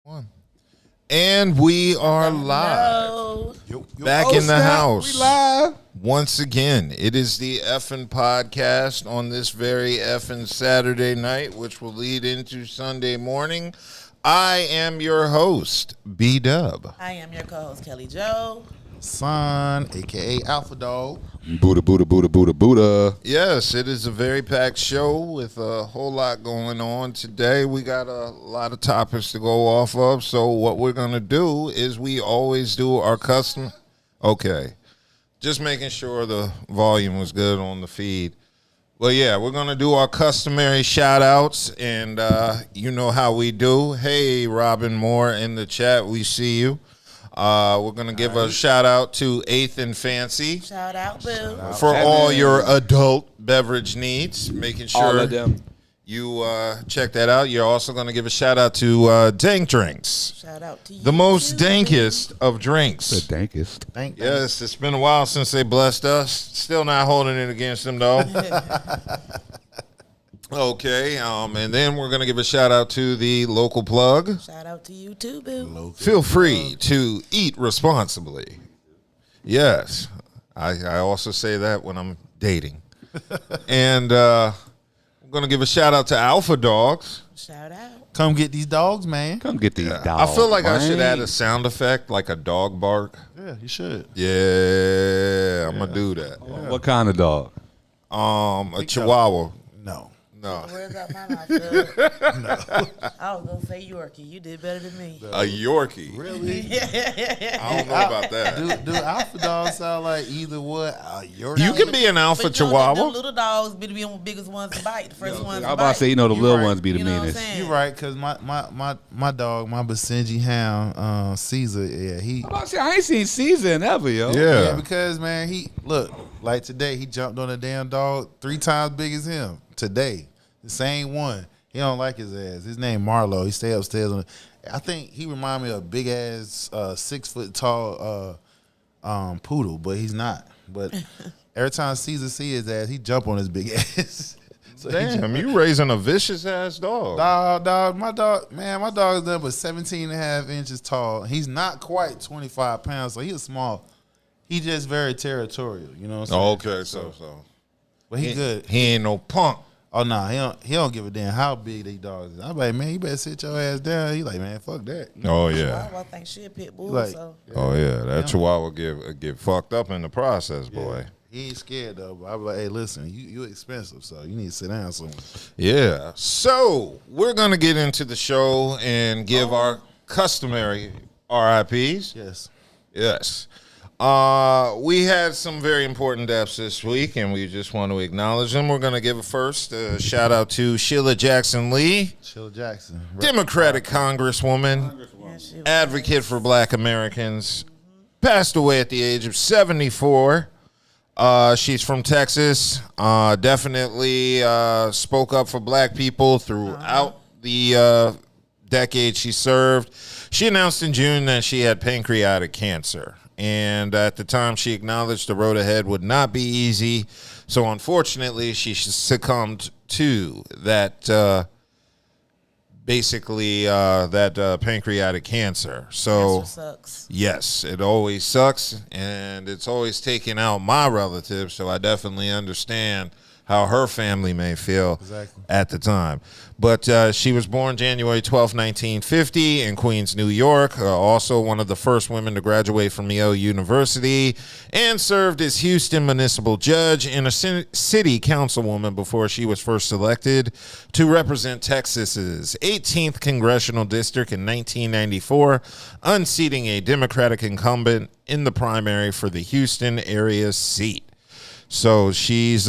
One. And we are live. Back in the house. We live. Once again, it is the effing podcast on this very effing Saturday night, which will lead into Sunday morning. I am your host, B-Dub. I am your co-host, Kelly Joe. Son, a.k.a. Alpha Dog. Buddha. Yes, it is a very packed show with a whole lot going on today. We got a lot of topics to go off of, so what we're going to do is we always do our custom. Okay, just making sure the volume was good on the feed. Well, yeah, we're going to do our customary shout-outs, and you know how we do. Hey, Robin Moore in the chat, we see you. We're going to give a shout-out to Eighth and Fancy. Shout out, Boo. For all your adult beverage needs, making sure All of them. you check that out. You're also going to give a shout-out to Dank Drinks, Shout out to you. the most too, dankest of drinks. The dankest. Thank Yes, it's been a while since they blessed us. Still not holding it against them, though. Okay, and then we're going to give a shout-out to the local plug. Shout out to you too, Boo. Feel free to eat responsibly. Yes, I also say that when I'm dating. And we're going to give a shout-out to Alpha Dogs. Shout out. Come get these dogs, man. Come get these dogs. I feel like I should man. add a sound effect, like a dog bark. Yeah, you should. Yeah, I'm going to do that. What kind of dog? A Chihuahua. No. No, Where's that my mouth? No. I was gonna say Yorkie. You did better than me. a Yorkie. Really? I don't know about that. Do Alpha Dogs sound like either what? Yorkie? You can be an Alpha But you know, Chihuahua. them little dogs be the biggest ones to bite. The first ones I to was about bite. to say, the You little right. ones be the You know what I'm meanest. saying? You're right, because my dog, my Basenji hound, Caesar, yeah, he. I'm about to say, I ain't seen Season ever, yo. Yeah, Yeah. because, man, he, look, like today, he jumped on a damn dog 3 times big as him. Today. The same one. He don't like his ass. His name Marlo. He stay upstairs. I think he remind me of a big ass 6 foot tall poodle, but he's not. But every time Caesar see his ass, he jump on his big ass. So Damn, you raising a vicious ass dog. my dog is done but 17 and a half inches tall. He's not quite 25 pounds, so he's small. He just very territorial, you know what I'm saying? Okay, so But he good. He ain't no punk. Oh no, he don't give a damn how big these dogs is. I'm like, man, you better sit your ass down. He like, man, fuck that. Oh yeah. I think she a pit bull. Like- So Oh yeah. That Chihuahua get fucked up in the process, boy. He ain't scared though. But I'm like, hey, listen, you expensive, so you need to sit down somewhere. Yeah. So we're gonna get into the show and give our customary RIPs. Yes. Yes. We had some very important deaths this week, and we just want to acknowledge them. We're going to give a shout out to Sheila Jackson Lee, Sheila Jackson. Democratic Congresswoman, yeah, she was advocate for Black Americans, passed away at the age of 74. She's from Texas. Definitely spoke up for Black people throughout the decade she served. She announced in June that she had pancreatic cancer. And at the time, she acknowledged the road ahead would not be easy. So unfortunately, she succumbed to that, pancreatic cancer. So That's what sucks. yes, it always sucks, and it's always taking out my relatives. So I definitely understand how her family may feel at the time. But she was born January 12, 1950 in Queens, New York, also one of the first women to graduate from Yale University, and served as Houston municipal judge and a city councilwoman before she was first elected to represent Texas's 18th congressional district in 1994, unseating a Democratic incumbent in the primary for the Houston area seat. So she's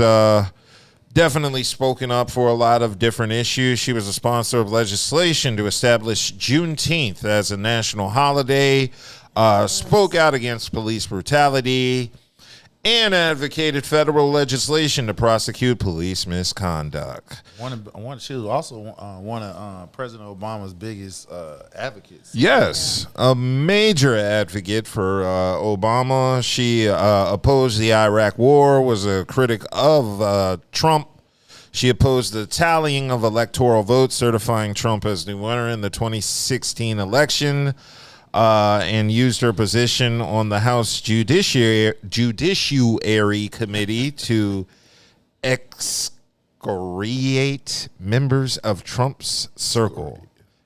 definitely spoken up for a lot of different issues. She was a sponsor of legislation to establish Juneteenth as a national holiday, spoke out against police brutality, and advocated federal legislation to prosecute police misconduct. She was also one of President Obama's biggest advocates. Yes, a major advocate for Obama. She opposed the Iraq War, was a critic of Trump. She opposed the tallying of electoral votes, certifying Trump as the winner in the 2016 election, and used her position on the House Judiciary Committee to excoriate members of Trump's circle.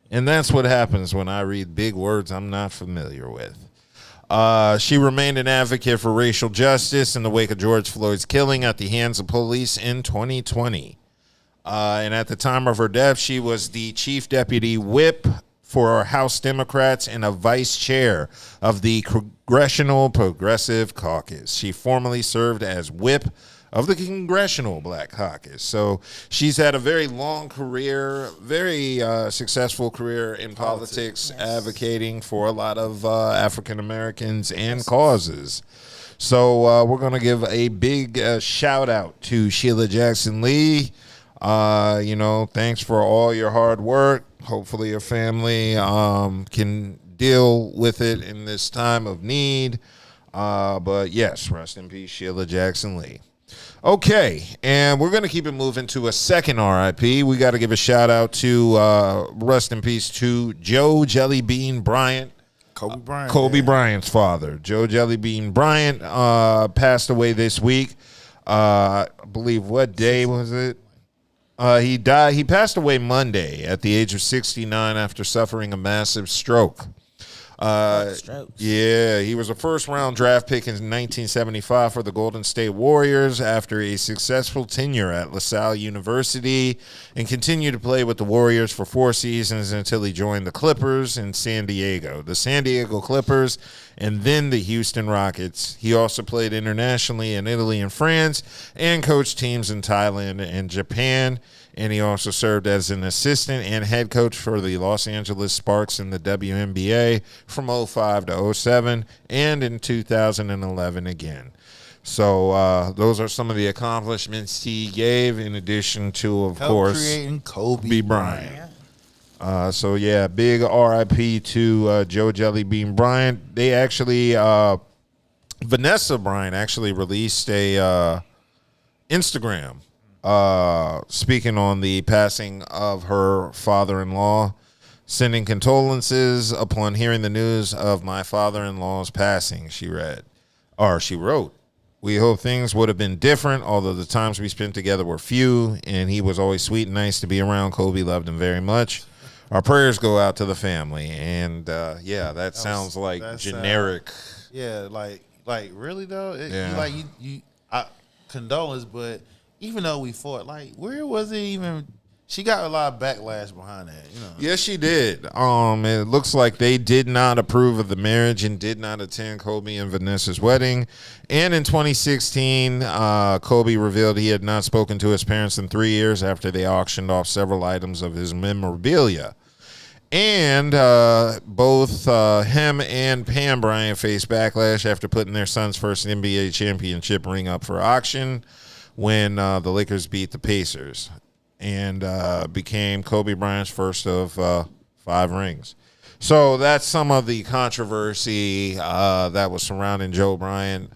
And that's what happens when I read big words I'm not familiar with. She remained an advocate for racial justice in the wake of George Floyd's killing at the hands of police in 2020. And at the time of her death, she was the chief deputy whip for House Democrats and a vice chair of the Congressional Progressive Caucus. She formerly served as whip of the Congressional Black Caucus. So she's had a very long career, very successful career in politics, advocating for a lot of African Americans and causes. So we're going to give a big shout out to Sheila Jackson Lee. Thanks for all your hard work. Hopefully your family can deal with it in this time of need. But yes, rest in peace, Sheila Jackson Lee. Okay, and we're going to keep it moving to a second RIP. We got to give a shout out to rest in peace to Joe Jellybean Bryant. Kobe Bryant's father. Joe Jellybean Bryant passed away this week. I believe, what day was it? He died. He passed away Monday at the age of 69 after suffering a massive stroke. Yeah, he was a first-round draft pick in 1975 for the Golden State Warriors after a successful tenure at LaSalle University, and continued to play with the Warriors for 4 seasons until he joined the Clippers in San Diego, the San Diego Clippers, and then the Houston Rockets. He also played internationally in Italy and France and coached teams in Thailand and Japan. And he also served as an assistant and head coach for the Los Angeles Sparks in the WNBA from 2005 to 2007 and in 2011 again. So those are some of the accomplishments he gave, in addition to, of course, creating Kobe Bryant. So, yeah, big RIP to Joe Jellybean Bryant. They actually, Vanessa Bryant actually released a Instagram speaking on the passing of her father-in-law, sending condolences upon hearing the news of my father-in-law's passing, she wrote. We hope things would have been different, although the times we spent together were few, and he was always sweet and nice to be around. Kobe loved him very much. Our prayers go out to the family. And, that sounds like generic. Like really, though? Condolence, but even though we fought, like, where was it even? She got a lot of backlash behind that, Yes, she did. It looks like they did not approve of the marriage and did not attend Kobe and Vanessa's wedding. And in 2016, Kobe revealed he had not spoken to his parents in 3 years after they auctioned off several items of his memorabilia. And both him and Pam Bryant faced backlash after putting their son's first NBA championship ring up for auction when the Lakers beat the Pacers, and became Kobe Bryant's first of 5 rings. So that's some of the controversy that was surrounding Joe Bryant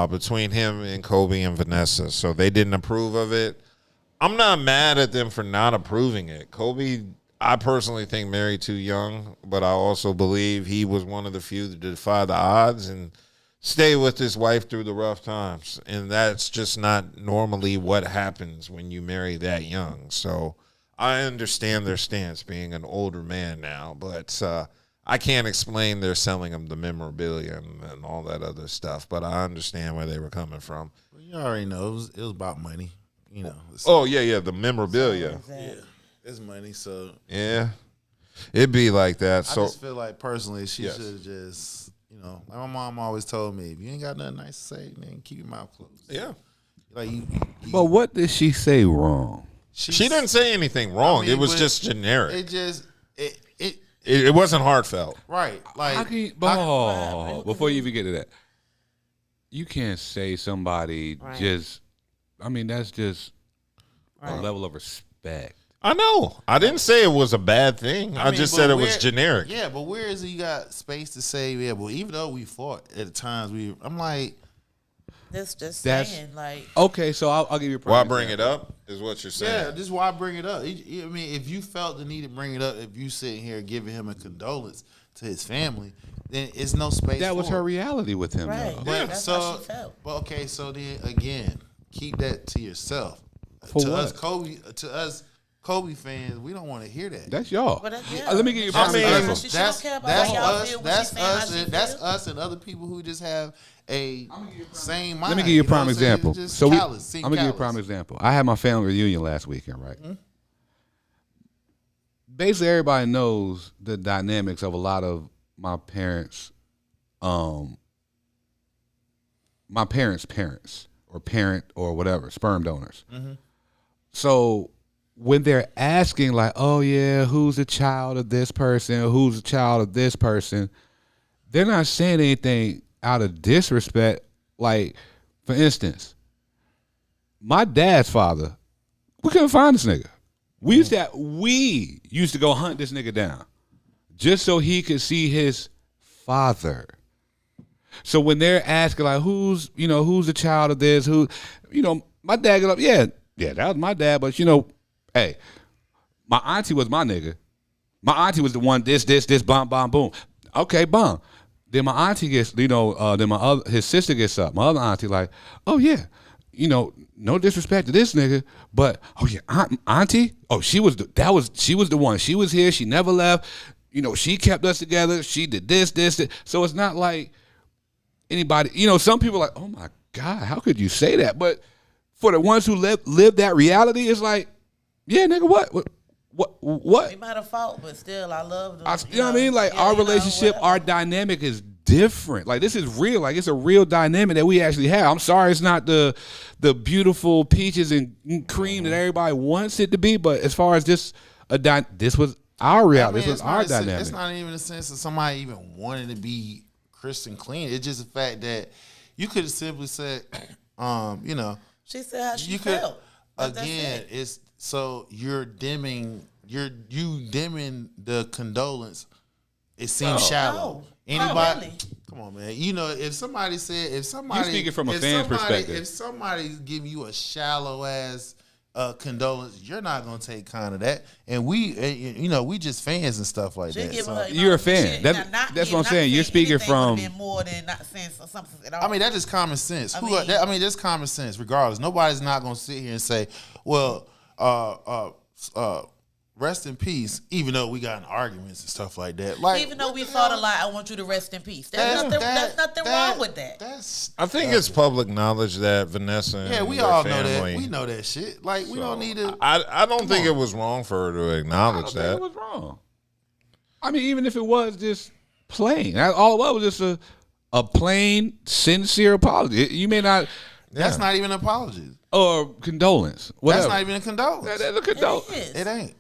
between him and Kobe and Vanessa. So they didn't approve of it. I'm not mad at them for not approving it. Kobe, I personally think, married too young, but I also believe he was one of the few that defy the odds and stay with his wife through the rough times. And that's just not normally what happens when you marry that young. So I understand their stance, being an older man now, but I can't explain their selling him the memorabilia and all that other stuff, but I understand where they were coming from. Well, you already know it was about money, the memorabilia. Yeah, it's money, so. Yeah, it'd be like that. I So just feel like, personally, she should have just, like my mom always told me, if you ain't got nothing nice to say, then keep your mouth closed. Yeah. Like But what did she say wrong? She didn't say anything wrong. It was just generic. It wasn't heartfelt. Right. Like, How can you, before you even get to that, you can't say somebody that's just a level of respect. I know. I didn't say it was a bad thing. I just said it was generic. Yeah, but where is it you got space to say, well, even though we fought at times, I'm like, Just That's- saying, like. Okay, so I'll give you a prime Why example. bring it up is what you're saying. Yeah, this is why I bring it up. I mean, if you felt the need to bring it up, if you sitting here giving him a condolence to his family, then it's no space. That was for her it. reality with him, Right. though. But But that's so, how she felt. but okay, so then again, keep that to yourself. For to what? us Kobe fans, we don't want to hear that. That's y'all. But yeah. Let me give you a I prime mean, example. She that's don't care about that's how y'all us. feel when That's she saying how us. she And that's feel. us and other people who just have a same mind. Let me give you a know prime what I'm saying? example. Just So callous, I'm gonna give you a prime example. I had my family reunion last weekend, right? Mm-hmm. Basically, everybody knows the dynamics of a lot of my parents' parents or parent or whatever, sperm donors. Mm-hmm. So when they're asking like, oh yeah, who's a child of this person, who's a child of this person, they're not saying anything out of disrespect. Like, for instance, my dad's father, we couldn't find this nigga. We used to go hunt this nigga down just so he could see his father. So when they're asking like, who's the child of this, my dad got up, yeah, that was my dad, but hey, my auntie was my nigga. My auntie was the one, this, bomb, boom. Okay, bomb. Then my auntie gets, then his sister gets up. My other auntie like, oh yeah, no disrespect to this nigga, but oh yeah, auntie, oh she was the one. She was here. She never left. She kept us together. She did this. So it's not like anybody. Some people are like, oh my God, how could you say that? But for the ones who live that reality, it's like, yeah, nigga, what? We might have fought, but still, I love them. You know what I mean? Like, our relationship, our dynamic is different. Like, this is real. Like, it's a real dynamic that we actually have. I'm sorry it's not the beautiful peaches and cream that everybody wants it to be, but as far as this was our reality. This was our dynamic. It's not even a sense of somebody even wanting to be Christian clean. It's just the fact that you could have simply said, She said how she you could felt. But that's again. it. It's so you're dimming the condolence. It seems shallow. Anybody? Really. Come on, man. If somebody You're speaking from a if fan's somebody- perspective. If somebody's giving you a shallow ass condolence, you're not gonna take kind of that. And we just fans and stuff like She that. giving So, her, You're a fan. she- That's not what I'm not saying. You're speaking anything from- would've been more than not saying something at all. I mean, that's just common sense. I mean- That's common sense. Regardless, nobody's not gonna sit here and say, "Well, rest in peace." Even though we got in arguments and stuff like that. Like, even though what we the fought a hell? lot, I want you to rest in peace. There's nothing wrong with that. That's I think it's public knowledge that Vanessa and yeah. We their all know family, that. We know that shit. Like, we don't need to. I don't think it was wrong for her to I acknowledge don't think that. it was wrong. I mean, even if it was just plain, all it was just a plain, sincere apology. You may not, That's not even an apology. or condolence. Whatever. That's not even a condolence. That's a condolence. It is. It ain't.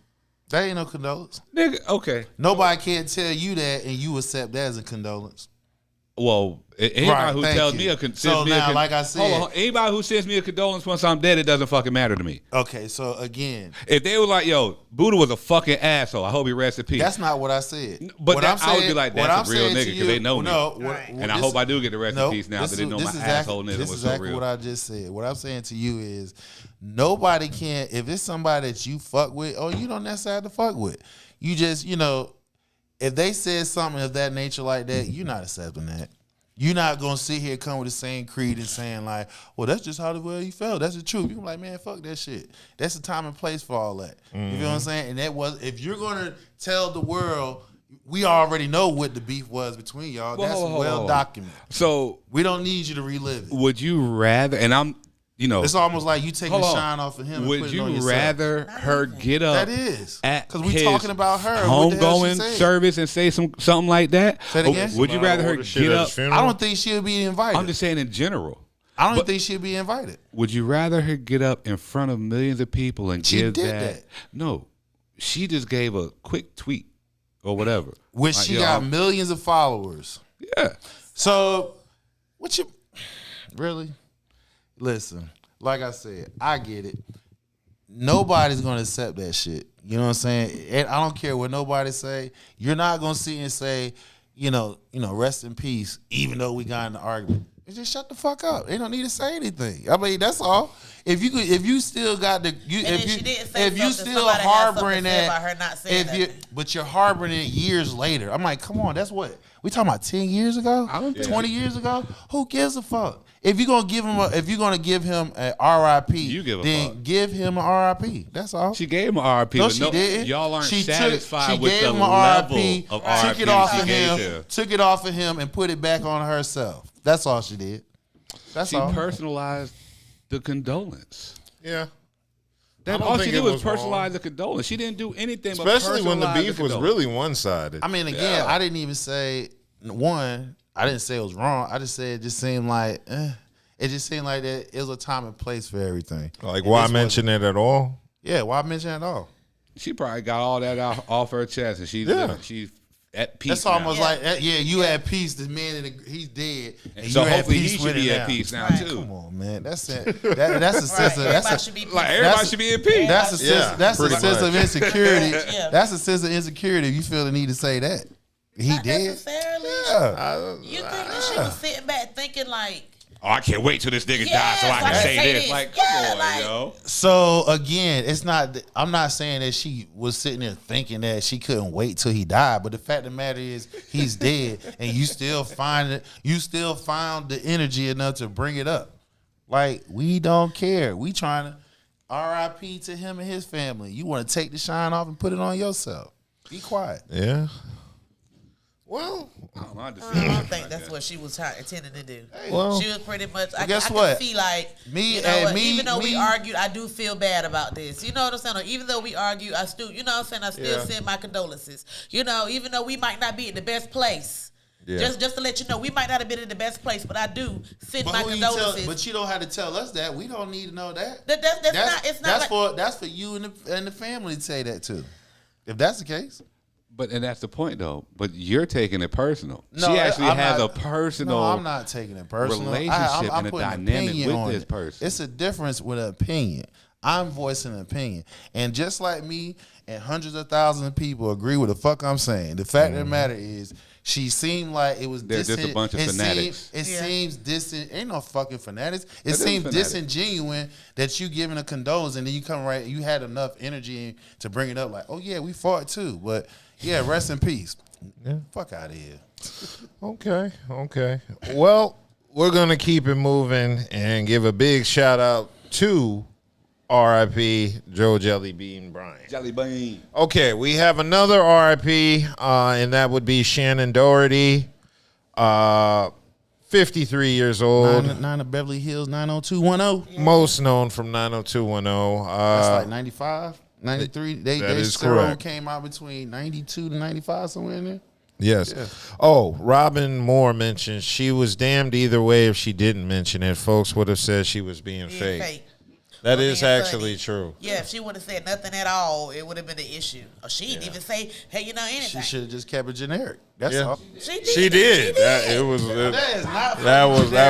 That ain't no condolence. Nigga, okay. Nobody can tell you that and you accept that as a condolence. Well, anybody Right, who thank tells you. me sends So me now, a like I said- hold on, anybody who sends me a condolence once I'm dead, it doesn't fucking matter to me. Okay, so again, If they were like, yo, Buddha was a fucking asshole, I hope he rests in peace. that's not what I said. But What that- I'm I would saying- be like, what that's I'm a real saying to nigga, 'cause you- they know me. Right. And I hope I do get the rest in peace now that they know my assholeness This was is so exactly real. what I just said. What I'm saying to you is, nobody can. If it's somebody that you fuck with, or you don't necessarily have to fuck with, you just if they said something of that nature like that, you're not accepting that. You're not gonna sit here come with the same creed and saying like, well, that's just how the way you felt. That's the truth. You're like, man, fuck that shit. That's the time and place for all that. You feel what I'm saying? And that was, if you're gonna tell the world, we already know what the beef was between y'all. Well, That's hold on. well documented. So We don't need you to relive it. would you rather, and I'm, It's almost like you taking hold the on. shine off of him. And Would putting it on you yourself. rather her get up That is at because we his talking about her. What the hell she homegoing said? service and say something like that? Say it Or again? would you rather her Order shit get at up? his funeral? I don't think she'll be invited. I'm just saying in general. I don't think she'll be invited. Would you rather her get up in front of millions of people and She give did that? that. No, she just gave a quick tweet or whatever. Which Like, she yo, got I'm- millions of followers. Yeah. So, what you really? Listen, like I said, I get it. Nobody's gonna accept that shit. You know what I'm saying? And I don't care what nobody say. You're not gonna sit and say, rest in peace, even though we got in an argument. Just shut the fuck up. They don't need to say anything. I mean, that's all. If you still got the, if you still harboring that, about her not saying but you're harboring it years later. I'm like, come on, that's what we talking about 10 years ago, 20 years ago. Who gives a fuck? If you're gonna give him an RIP, then give him an RIP. That's all. She gave him an RIP. No, she didn't. Y'all aren't she satisfied she with gave the him level RIP, of took RIP it off she of gave him, him. took it off of him, and put it back on herself. That's all she did. That's She all. personalized the condolence. Yeah. All she did was personalize the condolence. She didn't do anything especially but when the beef was condolence. really one-sided. I mean, again, I didn't even say I didn't say it was wrong. I just said it just seemed like it just seemed like that it was a time and place for everything. Like, why mention it at all? Yeah, why mention it at all? She probably got all that off her chest, and she's at peace. That's almost like you had peace. The man he's dead, and so you hopefully peace he should with be it at peace now Right. too. Come on, man. That's it. That's a sense of Everybody should be Everybody should be at peace. That's a sense. That's a pretty sense of much. insecurity. Yeah. That's a sense of insecurity. If you feel the need to say that he Not did. necessarily. Yeah. You think that she was sitting back thinking like, Oh, I can't wait till this nigga Yeah, dies so I so can I say can say this. this. Like, come Yeah, on, like- yo. So again, it's not. I'm not saying that she was sitting there thinking that she couldn't wait till he died, but the fact of the matter is, he's dead, and you still find it. You still found the energy enough to bring it up. Like, we don't care. We trying to RIP to him and his family. You want to take the shine off and put it on yourself. Be quiet. Yeah. Well, I don't think that's what she was intending to do. Well, She was pretty much. I guess can what? see like Me you know and what, me- even though me- we argued, I do feel bad about this. You know what I'm saying? Or even though we argued, I still, you know what I'm saying? I still send my condolences. You know, even though we might not be in the best place. Yeah. Just to let you know, we might not have been in the best place, but I do send my condolences. But you don't have to tell us that. We don't need to know that. That's not. It's not. That's for you and the family to say that too. If that's the case. And that's the point, though. But you're taking it personal. No, she actually I'm has not- a personal. No, I'm not taking it personal. relationship I'm and a putting dynamic opinion with on this it. person. It's a difference with an opinion. I'm voicing an opinion. And just like me and hundreds of thousands of people agree with the fuck I'm saying, the fact of the matter is, she seemed like it was They're just a bunch of fanatics. It seems distant. Ain't no fucking fanatics. It is seems fanatics. disingenuous that you giving a condolence and then you come right. You had enough energy to bring it up like, oh yeah, we fought too, but yeah, rest in peace. Yeah. Fuck out of here. Okay. Well, we're going to keep it moving and give a big shout out to R.I.P. Joe Jellybean Bryant. Jellybean. Okay, we have another R.I.P., and that would be Shannen Doherty, 53 years old. 9 of Beverly Hills, 90210. Most known from 90210. That's like 95, 93. that They is serum correct. came out between 92 to 95, somewhere in there. Yes. Yeah. Oh, Robin Moore mentioned she was damned either way if she didn't mention it. Folks would have said she was being fake. That Or is being actually funny. true. Yeah, if she would have said nothing at all, it would have been an issue. Or she didn't even say, hey, you know anything. She should have just kept it generic. That's Yeah. all. She did. That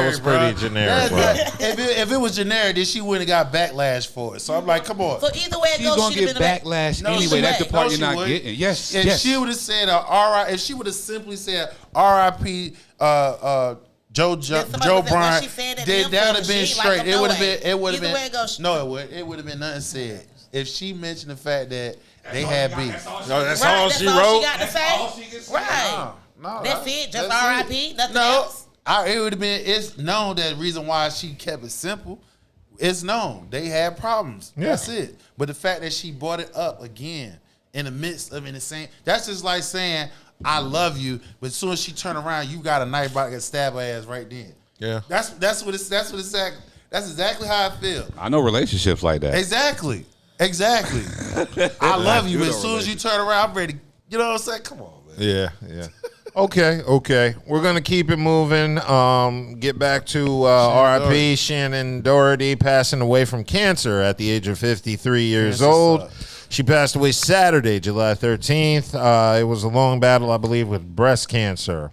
was pretty generic. Bro. If it was generic, then she wouldn't have got backlash for it. So I'm like, come on. So either way it She's goes, going to she'd get have been backlash No, anyway. she That's the wouldn't. part No, you're she not wouldn't. getting. Yes, If yes. she would have said if she would have simply said R.I.P. Joe Bryant, she saying that then to that him, would have been she like straight. him It no would have way. been. It would have Either way been. it goes. No, it would. It would have been nothing said if she mentioned the fact that they had beef. No, that's Right, all that's she all wrote. she got to say. Right. No, That's it. Just that's R.I.P. it. Nothing No, else. it would have been. It's known that the reason why she kept it simple. It's known they had problems. Yeah. That's it. But the fact that she brought it up again in the midst of in the same, that's just like saying I love you, but as soon as she turn around, you got a knife about to stab her ass right then. Yeah. That's what it's that's exactly how I feel. I know relationships like that. Exactly. I love you, but as soon as you turn around, I'm ready. You know what I'm saying? Come on, man. Yeah. Okay. We're going to keep it moving. Get back to R.I.P. Shannen Doherty passing away from cancer at the age of 53 years old. She passed away Saturday, July 13th. It was a long battle, I believe, with breast cancer.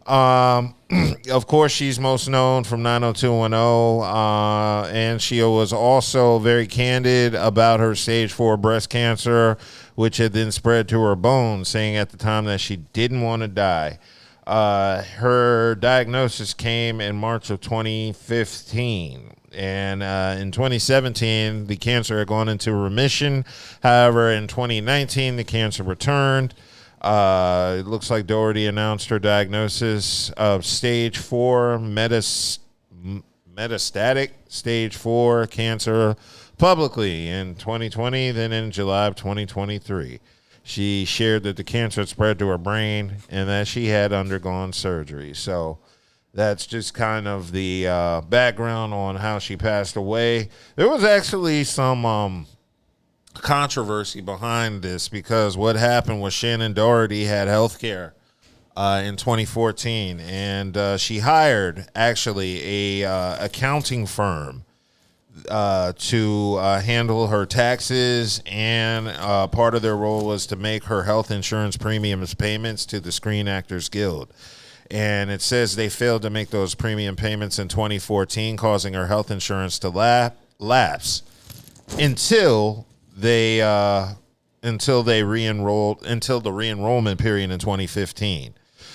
Of course, she's most known from 90210, and she was also very candid about her stage 4 breast cancer, which had then spread to her bones, saying at the time that she didn't want to die. Her diagnosis came in March of 2015. And in 2017, the cancer had gone into remission. However, in 2019, the cancer returned. It looks like Doherty announced her diagnosis of stage 4 metastatic stage 4 cancer publicly in 2020, then in July of 2023. She shared that the cancer had spread to her brain and that she had undergone surgery. So that's just kind of the background on how she passed away. There was actually some controversy behind this because what happened was Shannen Doherty had health care in 2014, and she hired actually a accounting firm to handle her taxes, and part of their role was to make her health insurance premiums payments to the Screen Actors Guild. And it says they failed to make those premium payments in 2014, causing her health insurance to lapse until the re-enrollment period in 2015.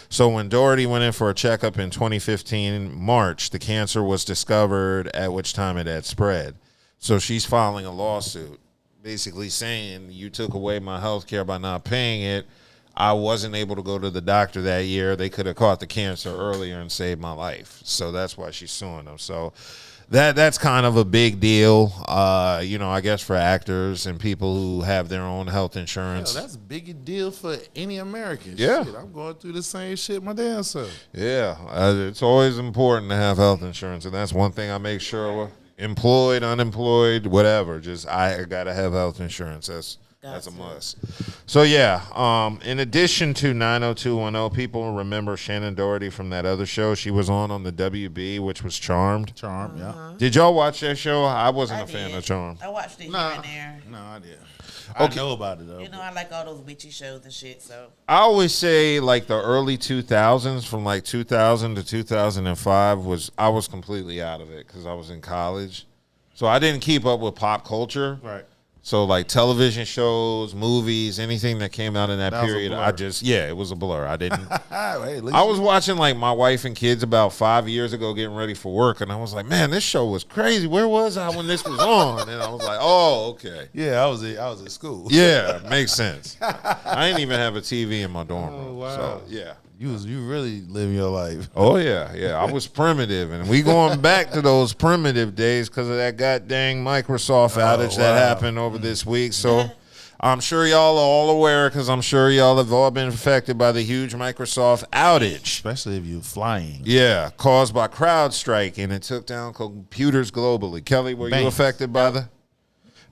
So when Doherty went in for a checkup in 2015 March, the cancer was discovered, at which time it had spread. So she's filing a lawsuit, basically saying you took away my health care by not paying it. I wasn't able to go to the doctor that year. They could have caught the cancer earlier and saved my life. So that's why she's suing them. So that's kind of a big deal, I guess for actors and people who have their own health insurance. That's a big deal for any American. Yeah. Shit, I'm going through the same shit my damn self. Yeah, it's always important to have health insurance, and that's one thing I make sure, employed, unemployed, whatever, just I got to have health insurance. That's a must. So, yeah, in addition to 90210, people remember Shannen Doherty from that other show she was on the WB, which was Charmed. Charmed, yeah. Did y'all watch that show? I wasn't a fan of Charmed. I watched it here and there. No, I did. I know about it, though. I like all those witchy shows and shit, so. I always say, like, the early 2000s, from, like, 2000 to 2005, I was completely out of it because I was in college. So I didn't keep up with pop culture. Right. So, like, television shows, movies, anything that came out in that period, it was a blur. I didn't. I was watching, like, My Wife and Kids about 5 years ago getting ready for work, and I was like, man, this show was crazy. Where was I when this was on? And I was like, oh, okay. Yeah, I was at school. Yeah, makes sense. I didn't even have a TV in my dorm room. Wow. So, yeah. You really living your life. Oh, yeah. I was primitive, and we going back to those primitive days because of that goddamn Microsoft outage that happened over this week. So I'm sure y'all are all aware because I'm sure y'all have all been affected by the huge Microsoft outage. Especially if you're flying. Yeah, caused by CrowdStrike, and it took down computers globally. Kelly, were you affected by the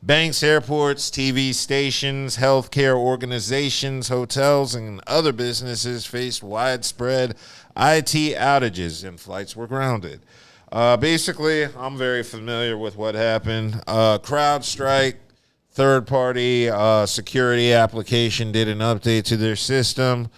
banks, airports, TV stations, healthcare organizations, hotels, and other businesses faced widespread IT outages and flights were grounded. Basically, I'm very familiar with what happened. CrowdStrike, third-party security application, did an update to their system.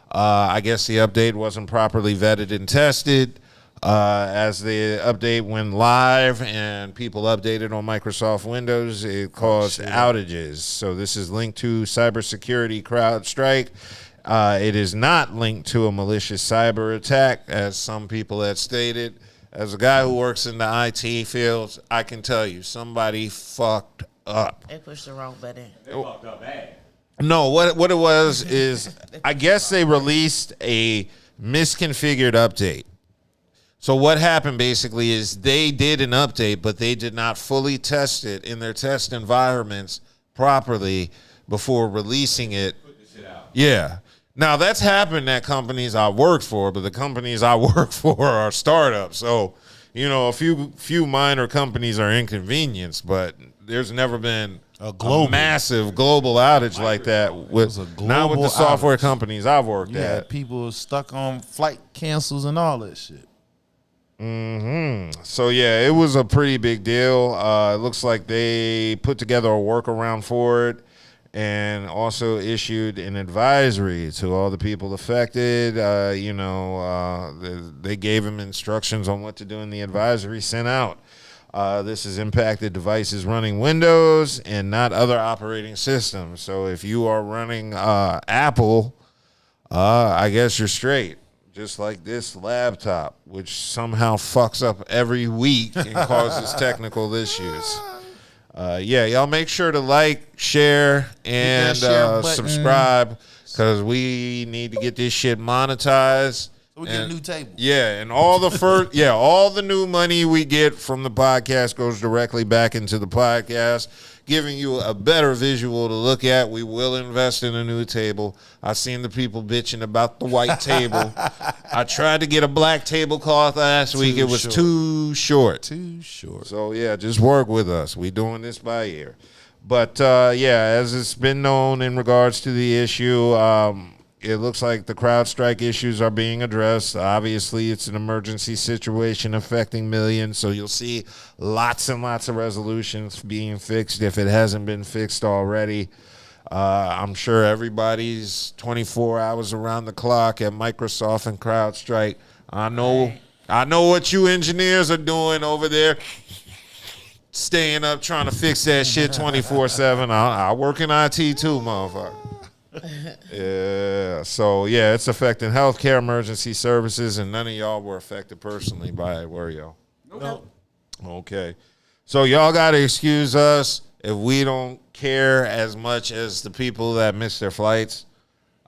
I guess the update wasn't properly vetted and tested. As the update went live and people updated on Microsoft Windows, it caused outages. So this is linked to cybersecurity CrowdStrike. It is not linked to a malicious cyber attack, as some people had stated. As a guy who works in the IT field, I can tell you somebody fucked up. They pushed the wrong button. They fucked up bad. No, what it was is I guess they released a misconfigured update. So what happened basically is they did an update, but they did not fully test it in their test environments properly before releasing it. Yeah. Now, that's happened at companies I worked for, but the companies I work for are startups. So, a few minor companies are inconvenienced, but there's never been a massive global outage like that. Not with the software companies I've worked at. People stuck on flight cancels and all that shit. So, yeah, it was a pretty big deal. It looks like they put together a workaround for it and also issued an advisory to all the people affected. They gave them instructions on what to do in the advisory sent out. This has impacted devices running Windows and not other operating systems. So if you are running Apple, I guess you're straight. just like this laptop, which somehow fucks up every week and causes technical issues. Yeah, y'all make sure to like, share, and subscribe, because we need to get this shit monetized. So we get a new table. Yeah, and all the new money we get from the podcast goes directly back into the podcast, giving you a better visual to look at. We will invest in a new table. I've seen the people bitching about the white table. I tried to get a black tablecloth last week. It was too short. Too short. So, yeah, just work with us. We doing this by ear. But, yeah, as it's been known in regards to the issue, it looks like the crowd strike issues are being addressed. Obviously, it's an emergency situation affecting millions, so you'll see lots and lots of resolutions being fixed if it hasn't been fixed already. I'm sure everybody's 24 hours around the clock at Microsoft and CrowdStrike. I know what you engineers are doing over there, staying up trying to fix that shit 24/7. I work in IT too, motherfucker. Yeah, so yeah, it's affecting healthcare, emergency services, and none of y'all were affected personally by it, were y'all? Nope. Okay, so y'all gotta excuse us if we don't care as much as the people that missed their flights.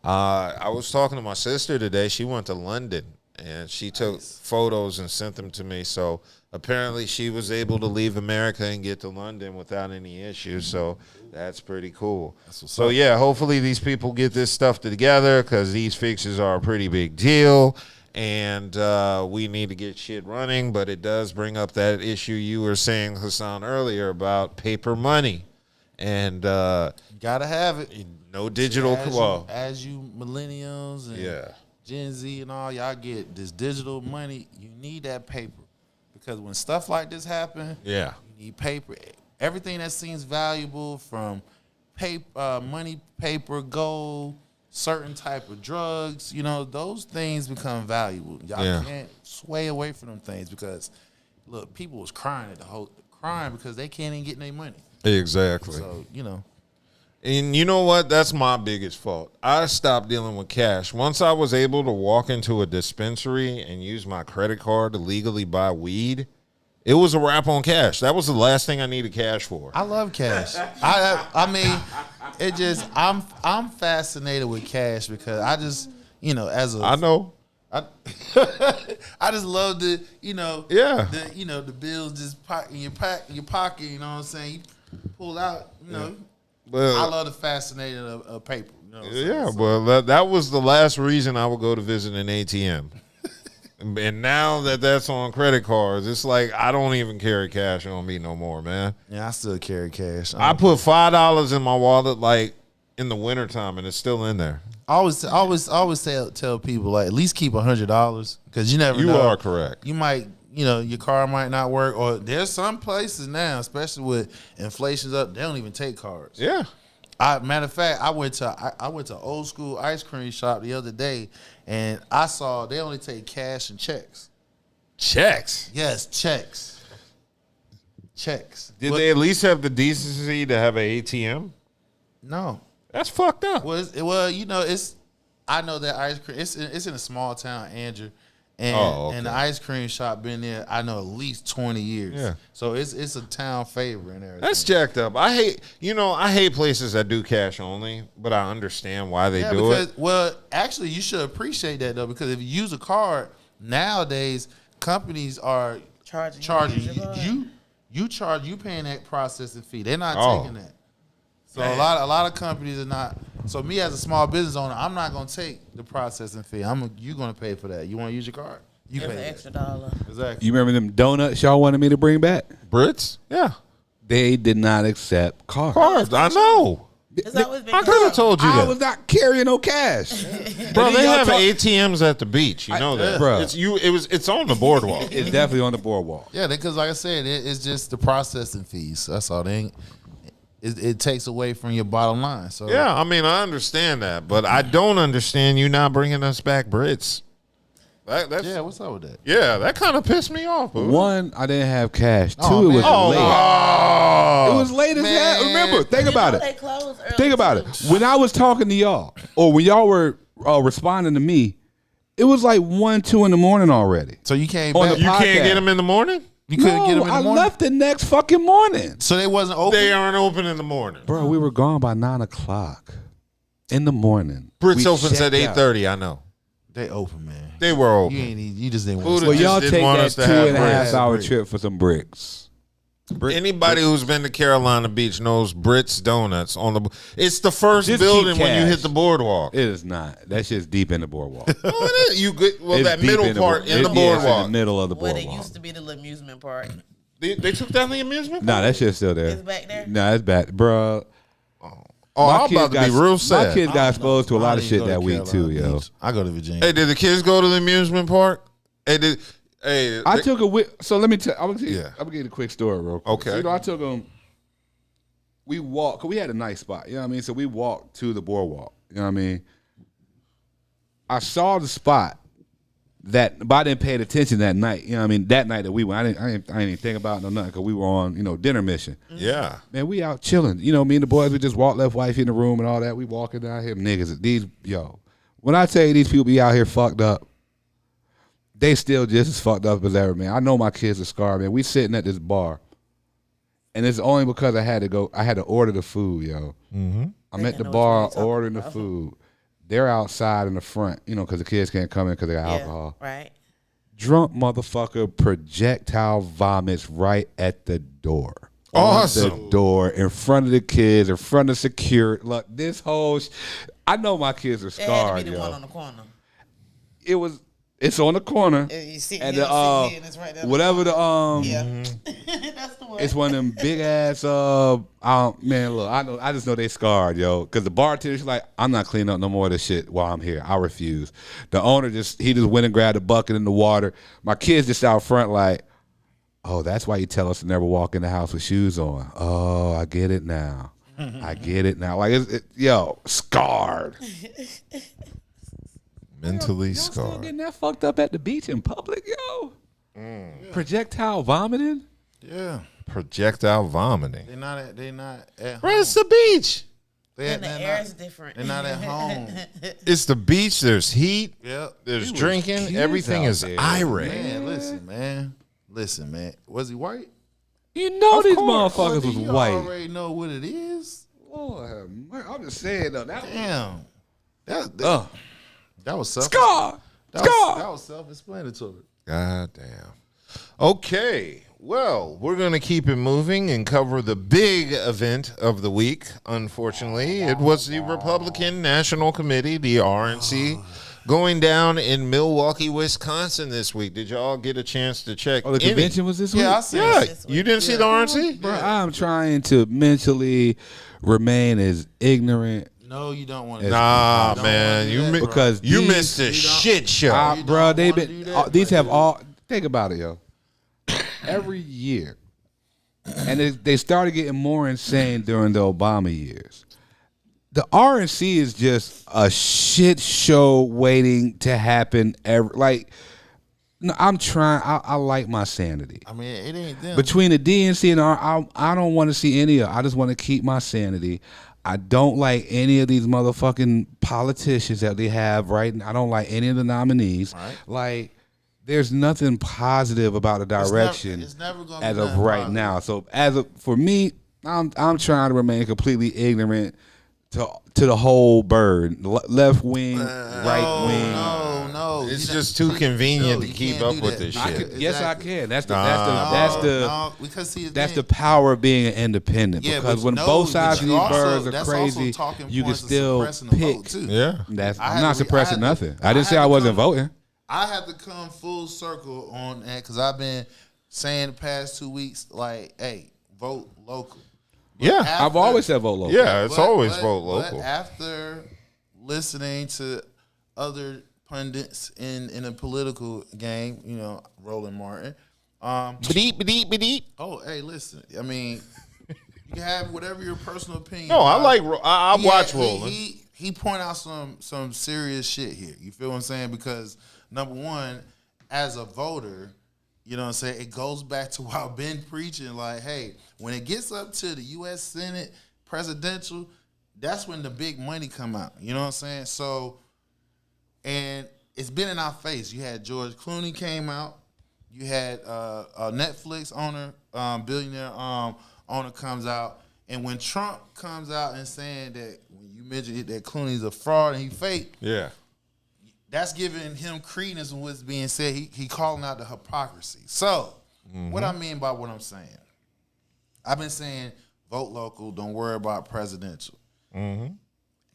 I was talking to my sister today. She went to London and she took photos and sent them to me. So apparently she was able to leave America and get to London without any issues. So that's pretty cool. So, yeah, hopefully these people get this stuff together, because these fixes are a pretty big deal. And we need to get shit running. But it does bring up that issue you were saying, Hassan, earlier about paper money. And gotta have it. No digital. As you millennials and Gen Z and all, y'all get this digital money. You need that paper, because when stuff like this happen, you need paper. Everything that seems valuable, from paper, money, paper, gold, certain type of drugs, those things become valuable. Y'all can't sway away from them things, because look, people was crying because they can't even get their money. Exactly. So, And you know what? That's my biggest fault. I stopped dealing with cash. Once I was able to walk into a dispensary and use my credit card to legally buy weed, it was a wrap on cash. That was the last thing I needed cash for. I love cash. I mean, I'm fascinated with cash, because I just, I know. I just love the, the bills just in your pocket, you know what I'm saying? You pull out, Well, I love the fascinating of paper. Well, that was the last reason I would go to visit an ATM. And now that's on credit cards, it's like I don't even carry cash on me no more, man. Yeah, I still carry cash. I put $5 in my wallet, like, in the wintertime, and it's still in there. I always tell people, like, at least keep $100, because you never know. You are correct. You might, your car might not work, or there's some places now, especially with inflation's up, they don't even take cards. Yeah. Matter of fact, I went to old school ice cream shop the other day, and I saw they only take cash and checks. Checks? Yes, checks. Did they at least have the decency to have an ATM? No. That's fucked up. I know that ice cream. It's in a small town, Andrew, and the ice cream shop been there, I know, at least 20 years. Yeah. So it's a town favorite and everything. That's jacked up. I hate places that do cash only, but I understand why they do it. Well, actually, you should appreciate that, though, because if you use a card nowadays, companies are charging you. You paying that processing fee. They're not taking that. So a lot of companies are not. So me as a small business owner, I'm not gonna take the processing fee. You gonna pay for that. You want to use your card? You pay an extra $1. Exactly. You remember them donuts y'all wanted me to bring back? Brits? Yeah. They did not accept cards. Cards, I know. It's always been I could have told you that. I was not carrying no cash. Bro, they have ATMs at the beach. You know that. Bro. It's on the boardwalk. It's definitely on the boardwalk. Yeah, because like I said, it's just the processing fees. That's all. They ain't. It takes away from your bottom line. So yeah, I mean, I understand that, but I don't understand you not bringing us back Brits. What's up with that? Yeah, that kind of pissed me off. Bro. One, I didn't have cash. Two, Oh, it was man. late. Oh, It was late as hell. Remember, think about it. They close early Think about it. When I was talking to y'all, or when y'all were responding to me, It was like 1, 2 in the morning already. So you came On back. the You podcast. can't get them in the morning? You couldn't get them in the I morning? left the next fucking morning. So they wasn't open? They aren't open in the morning. Bro, we were gone by 9 o'clock in the morning. Brits We opens at checked out. 8:30, I know. They open, man. They were open. You just didn't Who want the- to Well, just y'all didn't take want that us to 2.5 have hour bricks. trip for some bricks. Anybody who's been to Carolina Beach knows Brits Donuts on the. It's the first Just building keep when you cash. hit the boardwalk. It is not. That's just deep in the boardwalk. Oh, it is. You get well It's that deep middle in the part bo- in the it- yeah, it's boardwalk. in the middle of the Where boardwalk. there used to be the little amusement park. They took down the amusement Nah, park? that shit's still there. It's back there? Nah, it's back, bro. Oh, I'm about to be real sad. My kids got exposed to a lot of shit that week too, yo. I go to Virginia. Hey, did the kids go to the amusement park? Hey, I took a so let me tell. I'm gonna Yeah. give you a quick story real quick. Okay. So, you know, I took them. We walked. Cause we had a nice spot. You know what I mean. So we walked to the boardwalk. You know what I mean. I saw the spot but I didn't pay attention that night. You know what I mean. That night that we went, I didn't even think about it or nothing because we were on dinner mission. Yeah. Man, we out chilling. You know, me and the boys, we just walk left, wifey in the room and all that. We walking down here, niggas. When I tell you these people be out here fucked up, they still just as fucked up as ever, man. I know my kids are scarred, man. We sitting at this bar, and it's only because I had to order the food, yo. Mm-hmm. I'm They at the know what bar you're talking ordering the about. food. They're outside in the front, because the kids can't come in because they got alcohol. Right. Drunk motherfucker projectile vomits right at the door. Awesome. On the door, in front of the kids, in front of security. Look, this whole I know my kids are It had scarred, to be the yo. one on the corner. It's on the corner. You see, And you the see it, it's right there. whatever the Yeah. That's the one. it's one of them big ass man, look, I just know they scarred, yo. Cause the bartender's like, I'm not cleaning up no more of this shit while I'm here. I refuse. The owner just went and grabbed a bucket in the water. My kids just out front like, oh, that's why you tell us to never walk in the house with shoes on. Oh, I get it now. I get it now. Like scarred. Mentally Y'all still scarred. getting that fucked up at the beach in public, yo? Projectile vomiting? Yeah. Projectile vomiting. They're not at home. Bro, it's the beach. And the air is different. They're not at home. It's the beach. There's heat. Yep. There's was drinking. kids Everything out is there, irate. Man, listen, man. Was he white? You know these course. motherfuckers was You white. already know what it is. Lord, I'm just saying though. Damn. That was self. Scar. That was self-explanatory. God damn. Okay. Well, we're going to keep it moving and cover the big event of the week. Unfortunately, it was the Republican National Committee, the RNC, going down in Milwaukee, Wisconsin this week. Did y'all get a chance to check? Oh, the convention was this week? Yeah, I see. Yeah, This week. you didn't see the RNC? Bro, I'm trying to mentally remain as ignorant. No, you don't want to. Nah, don't man, wanna do you that, bro. Because you these- missed a you don't- shit show. You Bro, don't they've wanna been do that, these have dude. all. Think about it, yo. Every year, and they started getting more insane during the Obama years. The RNC is just a shit show waiting to happen. No, I'm trying. I like my sanity. I mean, it ain't them. Between the DNC and I don't want to see any of it. I just want to keep my sanity. I don't like any of these motherfucking politicians that they have right now. I don't like any of the nominees. Right. Like, there's nothing positive about the direction it's never gonna be as of nothing right positive. now. So for me, I'm trying to remain completely ignorant to the whole bird. Left wing, right wing. No. It's You just don't- too convenient to you keep can't up do with that. this I shit. could- Yes, I Exactly. can. That's because see, the power of being independent. Yeah, because but when no, both sides but of you these also- birds are that's also crazy, talking you can points of still suppressing the vote, pick. too. Yeah. I'm not suppressing nothing. I didn't say I wasn't voting. I have to come full circle on that because I've been saying the past 2 weeks, like, hey, vote local. But Yeah. I've always said vote local. Yeah, it's always but- vote but local. after listening to other pundits in a political game, Roland Martin. Bedeep, bedeep, bedeep. Oh, hey, listen. I mean, you can have whatever your personal opinion. No, I about it. like. I watch He- Roland. He point out some serious shit here. You feel what I'm saying? Because number one, as a voter, you know what I'm saying, it goes back to what I've been preaching. Like, hey, when it gets up to the U.S. Senate that's when the big money come out. You know what I'm saying? So, and it's been in our face. You had George Clooney came out. You had a Netflix owner, billionaire owner comes out. And when Trump comes out and saying that, when you mentioned that Clooney's a fraud and he fake, that's giving him credence in what's being said. He calling out the hypocrisy. So, what I mean by what I'm saying, I've been saying vote local, don't worry about presidential. And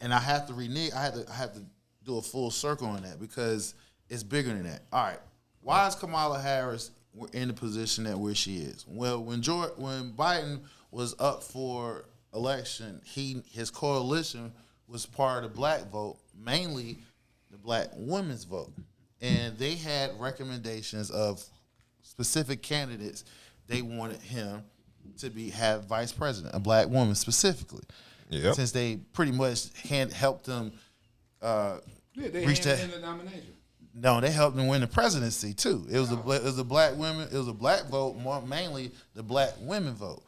I have to renege. I have to do a full circle on that because it's bigger than that. All right, why is Kamala Harris in the position that where she is? Well, when Biden was up for election, his coalition was part of the black vote, mainly the black women's vote. And they had recommendations of specific candidates they wanted him to have vice president, a black woman specifically. Yep. Since they pretty much helped them reach that nomination. No, they helped them win the presidency too. It was a black women. It was a black vote, mainly the black women vote.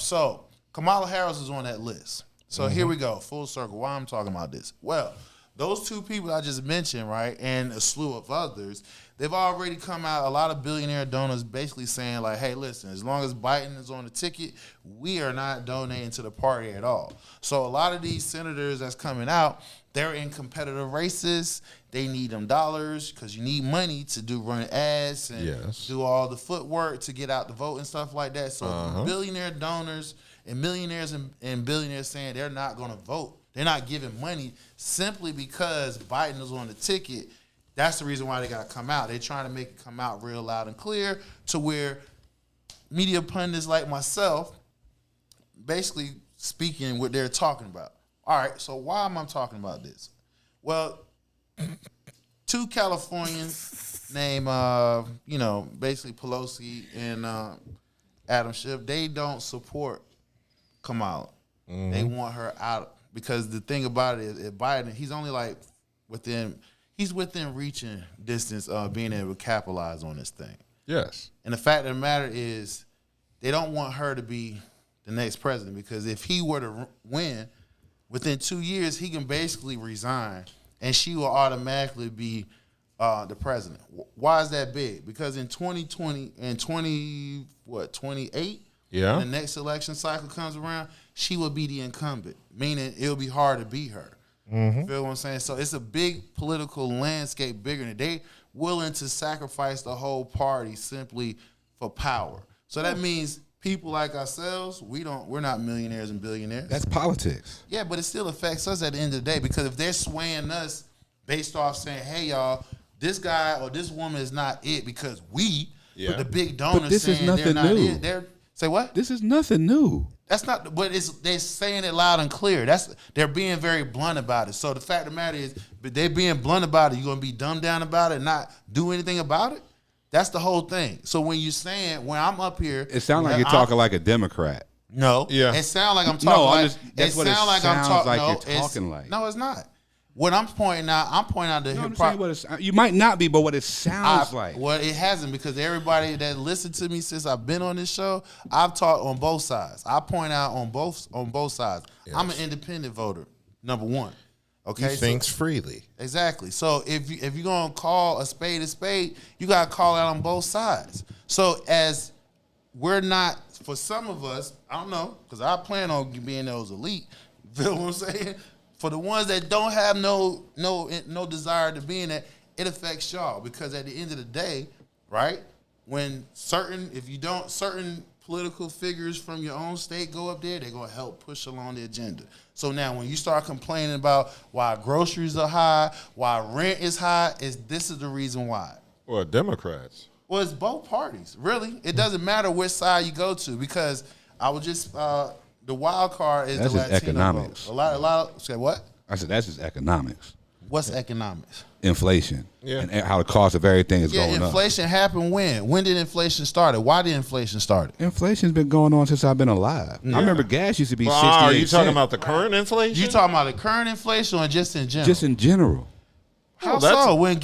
So Kamala Harris is on that list. So here we go, full circle. Why I'm talking about this? Well, those two people I just mentioned, right, and a slew of others, they've already come out, a lot of billionaire donors basically saying like, hey, listen, as long as Biden is on the ticket, we are not donating to the party at all. So a lot of these senators that's coming out, they're in competitive races. They need them dollars because you need money to run ads and do all the footwork to get out the vote and stuff like that. So billionaire donors and millionaires and billionaires saying they're not going to vote. They're not giving money simply because Biden is on the ticket. That's the reason why they got to come out. They're trying to make it come out real loud and clear to where media pundits like myself basically speaking what they're talking about. All right, so why am I talking about this? Well, two Californians named, basically Pelosi and Adam Schiff, they don't support Kamala. They want her out because the thing about it is, if Biden, he's only like within reaching distance of being able to capitalize on this thing. Yes. And the fact of the matter is, they don't want her to be the next president because if he were to win, within 2 years, he can basically resign, and she will automatically be the president. Why is that big? Because in 2020 and 28, when the next election cycle comes around, she will be the incumbent, meaning it'll be hard to beat her. You feel what I'm saying? So it's a big political landscape bigger than they willing to sacrifice the whole party simply for power. So that means people like ourselves, we're not millionaires and billionaires. That's politics. Yeah, but it still affects us at the end of the day because if they're swaying us based off saying, hey, y'all, this guy or this woman is not it because but the big donors saying they're not it. Say what? This is nothing new. That's not, but they're saying it loud and clear. They're being very blunt about it. So the fact of the matter is, but they're being blunt about it. You're gonna be dumbed down about it and not do anything about it? That's the whole thing. So when you're saying, when I'm up here, it sounds like you're talking like a Democrat. No. Yeah. It sounds like I'm talking like. No, it's not. What I'm pointing out the hypocrisy. You might not be, but what it sounds like. Well, it hasn't because everybody that listened to me since I've been on this show, I've talked on both sides. I point out on both sides. Yes. I'm an independent voter, number one. Okay, he thinks freely. Exactly. So if you're gonna call a spade, you gotta call out on both sides. So as we're not, for some of us, I don't know, because I plan on being those elite. Feel what I'm saying? For the ones that don't have no desire to be in that, it affects y'all because at the end of the day, right? When certain political figures from your own state go up there, they're gonna help push along the agenda. So now when you start complaining about why groceries are high, why rent is high, this is the reason why. Well, Democrats. Well, it's both parties, really. It doesn't matter which side you go to because I was just the wild card is that's the Latino economics. vote. A lot. Say what? I said that's just economics. What's economics? Inflation. Yeah. And how the cost of everything is going up. Inflation happened when? When did inflation start? Why did inflation start? Inflation's been going on since I've been alive. Yeah. I remember gas used to be 68 Are you talking about the current inflation? You talking about the current inflation or just in general? Just in general. How so? When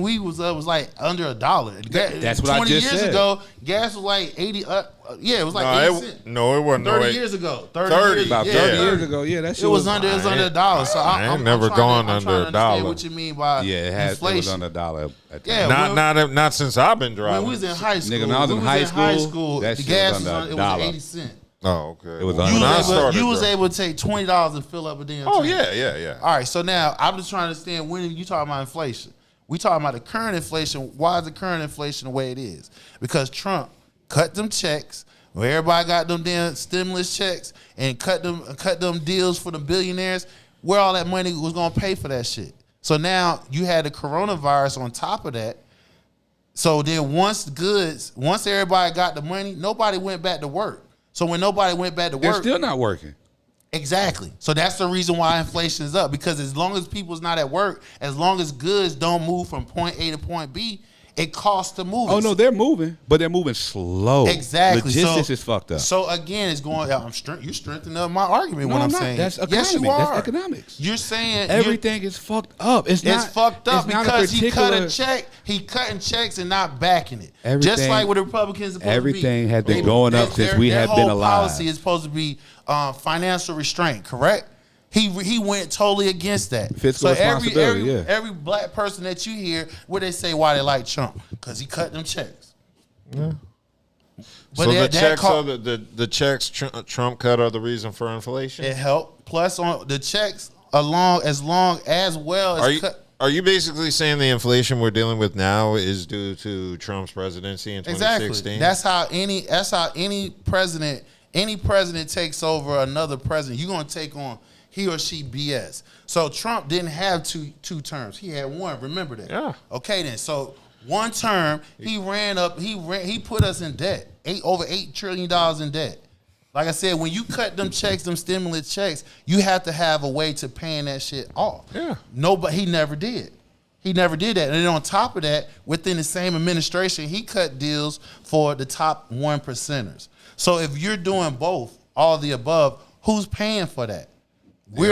we was like under $1. That's what I just 20 years said. ago, gas was like 80. It was like 80 cents. No, it wasn't. 30 years ago. 30. About 30 years ago, yeah, that shit it was under $1. So I'm never gone under $1. What you mean by inflation? It was under $1 at the time. Not since I've been driving. When we was in high school, nigga, when I was in high school, that the shit gas was under it was $1. 80 cents. Oh, okay. It was you was able to take $20 and fill up a damn. Oh tank. yeah. All right, so now I'm just trying to understand when you talking about inflation. We talking about the current inflation. Why is the current inflation the way it is? Because Trump cut them checks. Where everybody got them damn stimulus checks and cut them deals for the billionaires. Where all that money was gonna pay for that shit. So now you had the coronavirus on top of that. So then once everybody got the money, nobody went back to work. So when nobody went back to work, they're still not working. Exactly. So that's the reason why inflation is up, because as long as people's not at work, as long as goods don't move from point A to point B, it costs to move. Oh no, they're moving, but they're moving slow. Exactly. Logistics is fucked up. So again, it's going. You strengthening up my argument No, when I'm I'm not. saying That's yes, you economy. are. That's economics. You're saying everything is fucked up. It's fucked up because he cut a particular check. He cutting checks and not backing it. Just Everything- like what the Republicans are supposed everything to be. has been going up since we have been Their whole alive. policy is supposed to be financial restraint, correct? He went totally against that. Fiscal responsibility, every black person that you hear, where they say why they like Trump, because he cut them checks. Yeah. But So the checks Trump cut are the reason for inflation? It helped. Plus on the checks as long as well as cut. Are you basically saying the inflation we're dealing with now is due to Trump's presidency in 2016? Exactly. That's how any president takes over another president. You're gonna take on he or she BS. So Trump didn't have two terms. He had one. Remember that. Yeah. Okay then. So one term, he put us in debt. Over $8 trillion in debt. Like I said, when you cut them checks, them stimulus checks, you have to have a way to paying that shit off. Yeah. He never did. He never did that. And then on top of that, within the same administration, he cut deals for the top 1%ers. So if you're doing both, all the above, who's paying for that? We're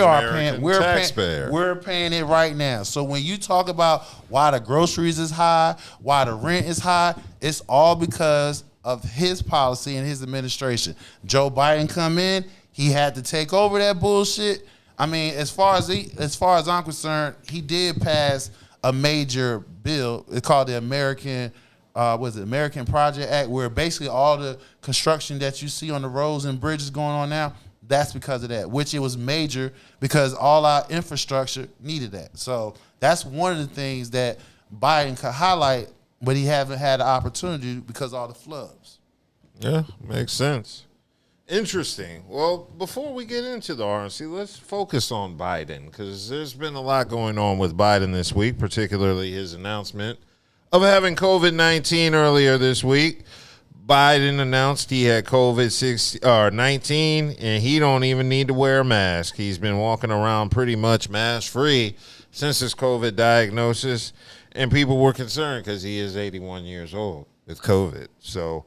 paying it right now. So when you talk about why the groceries is high, why the rent is high, it's all because of his policy and his administration. Joe Biden come in, he had to take over that bullshit. I mean, as far as I'm concerned, he did pass a major bill. It's called the American Project Act, where basically all the construction that you see on the roads and bridges going on now, that's because of that, which it was major because all our infrastructure needed that. So that's one of the things that Biden could highlight, but he haven't had the opportunity because of all the floods. Yeah, makes sense. Interesting. Well, before we get into the RNC, let's focus on Biden, because there's been a lot going on with Biden this week, particularly his announcement of having COVID-19 earlier this week. Biden announced he had COVID-19, and he don't even need to wear a mask. He's been walking around pretty much mask-free since his COVID diagnosis, and people were concerned because he is 81 years old with COVID. So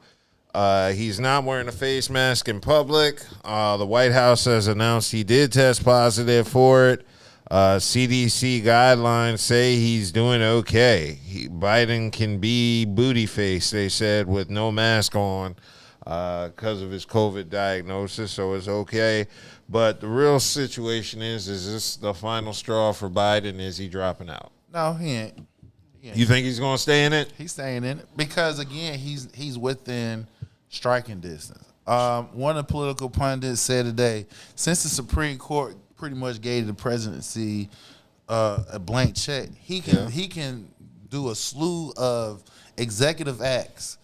he's not wearing a face mask in public. The White House has announced he did test positive for it. CDC guidelines say he's doing okay. Biden can be booty face, they said, with no mask on because of his COVID diagnosis, so it's okay. But the real situation is this the final straw for Biden? Is he dropping out? No, he ain't. You think he's going to stay in it? He's staying in it because, again, he's within striking distance. One of the political pundits said today, since the Supreme Court pretty much gave the presidency a blank check, he can do a slew of executive acts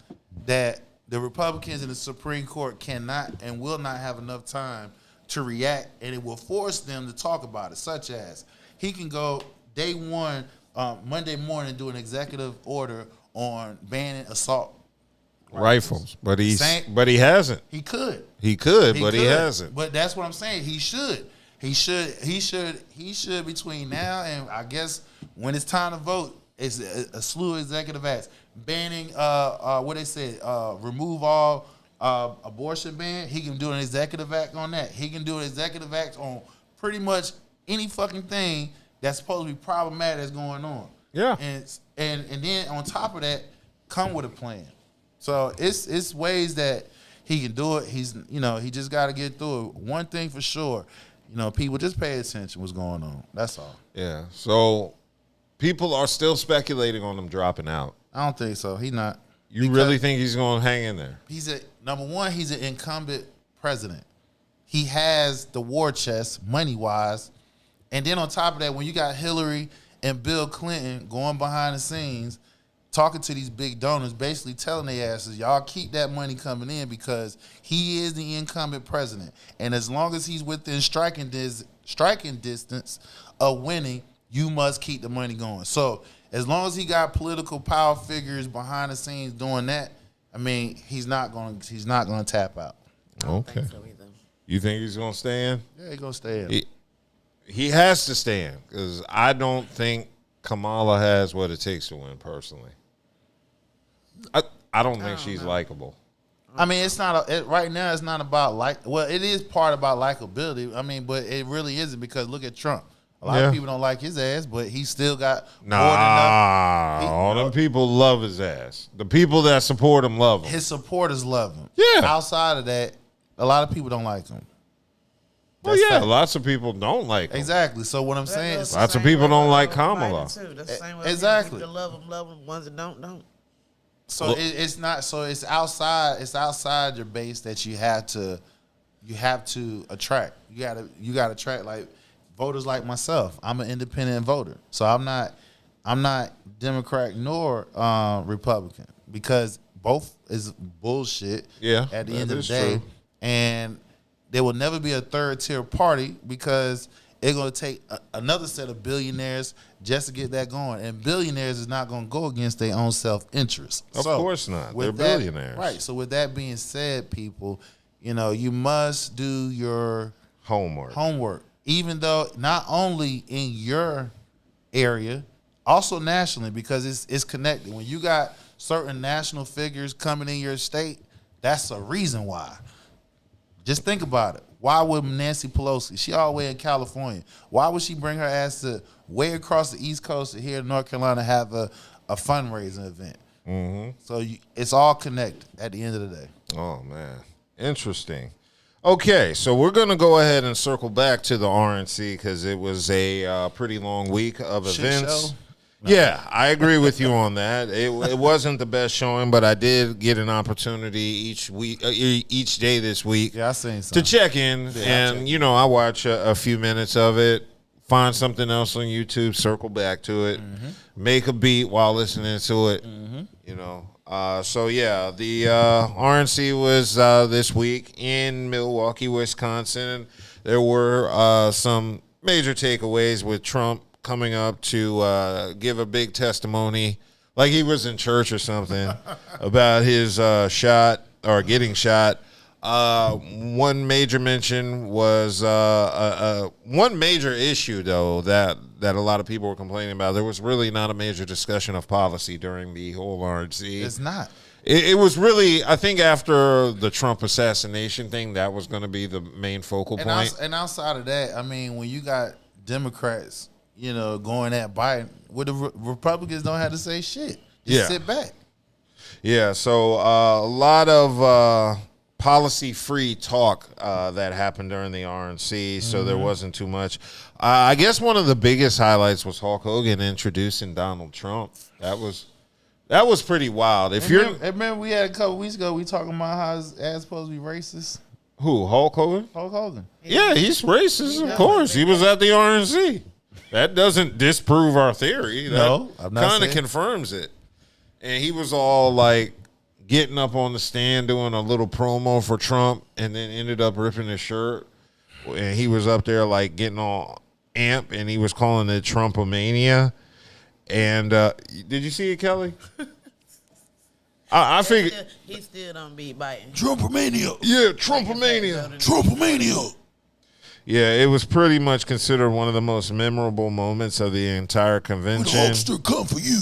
that the Republicans in the Supreme Court cannot and will not have enough time to react, and it will force them to talk about it, such as he can go day one, Monday morning, do an executive order on banning assault rifles, but he hasn't. He could, but he hasn't. But that's what I'm saying. He should between now and I guess when it's time to vote, it's a slew of executive acts banning what they said, remove all abortion ban. He can do an executive act on that. He can do an executive act on pretty much any fucking thing that's supposed to be problematic that's going on. Yeah. And then on top of that, come with a plan. So it's ways that he can do it. He just got to get through it. One thing for sure, people just pay attention what's going on. That's all. Yeah. So people are still speculating on him dropping out. I don't think so. He not. You really think he's going to hang in there? Number one, he's an incumbent president. He has the war chest, money-wise. And then on top of that, when you got Hillary and Bill Clinton going behind the scenes, talking to these big donors, basically telling their asses, y'all keep that money coming in because he is the incumbent president. And as long as he's within striking distance of winning, you must keep the money going. So as long as he got political power figures behind the scenes doing that, he's not going to tap out. Okay. You think he's going to stay in? Yeah, he's going to stay in. He has to stay in because I don't think Kamala has what it takes to win personally. I don't think she's likable. It's not right now. It's not about it is part about likability. But it really isn't because look at Trump. A lot of people don't like his ass, but he still got more than enough. All them people love his ass. The people that support him love him. His supporters love him. Yeah. Outside of that, a lot of people don't like him. Well, yeah, lots of people don't like him. Exactly. So what I'm saying is, lots of people don't like Kamala. That's the same way exactly. People love them. Ones that don't. So it's not. So it's outside. It's outside your base that you have to attract. You gotta attract like voters like myself. I'm an independent voter, so I'm not Democrat nor Republican because both is bullshit. Yeah, at the end of the day, true. And there will never be a third tier party because it's going to take another set of billionaires just to get that going. And billionaires is not going to go against their own self-interest. Of course not. They're billionaires. Right. So with that being said, people, you must do your homework. Even though not only in your area, also nationally because it's connected. When you got certain national figures coming in your state, that's a reason why. Just think about it. Why would Nancy Pelosi, she all the way in California, why would she bring her ass to way across the East Coast to here in North Carolina have a fundraising event? Mm-hmm. So it's all connected at the end of the day. Oh, man. Interesting. Okay, so we're going to go ahead and circle back to the RNC because it was a pretty long week of events. Show? Yeah, I agree with you on that. It wasn't the best showing, but I did get an opportunity each day this week I seen something. to check in. And, I watch a few minutes of it, find something else on YouTube, circle back to it, make a beat while listening to it, So, yeah, the RNC was this week in Milwaukee, Wisconsin. There were some major takeaways with Trump coming up to give a big testimony like he was in church or something about his shot or getting shot. One major mention was one major issue, though, that a lot of people were complaining about. There was really not a major discussion of policy during the whole RNC. It's not. It was really, I think after the Trump assassination thing, that was going to be the main focal point. And outside of that, when you got Democrats going at Biden, where the Republicans don't have to say shit. Just sit back. Yeah, so a lot of policy-free talk that happened during the RNC, so there wasn't too much. I guess one of the biggest highlights was Hulk Hogan introducing Donald Trump. That was pretty wild. Remember we had a couple weeks ago, we talking about how his ass supposed to be racist? Who, Hulk Hogan? Hulk Hogan. Yeah, he's racist, of course. He was at the RNC. That doesn't disprove our theory. No, I'm not kind of confirms it. And he was all like getting up on the stand doing a little promo for Trump and then ended up ripping his shirt. And he was up there like getting all amp and he was calling it Trumpomania. And did you see it, Kelly? I figured he still don't beat Biden. Trumpomania. Yeah, Trumpomania. Trumpomania. Yeah, it was pretty much considered one of the most memorable moments of the entire convention. Hulkster come for you.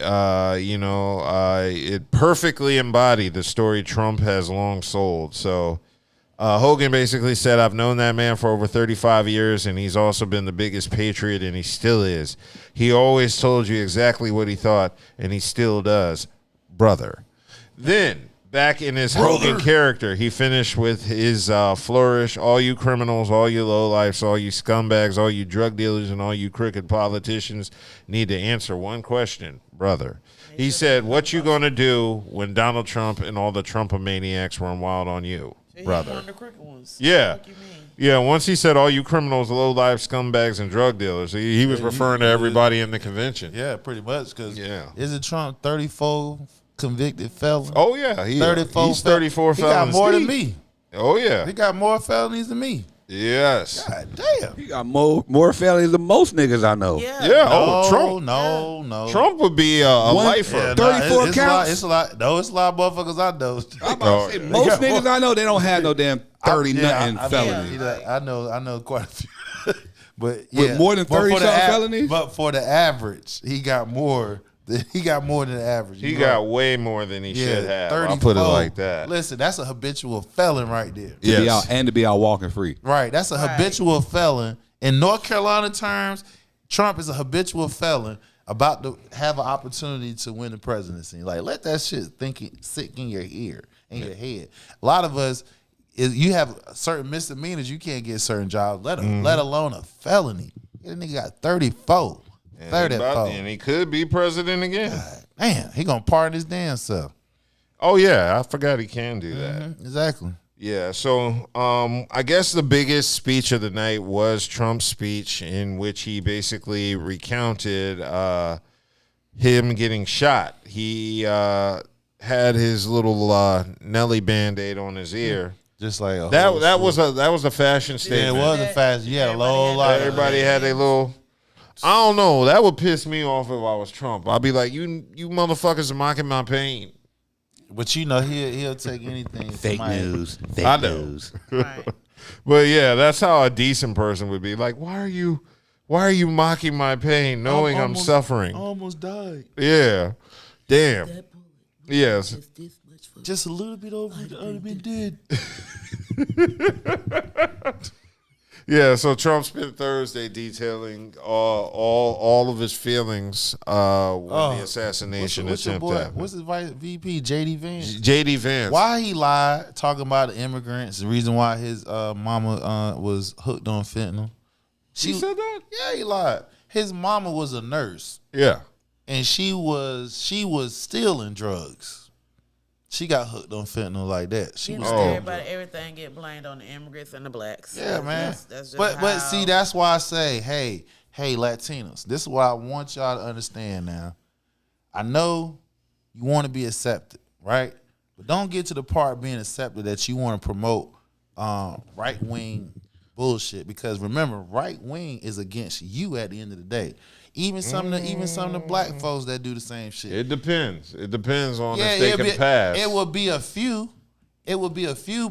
It perfectly embodied the story Trump has long sold. So Hogan basically said, I've known that man for over 35 years, and he's also been the biggest patriot, and he still is. He always told you exactly what he thought, and he still does, brother. Then, back in his Hogan character, he finished with his flourish. All you criminals, all you lowlifes, all you scumbags, all you drug dealers, and all you crooked politicians need to answer one question, brother. He said, what you going to do when Donald Trump and all the Trumpomaniacs run wild on you, brother? One of the crooked ones. Yeah. What you mean? Yeah, once he said all you criminals, low-life scumbags, and drug dealers, he was referring to everybody in the convention. Yeah, pretty much. Because isn't Trump 34 convicted felon? Oh, yeah. He's 34 felons. He got more than me. Oh, yeah. He got more felonies than me. Yes. God damn. He got more felonies than most niggas I know. Yeah. Yeah. Trump. No. Trump would be a lifer. Yeah, 34 it's counts? It's a lot. No, it's a lot of motherfuckers I know. I'm about to say, most niggas I know, they don't have no damn 30 nothing I felonies. I know quite a few. But With more than 30 something felonies? But for the average, he got more. He got more than the average. He got way more than he should have. I'll put it like that. Listen, that's a habitual felon right there. To be out walking free. Right. That's a habitual felon. In North Carolina terms, Trump is a habitual felon about to have an opportunity to win the presidency. Like, let that shit sink in your ear, in your head. A lot of us, you have certain misdemeanors, you can't get certain jobs, let alone a felony. That nigga got 34. And he could be president again. God, man, he gonna pardon his damn self. Oh, yeah. I forgot he can do that. Exactly. Yeah, so I guess the biggest speech of the night was Trump's speech, in which he basically recounted him getting shot. He had his little Nelly Band-Aid on his ear. Just like that was a fashion statement. Yeah, it was a fashion. Yeah, a low lot. Everybody had a little. I don't know. That would piss me off if I was Trump. I'd be like, you motherfuckers are mocking my pain. But you know he'll take anything. Fake news. Right. But yeah, that's how a decent person would be. Like, why are you mocking my pain, knowing I'm suffering? I almost died. Yeah. Damn. Yes. Just a little bit over. I'd have been dead. Yeah, so Trump spent Thursday detailing all of his feelings when the assassination attempt happened. What's his vice VP? JD Vance. JD Vance. Why he lied talking about the immigrants? The reason why his mama was hooked on fentanyl. She said that? Yeah, he lied. His mama was a nurse. Yeah. And she was stealing drugs. She got hooked on fentanyl like that. She was everything get blamed on the immigrants and the blacks. Yeah, man. That's just but see, that's why I say, hey, Latinos, this is what I want y'all to understand now. I know you want to be accepted, right? But don't get to the part being accepted that you want to promote right wing bullshit. Because remember, right wing is against you at the end of the day. Even some of the black folks that do the same shit. It depends. It depends on if they can pass. It will be a few.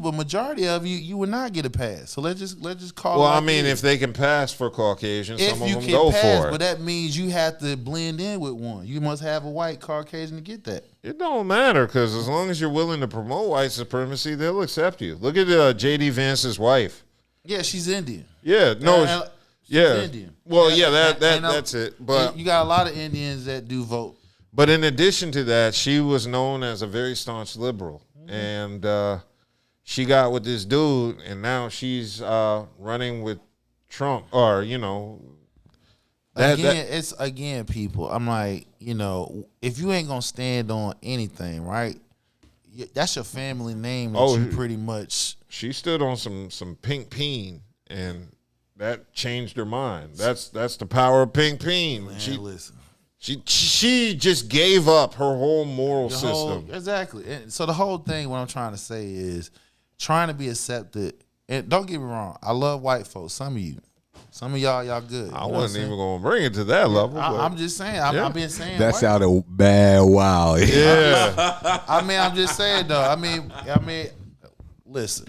But majority of you would not get a pass. So let's just call. Well, it I mean, if they can pass for Caucasian, some of them go for it. But that means you have to blend in with one. You must have a white Caucasian to get that. It don't matter, because as long as you're willing to promote white supremacy, they'll accept you. Look at J.D. Vance's wife. Yeah, she's Indian. Yeah, no. Yeah. Indian. Well, that's it. But you got a lot of Indians that do vote. But in addition to that, she was known as a very staunch liberal, and she got with this dude, and now she's running with Trump, or it's people. I'm like, if you ain't gonna stand on anything, right? That's your family name that you pretty much. She stood on some pink peen, and that changed her mind. That's the power of pink peen. Man, listen. She just gave up her whole moral system. Exactly. And so the whole thing, what I'm trying to say is trying to be accepted. And don't get me wrong, I love white folks. Some of y'all good. I wasn't even gonna bring it to that level. I'm just saying. I've been saying that sounded bad. Wow. Yeah. I'm just saying though. I mean, listen.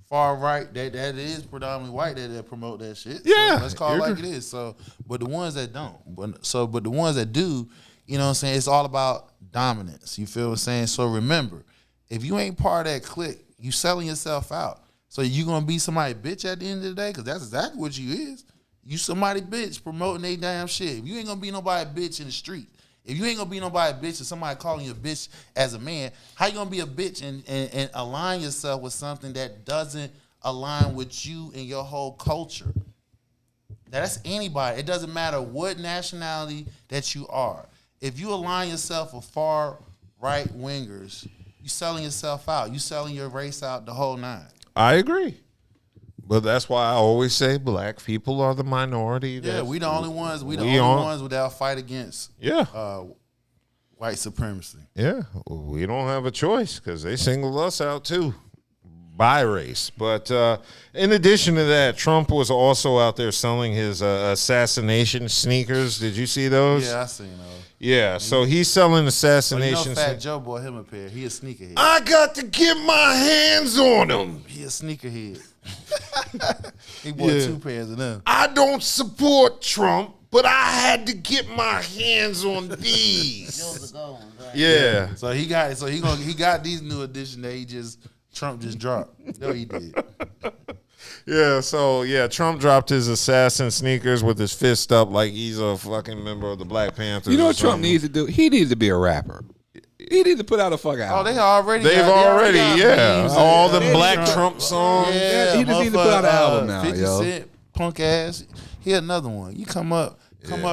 Far right, that is predominantly white that promote that shit. Yeah, so let's call it like it is. So, but the ones that don't, but the ones that do, you know what I'm saying? It's all about dominance. You feel what I'm saying? So remember, if you ain't part of that clique, you selling yourself out. So you gonna be somebody bitch at the end of the day? Because that's exactly what you is. You somebody bitch promoting they damn shit. If you ain't gonna be nobody bitch in the street, if you ain't gonna be nobody bitch and somebody calling you a bitch as a man, how you gonna be a bitch and align yourself with something that doesn't align with you and your whole culture? Now, that's anybody. It doesn't matter what nationality that you are. If you align yourself with far right wingers, you selling yourself out. You selling your race out the whole nine. I agree. But that's why I always say black people are the minority. Yeah, we the only ones. We the only ones without fight against white supremacy. Yeah, we don't have a choice because they singled us out too by race. But in addition to that, Trump was also out there selling his assassination sneakers. Did you see those? Yeah, I seen those. Yeah, so he's selling assassination. Fat Joe bought him a pair. He a sneakerhead. I got to get my hands on them. He a sneakerhead. He bought 2 pairs of them. I don't support Trump, but I had to get my hands on these. Those are gold ones, right? Yeah. So he got these new edition that Trump just dropped. No, he did. Yeah, so Trump dropped his assassin sneakers with his fist up like he's a fucking member of the Black Panthers. You know what Trump needs to do? He needs to be a rapper. He needs to put out a fucking album. Oh, they've already all the Black Black Trump songs. Yeah, he just needs to put out an album now, 50 yo. Cent, punk ass. He another one. You come up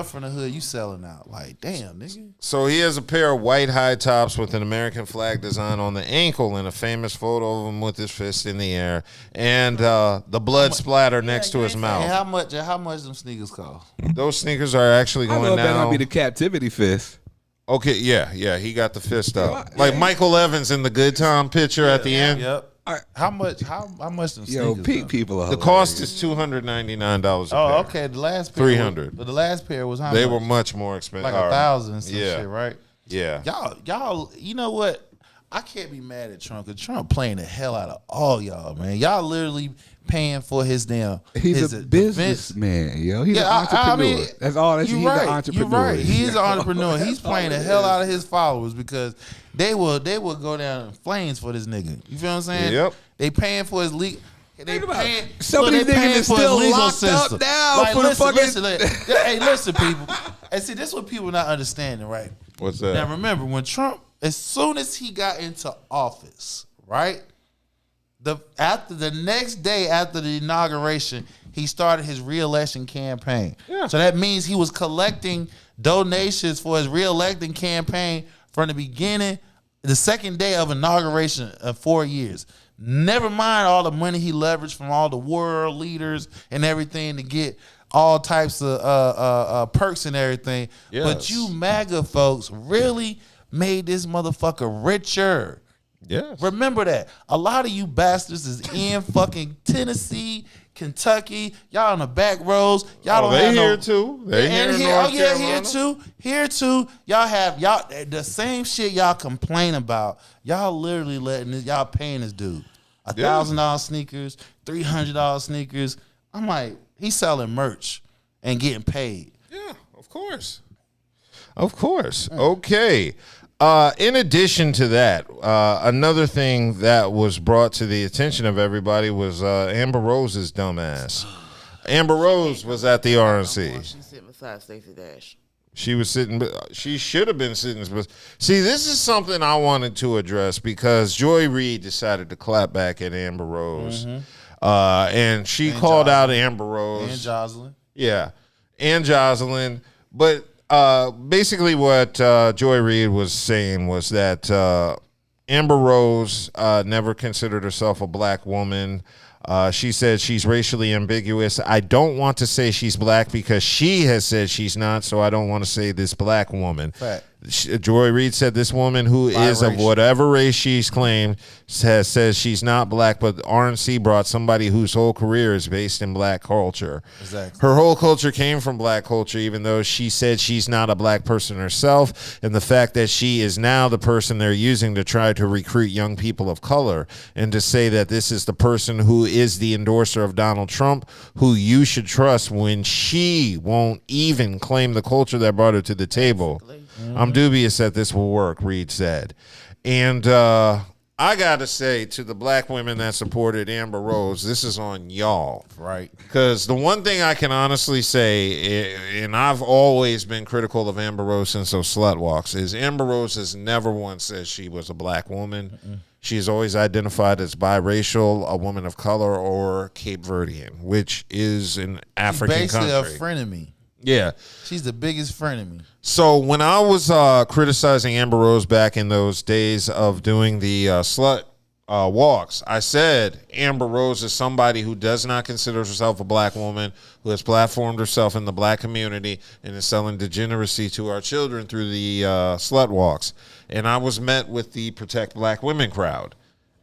from the hood, you selling out. Like, damn, nigga. So he has a pair of white high tops with an American flag design on the ankle and a famous photo of him with his fist in the air and the blood splatter next to his mouth. And how much them sneakers cost? Those sneakers are actually I going know that now. might be the captivity fist. Okay, yeah, he got the fist up. Like Michael Evans in the Good Time picture at the end. Yep. How much them sneakers? Yo, peak people are The cost is $299 a pair. Oh, okay. The last pair $300. But the last pair was how They much? were much more expensive. Like 1,000 and some yeah. shit, right? Yeah. Y'all, you know what? I can't be mad at Trump because Trump playing the hell out of all y'all, man. Y'all literally paying for his damn. He's a businessman, yo. He's an entrepreneur. I mean, that's all. He's an entrepreneur. You're right. He is an entrepreneur. He's playing the hell out of his followers because they will go down in flames for this nigga. You feel what I'm saying? Yep. They paying for his legal. Some of these niggas is still locked up now for the fucking. Hey, listen, people. And see, this is what people not understanding, right? What's that? Now, remember, when Trump, as soon as he got into office, right? The next day after the inauguration, he started his re-election campaign. Yeah. So that means he was collecting donations for his re-electing campaign from the beginning, the second day of inauguration of 4 years. Never mind all the money he leveraged from all the world leaders and everything to get all types of perks and everything. Yes. But you MAGA folks really made this motherfucker richer. Yes. Remember that. A lot of you bastards is in fucking Tennessee, Kentucky. Y'all on the back rows. Y'all don't have here no, too. They here in here, North Carolina. Here too. Y'all the same shit y'all complain about. Y'all literally y'all paying this dude $1,000 sneakers, $300 sneakers. I'm like, he's selling merch and getting paid. Yeah, of course. Of course. Okay. In addition to that, another thing that was brought to the attention of everybody was Amber Rose's dumbass. Amber Rose was at the RNC. She's sitting beside Stacey Dash. She was sitting. She should have been sitting. See, this is something I wanted to address because Joy Reid decided to clap back at Amber Rose, and she called out Amber Rose And Jocelyn. Yeah, and Jocelyn. But basically what Joy Reid was saying was that Amber Rose never considered herself a black woman. She said she's racially ambiguous. I don't want to say she's black because she has said she's not, so I don't want to say this black woman. Fact. Joy Reid said this woman who is of whatever race she's claimed says she's not black, but RNC brought somebody whose whole career is based in black culture. Exactly. Her whole culture came from black culture, even though she said she's not a black person herself, and the fact that she is now the person they're using to try to recruit young people of color, and to say that this is the person who is the endorser of Donald Trump, who you should trust when she won't even claim the culture that brought her to the table. I'm dubious that this will work, Reid said. And I got to say to the black women that supported Amber Rose, this is on y'all. Right. Because the one thing I can honestly say, and I've always been critical of Amber Rose since those slut walks, is Amber Rose has never once said she was a black woman. She's always identified as biracial, a woman of color, or Cape Verdean, which is an African basically country. a friend of me. Yeah. She's the biggest friend of me. So when I was criticizing Amber Rose back in those days of doing the slut walks, I said Amber Rose is somebody who does not consider herself a black woman, who has platformed herself in the black community and is selling degeneracy to our children through the slut walks. And I was met with the Protect Black Women crowd.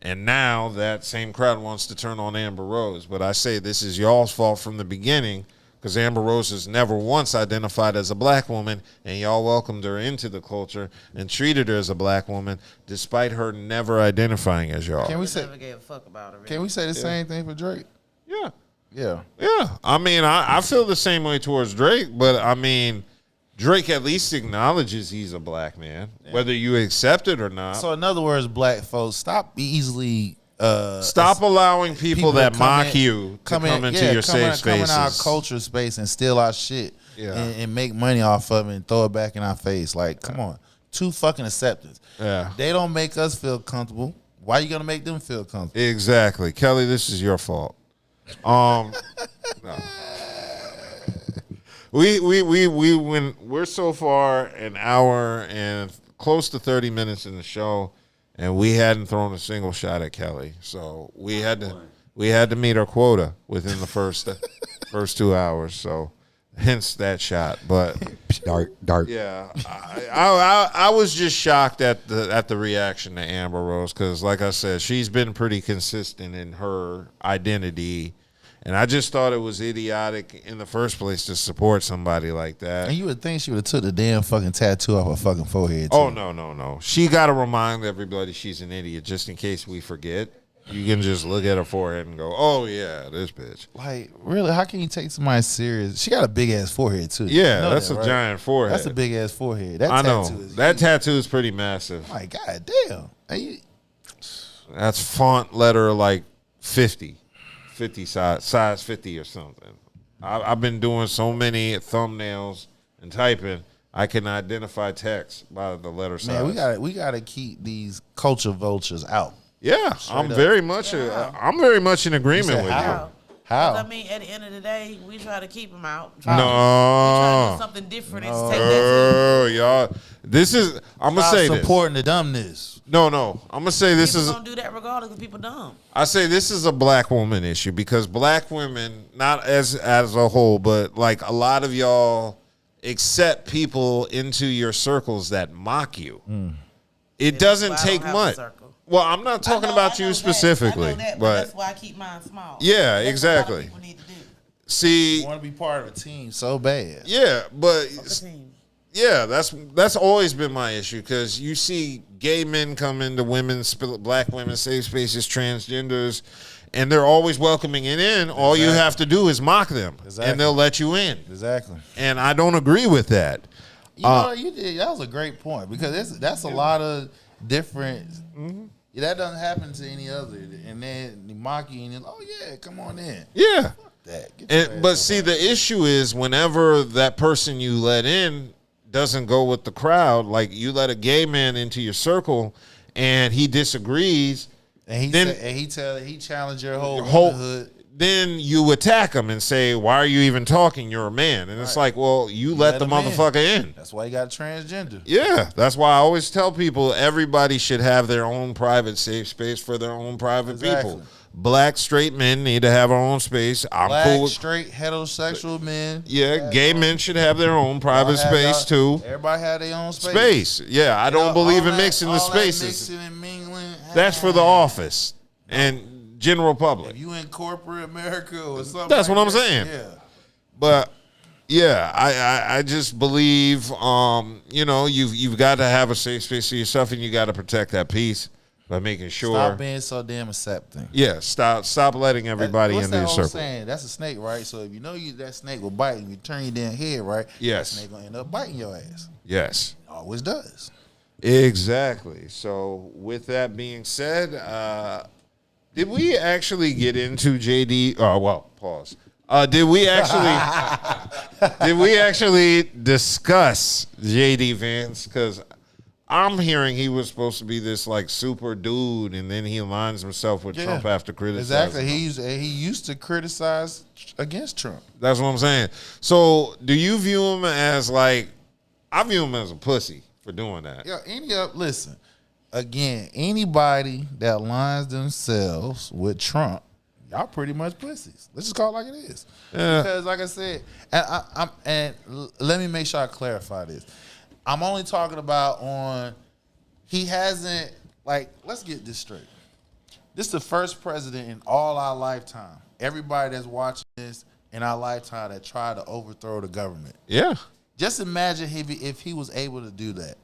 And now that same crowd wants to turn on Amber Rose. But I say this is y'all's fault from the beginning, because Amber Rose has never once identified as a black woman, and y'all welcomed her into the culture and treated her as a black woman, despite her never identifying as y'all. Can we say? Never gave a fuck about her. Can we say the same thing for Drake? Yeah. Yeah. Yeah. I mean, I feel the same way towards Drake, but I mean, Drake at least acknowledges he's a black man, whether you accept it or not. So in other words, black folks, stop easily Stop allowing people that come mock in- you to come into your safe spaces. Come in our culture space and steal our shit and make money off of it and throw it back in our face. Like, come on. Too fucking acceptance. Yeah. They don't make us feel comfortable. Why you gonna make them feel comfortable? Exactly. Kelly, this is your fault. No. We're so far an hour and close to 30 minutes in the show, and we hadn't thrown a single shot at Kelly. So we had to meet our quota within the first 2 hours. So hence that shot. But dark. yeah, I was just shocked at the reaction to Amber Rose, because like I said, she's been pretty consistent in her identity. And I just thought it was idiotic in the first place to support somebody like that. And you would think she would have took the damn fucking tattoo off her fucking forehead, too. Oh, no. She got to remind everybody she's an idiot just in case we forget. You can just look at her forehead and go, oh, yeah, this bitch. Like, really? How can you take somebody serious? She got a big-ass forehead, too. Yeah, You know that's that, a right? giant forehead. That's a big-ass forehead. That I tattoo know. is That huge. tattoo is pretty massive. Like, god damn. That's font letter like 50 size 50 or something. I've been doing so many thumbnails and typing, I can identify text by the letter size. Man, we gotta keep these culture vultures out. Yeah, I'm very much in agreement with you. How? I mean, at the end of the day, we try to keep them out. We No. try to do something different and take that Y'all. I'm going to say this. supporting the dumbness. No. I'm going to say this People is, gonna do that regardless because people dumb. I say this is a black woman issue, because black women, not as a whole, but like a lot of y'all accept people into your circles that mock you. It doesn't That's why I take don't have a much. circle. Well, I'm not talking about I know you that. specifically, I know that, but that's why I keep mine small. Yeah, That's exactly. What a lot of people need to do. see, Want to be part of a team so bad. yeah, but The team. yeah, that's always been my issue, because you see gay men come into black women's safe spaces, transgenders, and they're always welcoming it in. All you have to do is mock them, and they'll let you in. Exactly. And I don't agree with that. You know, you did. That was a great point, because that's a lot of different. That doesn't happen to any other. And then they mock you, and you're like, oh yeah, come on in. Yeah. That. Get your ass But up see, out. the issue is whenever that person you let in doesn't go with the crowd, like you let a gay man into your circle and he disagrees, And he challenged your whole womanhood. then you attack him and say, why are you even talking? You're a man. And it's like, well, you let the him in. motherfucker in. That's why he got transgender. Yeah, that's why I always tell people everybody should have their own private safe space for their own private people. Black straight men need to have our own space. I'm Black, cool with straight, heterosexual men. Yeah, gay men should have their own private space too. Everybody have their own space. Yeah, I don't believe All in that- mixing the all that spaces. mixing and mingling. That's for the office and general public. If you in corporate America or something. That's like what I'm that, saying. Yeah. But yeah, I just believe you've got to have a safe space for yourself, and you got to protect that peace by making sure. Stop being so damn accepting. Yeah, stop letting everybody What's into that your old circle. saying? That's a snake, right? So if you know that snake will bite, and you turn your damn head, right? Yes. That snake gonna end up biting your ass. Yes. Always does. Exactly. So with that being said, did we actually get into JD? Oh, well, pause. Did we actually discuss JD Vance? Because I'm hearing he was supposed to be this like super dude, and then he aligns himself with Trump after criticizing. Exactly. He used to criticize against Trump. That's what I'm saying. So do you view him as like? I view him as a pussy for doing that. Yeah. Listen. Again, anybody that aligns themselves with Trump, y'all pretty much pussies. Let's just call it like it is. Yeah. Because, like I said, and let me make sure I clarify this. I'm only talking about he hasn't, like, let's get this straight. This is the first president in all our lifetime. Everybody that's watching this in our lifetime that tried to overthrow the government. Yeah. Just imagine if he was able to do that.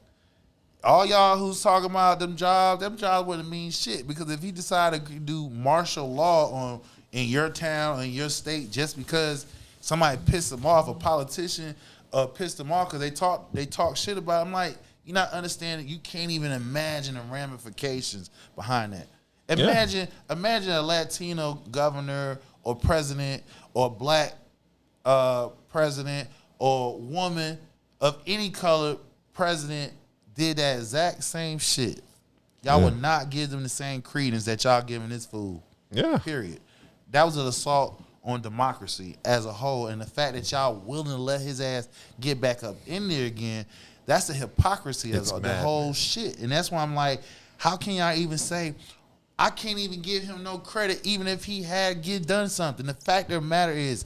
All y'all who's talking about them jobs wouldn't mean shit, because if he decided to do martial law in your town, in your state, just because somebody pissed him off, a politician pissed him off because they talk shit about him, like, you're not understanding. You can't even imagine the ramifications behind that. Imagine a Latino governor or president or black president or woman of any color president did that exact same shit. Y'all would not give them the same credence that y'all giving this fool. Yeah. Period. That was an assault on democracy as a whole. And the fact that y'all willing to let his ass get back up in there again, that's the hypocrisy of the whole shit. And that's why I'm like, how can y'all even say, I can't even give him no credit even if he had done something. The fact of the matter is,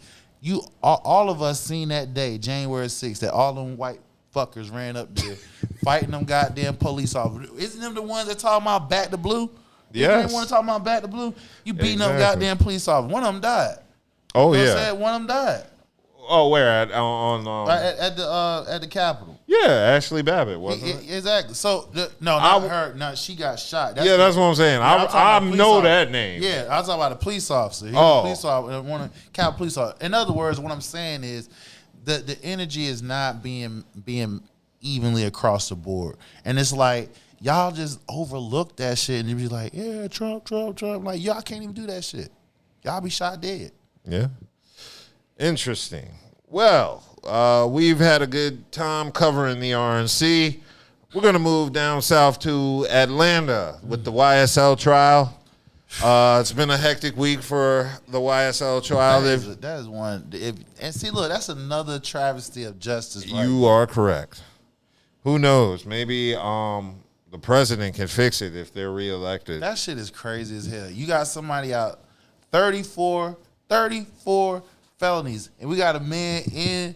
all of us seen that day, January 6th, that all them white fuckers ran up there fighting them goddamn police officers. Isn't them the ones that talking about back to blue? Yes. You want to talk about back to blue? You beating up goddamn police officers. One of them died. Oh, you know yeah. what I'm saying? One of them died. Oh, where? At the Capitol. Yeah, Ashley Babbitt, wasn't it? Exactly. So, not her. No, she got shot. That's what I'm saying. I know that name. Yeah, I was talking about a police officer. He was a police officer, one Capitol police officer. In other words, what I'm saying is the energy is not being evenly across the board. And it's like, y'all just overlook that shit and you be like, yeah, Trump. Like, y'all can't even do that shit. Y'all be shot dead. Yeah. Interesting. Well, we've had a good time covering the RNC. We're going to move down south to Atlanta with the YSL trial. It's been a hectic week for the YSL trial. That is one. And see, look, that's another travesty of justice. Right? You are correct. Who knows? Maybe the president can fix it if they're reelected. That shit is crazy as hell. You got somebody out, 34 felonies, and we got a man in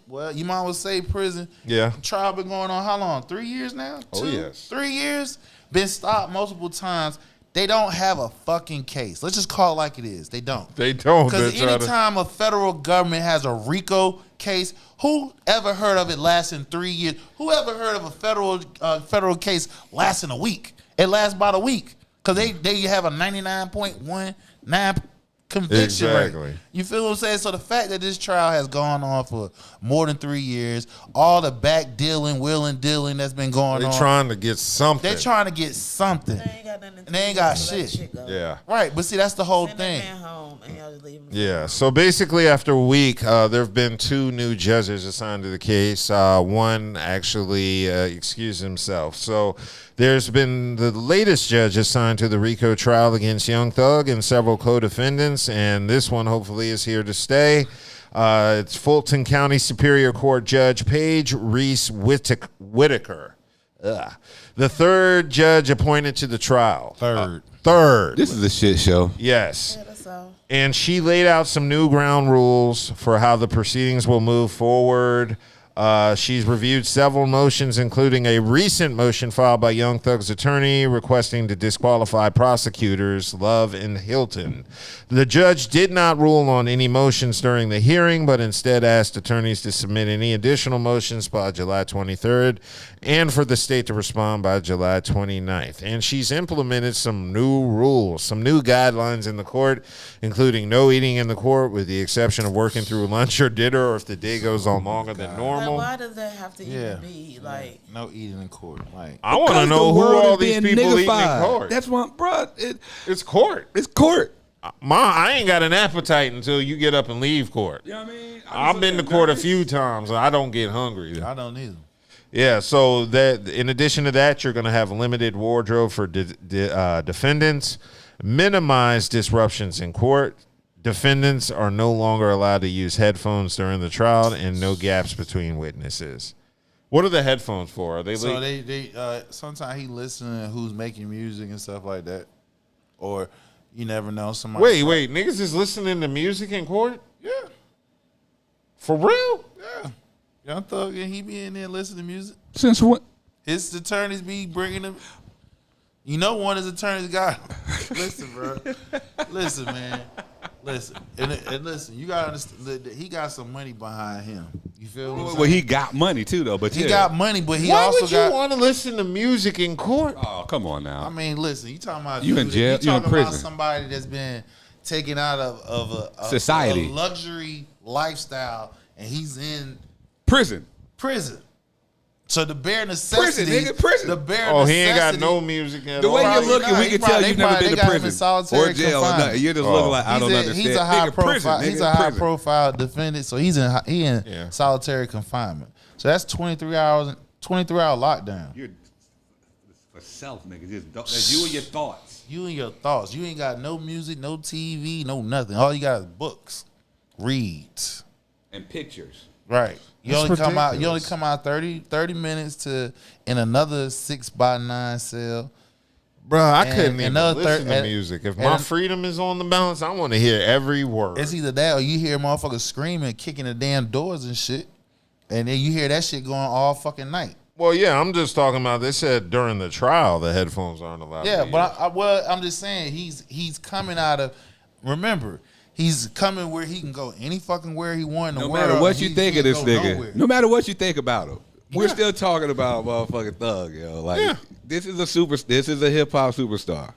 well, you might well say prison. Yeah. Trial been going on how long? 3 years now? Oh, yes. 3 years? Been stopped multiple times. They don't have a fucking case. Let's just call it like it is. They don't. Because anytime a federal government has a RICO case, who ever heard of it lasting 3 years? Who ever heard of a federal case lasting a week? It lasts about a week because they have a 99.19 conviction rate. You feel what I'm saying? So the fact that this trial has gone on for more than 3 years, all the back dealing, wheeling, dealing that's been going on. They're trying to get something. They're trying to get something. They ain't got nothing to do. And they ain't got shit. Yeah. Right, but see, that's the whole Send thing. that man home and y'all just leave him. Yeah. So basically, after a week, there have been 2 new judges assigned to the case. One actually excused himself. So there's been the latest judge assigned to the RICO trial against Young Thug and several co-defendants, and this one hopefully is here to stay. It's Fulton County Superior Court Judge Paige Reese Whitaker. The third judge appointed to the trial. Third. This is a shit show. Yes. Yeah, that's all. And she laid out some new ground rules for how the proceedings will move forward. She's reviewed several motions, including a recent motion filed by Young Thug's attorney requesting to disqualify prosecutors Love and Hilton. The judge did not rule on any motions during the hearing, but instead asked attorneys to submit any additional motions by July 23rd and for the state to respond by July 29th. And she's implemented some new rules, some new guidelines in the court, including no eating in the court with the exception of working through lunch or dinner or if the day goes on longer than normal. why does that have to even be like? No eating in court. Like I want to know who all these people eating in court. That's what, bro. It's court. It's court. I ain't got an appetite until you get up and leave court. You know what I mean? I've been to court a few times. I don't get hungry. I don't either. Yeah, so that in addition to that, you're going to have limited wardrobe for defendants, minimize disruptions in court. Defendants are no longer allowed to use headphones during the trial, and no gaps between witnesses. What are the headphones for? Are they? So they sometimes he listening to who's making music and stuff like that, or you never know somebody. Wait, niggas is listening to music in court? Yeah, for real? Yeah. Young Thug and he be in there listening to music. Since when? His attorneys be bringing him. You know, one of his attorneys got him. Listen, bro. Listen, man. Listen. And listen, you got to understand, he got some money behind him. You feel me? Well, he got money, too, though. But he got money, but he also got. Why would you want to listen to music in court? Oh, come on now. I mean, listen, you talking about. You in jail, you in prison. About somebody that's been taken out of a society. A luxury lifestyle, and he's in prison. So the bare necessity, prison. The bare he necessity, ain't got no music at all. The way you're looking, we can tell you've never been to prison or jail or nothing. You're just looking like I don't understand. He's a high profile. He's a high profile defendant, so he's in solitary confinement. So that's 23 hours, 23-hour lockdown. You're for self, nigga. That's you and your thoughts. You and your thoughts. You ain't got no music, no TV, no nothing. All you got is books, reads, and pictures. Right. You only come out 30 minutes to in another 6x9 cell. Bro, I couldn't even listen to music. If my freedom is on the balance, I want to hear every word. It's either that or you hear motherfuckers screaming, kicking the damn doors and shit. And then you hear that shit going all fucking night. Well, yeah, I'm just talking about, they said during the trial the headphones aren't allowed. Yeah, but I'm just saying he's coming out of, remember, he's coming where he can go any fucking where he wants in the world. No matter what you think of this nigga, nowhere. No matter what you think about him, we're still talking about motherfucking Thug, yo. Like this is a hip hop superstar.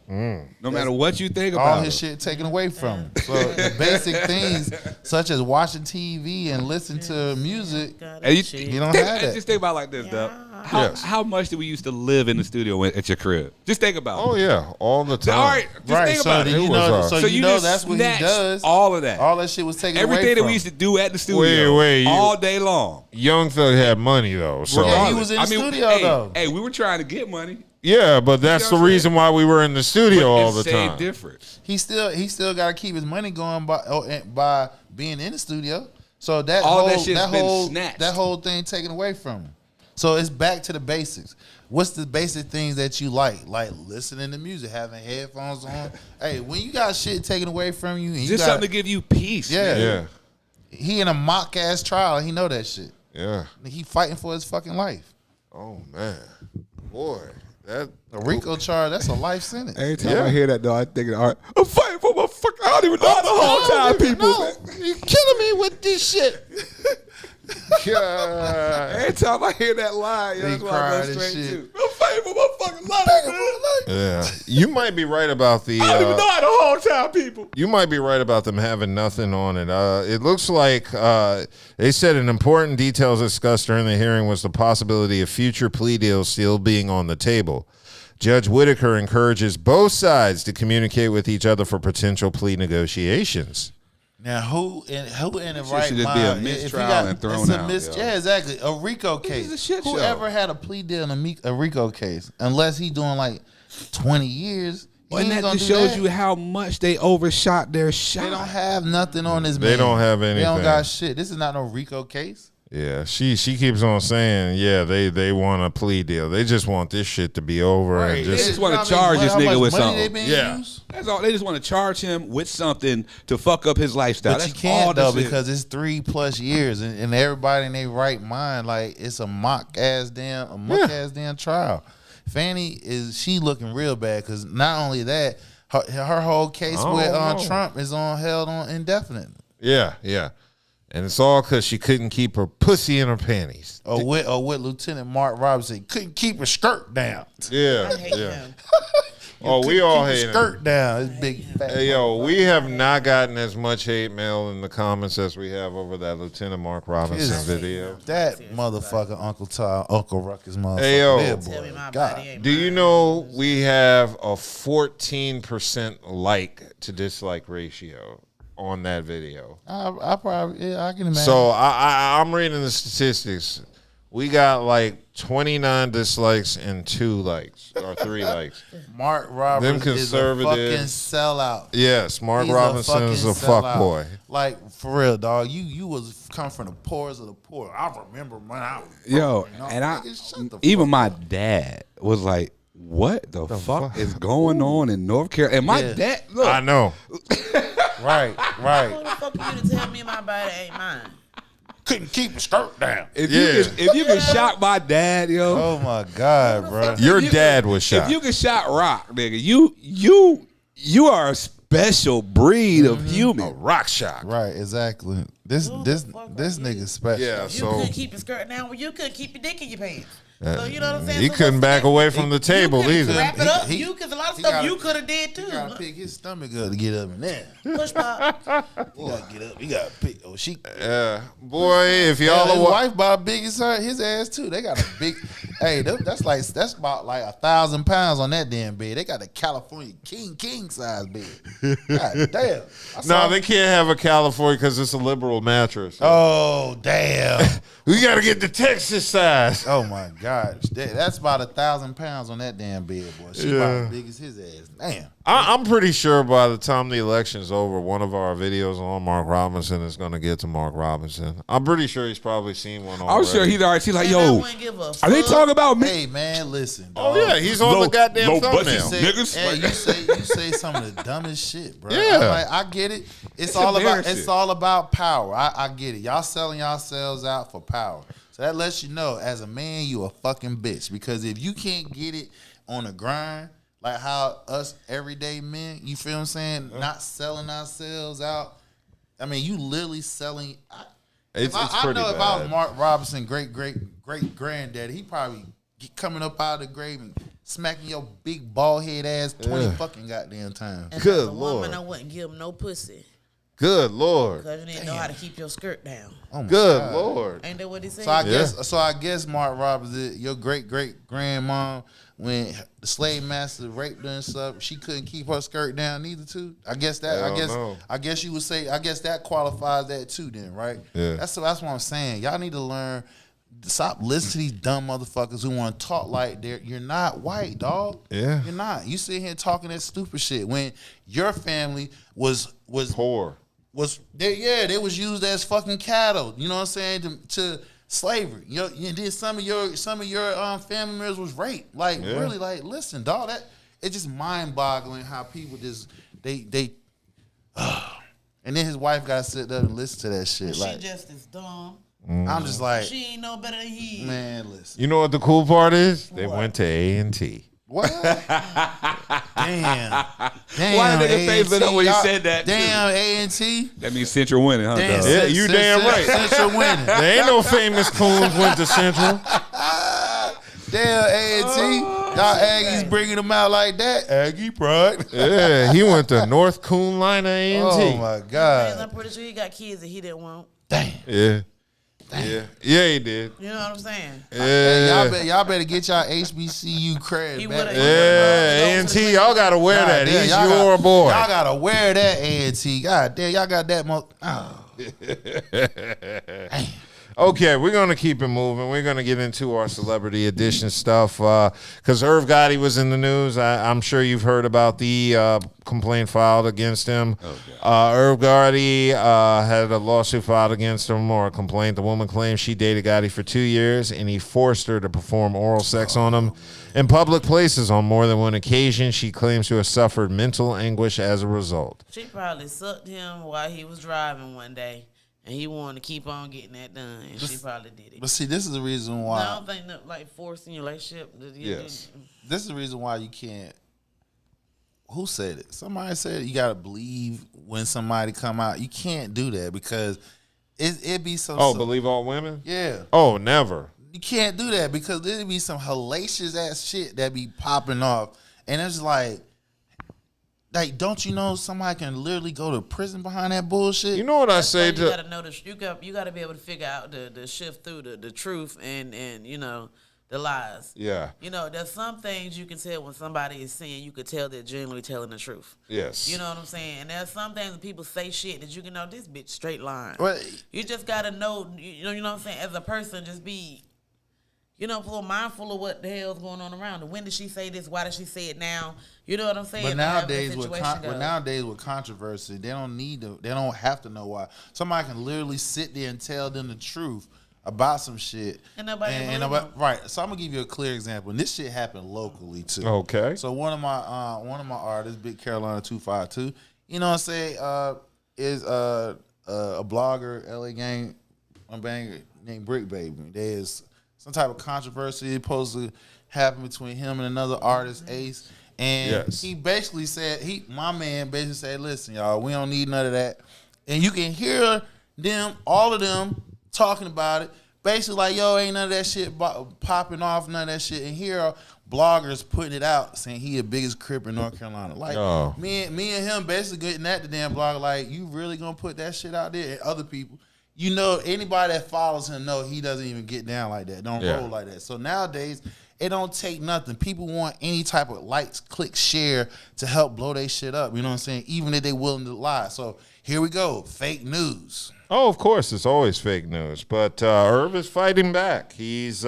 No matter what you think about all his shit taken away from him. So the basic things such as watching TV and listening to music, you don't have that. Just think about it like this, Dub. How much did we used to live in the studio at your crib? Just think about it. Oh yeah, all the time. All right, just think about it. So you know that's what he does. All of that. All that shit was taken away from everything that we used to do at the studio all day long. Young Thug had money though. So yeah, he was in the studio though. Hey, we were trying to get money. Yeah, but that's the reason why we were in the studio all the time. Same difference. He still got to keep his money going by being in the studio. So that whole thing taken away from him. So it's back to the basics. What's the basic things that you like listening to music, having headphones on? Hey, when you got shit taken away from you, and you just something to give you peace. Yeah. He in a mock ass trial. And he know that shit. Yeah. He fighting for his fucking life. Oh man, boy. That a RICO charge, that's a life sentence. Every time I hear that, though, I think, all right, I'm fighting for my fuck. I don't even know the whole time, people. You're killing me with this shit. Every time I hear that line, that's what I go straight to. I'm fighting for my fucking life. Yeah, you might be right about the. I don't even know the whole time, people. You might be right about them having nothing on it. It looks like they said an important details discussed during the hearing was the possibility of future plea deals still being on the table. Judge Whitaker encourages both sides to communicate with each other for potential plea negotiations. Now, who in the right should just mind? Be a mistrial and thrown out. Yeah, exactly. A RICO case. This is a shit show. Whoever had a plea deal in a RICO case, unless he doing like 20 years. And that just shows you how much they overshot their shot. They don't have nothing on this man. They don't have anything. They don't got shit. This is not no RICO case. Yeah, she keeps on saying, they want a plea deal. They just want this shit to be over. Right. And they just want to charge this nigga with something. That's all. They just want to charge him with something to fuck up his lifestyle. But you can't though, because it's 3+ years, and everybody in their right mind, like it's a mock ass damn trial. Fanny she looking real bad because not only that, her whole case with Trump is held on indefinitely. Yeah. And it's all because she couldn't keep her pussy in her panties. Or with Lieutenant Mark Robinson couldn't keep her skirt down. Yeah, I hate him. Oh, we all hate hate him. Skirt down. This big fat. Hey, yo, we have not gotten as much hate mail in the comments as we have over that Lieutenant Mark Robinson video. That motherfucker, Uncle Todd, Uncle Ruckus motherfucker. Hey, yo. There, Tell me boy. my God. body ain't Do you mine. know we have a 14% like to dislike ratio on that video? I probably, yeah, I can imagine. So I'm reading the statistics. We got like 29 dislikes and 2 likes or 3 likes. Mark Roberts Them is a fucking conservatives. sellout. Yes, Mark He's Robinson is a fucking fuck sellout. boy. Like, for real, dog. You was coming from the poorest of the poor. I remember when I was Yo, broke, and nigga, shut the even fuck my up. dad was like, "What the fuck is going on in North Carolina?" And my Yeah. dad, look, I know. Right. Who the fuck you to tell me my body ain't mine? Couldn't keep the skirt down. if Yeah. you can shock my dad, yo, Oh my God, bro. Your dad was shot. if you can shock Rock, nigga, you are a special breed of human. Rock shock. Right, exactly. This nigga special. Yeah, You so couldn't keep your skirt down. Well, you couldn't keep your dick in your pants. So you know what I'm saying? he So couldn't what's back the- away from the table you either. Wrap it up. He- You because a lot of he stuff gotta- you could have did too. He gotta pick his stomach up to get up in there. Push pop. He gotta get up. He gotta pick. Oh, she. Boy, if y'all His are wife about big as his ass too. They got a big. Hey, that's about like 1,000 pounds on that damn bed. They got a California king size bed. God damn. No, they can't have a California because it's a liberal mattress. Oh damn. We got to get the Texas size. Oh my God. That's about 1,000 pounds on that damn bed, boy. She about as big as his ass. Damn. I'm pretty sure by the time the election's over, one of our videos on Mark Robinson is going to get to Mark Robinson. I'm pretty sure he's probably seen one already. I'm sure he's already seen like, Man, I yo, wouldn't give a are they fuck. talking about me? Hey man, listen. Oh, dog. yeah, he's on the goddamn low budget thumbnail. Say- niggas. Hey, you say some of the dumbest shit, bro. Yeah. I'm like, I get it. It's all about power. I get it. Y'all selling yourselves out for power. So that lets you know, as a man, you a fucking bitch. Because if you can't get it on the grind, like how us everyday men, you feel what I'm saying, not selling ourselves out. I mean, you literally selling. It's I pretty know bad. if I was Mark Robinson, great granddaddy, he probably coming up out of the grave and smacking your big bald head ass 20 fucking goddamn times. And Good as a woman, Lord. I wouldn't give him no pussy Good Lord. because you didn't know how to keep your skirt down. Oh my Good God. Lord. Ain't that what he said? So I guess Mark Roberts, your great grandmom, when the slave master raped her and stuff, she couldn't keep her skirt down neither too. I guess you would say that qualifies that too then, right? Yeah. That's what I'm saying. Y'all need to learn. Stop listening to these dumb motherfuckers who want to talk like you're not white, dog. Yeah. You're not. You sit here talking that stupid shit when your family was Poor. they was used as fucking cattle. You know what I'm saying? To slavery. You know, and then some of your family members was raped. Like really, like listen, dog. That it's just mind boggling how people just they. And then his wife got to sit there and listen to that shit. she Like just as dumb. I'm just like, She ain't no better than he. man, listen. You know what the cool part is? They What? went to A&T. What? Damn. Why did nigga face lit up when he y'all- said that, Damn, A&T. That means Central winning, huh? Damn, dog? Yeah, you damn right. Central winning. There ain't no famous coons went to Central. Damn, A&T. Y'all Aggies bringing them out like that. Aggie pride. Yeah, he went to North Coonlina A&T. Oh, my Man, God. I'm pretty sure he got kids that he didn't want. Damn. Yeah. Yeah, he did. You know what I'm saying? Hey, Yeah. y'all better get y'all HBCU cred He back. would've- Yeah, A&T, y'all gotta wear God that. damn, He's y'all your boy. Y'all gotta wear that A&T. God damn, y'all got that. Okay, we're going to keep it moving. We're going to get into our celebrity edition stuff because Irv Gotti was in the news. I'm sure you've heard about the complaint filed against him. Irv Gotti had a lawsuit filed against him, or a complaint. The woman claims she dated Gotti for 2 years, and he forced her to perform oral sex on him in public places on more than one occasion. She claims to have suffered mental anguish as a result. She probably sucked him while he was driving one day, and he wanted to keep on getting that done, and she probably did it. But see, this is the reason why. I don't think that, like, forcing your relationship. Yes. This is the reason why you can't. Who said it? Somebody said you gotta believe when somebody come out. You can't do that because it be so. Believe all women? Yeah. Oh, never. You can't do that because there be some hellacious ass shit that be popping off, and it's like Like, don't you know somebody can literally go to prison behind that bullshit? You know what I say you to gotta know you gotta be able to figure out the shift through the truth and you know the lies. Yeah. You know, there's some things you can tell when somebody is saying, you could tell they're genuinely telling the truth. Yes. You know what I'm saying? And there's some things that people say shit that you can know this bitch straight line. Well, You just gotta know, you know what I'm saying? As a person, just be, you know, a little mindful of what the hell's going on around her. When did she say this? Why did she say it now? You know what I'm saying? But nowadays with controversy, they don't have to know why. Somebody can literally sit there and tell them the truth about some shit. And nobody right. So I'm gonna give you a clear example. And this shit happened locally too. Okay. So one of my artists, Big Carolina 252, you know what I'm saying, is a blogger, LA gang, a banger named Brick Baby. There's some type of controversy supposed to happen between him and another artist, Ace. And he basically said, my man basically said, listen, y'all, we don't need none of that. And you can hear them, all of them, talking about it. Basically like, yo, ain't none of that shit popping off, none of that shit. And here are bloggers putting it out, saying he the biggest crip in North Carolina. Like, me and him basically getting at the damn blogger, like, you really gonna put that shit out there? And other people, you know, anybody that follows him know he doesn't even get down like that, don't roll like that. So nowadays, it don't take nothing. People want any type of likes, click, share to help blow their shit up. You know what I'm saying? Even if they willing to lie. So here we go. Fake news. Oh, of course, it's always fake news. But Irv is fighting back. He's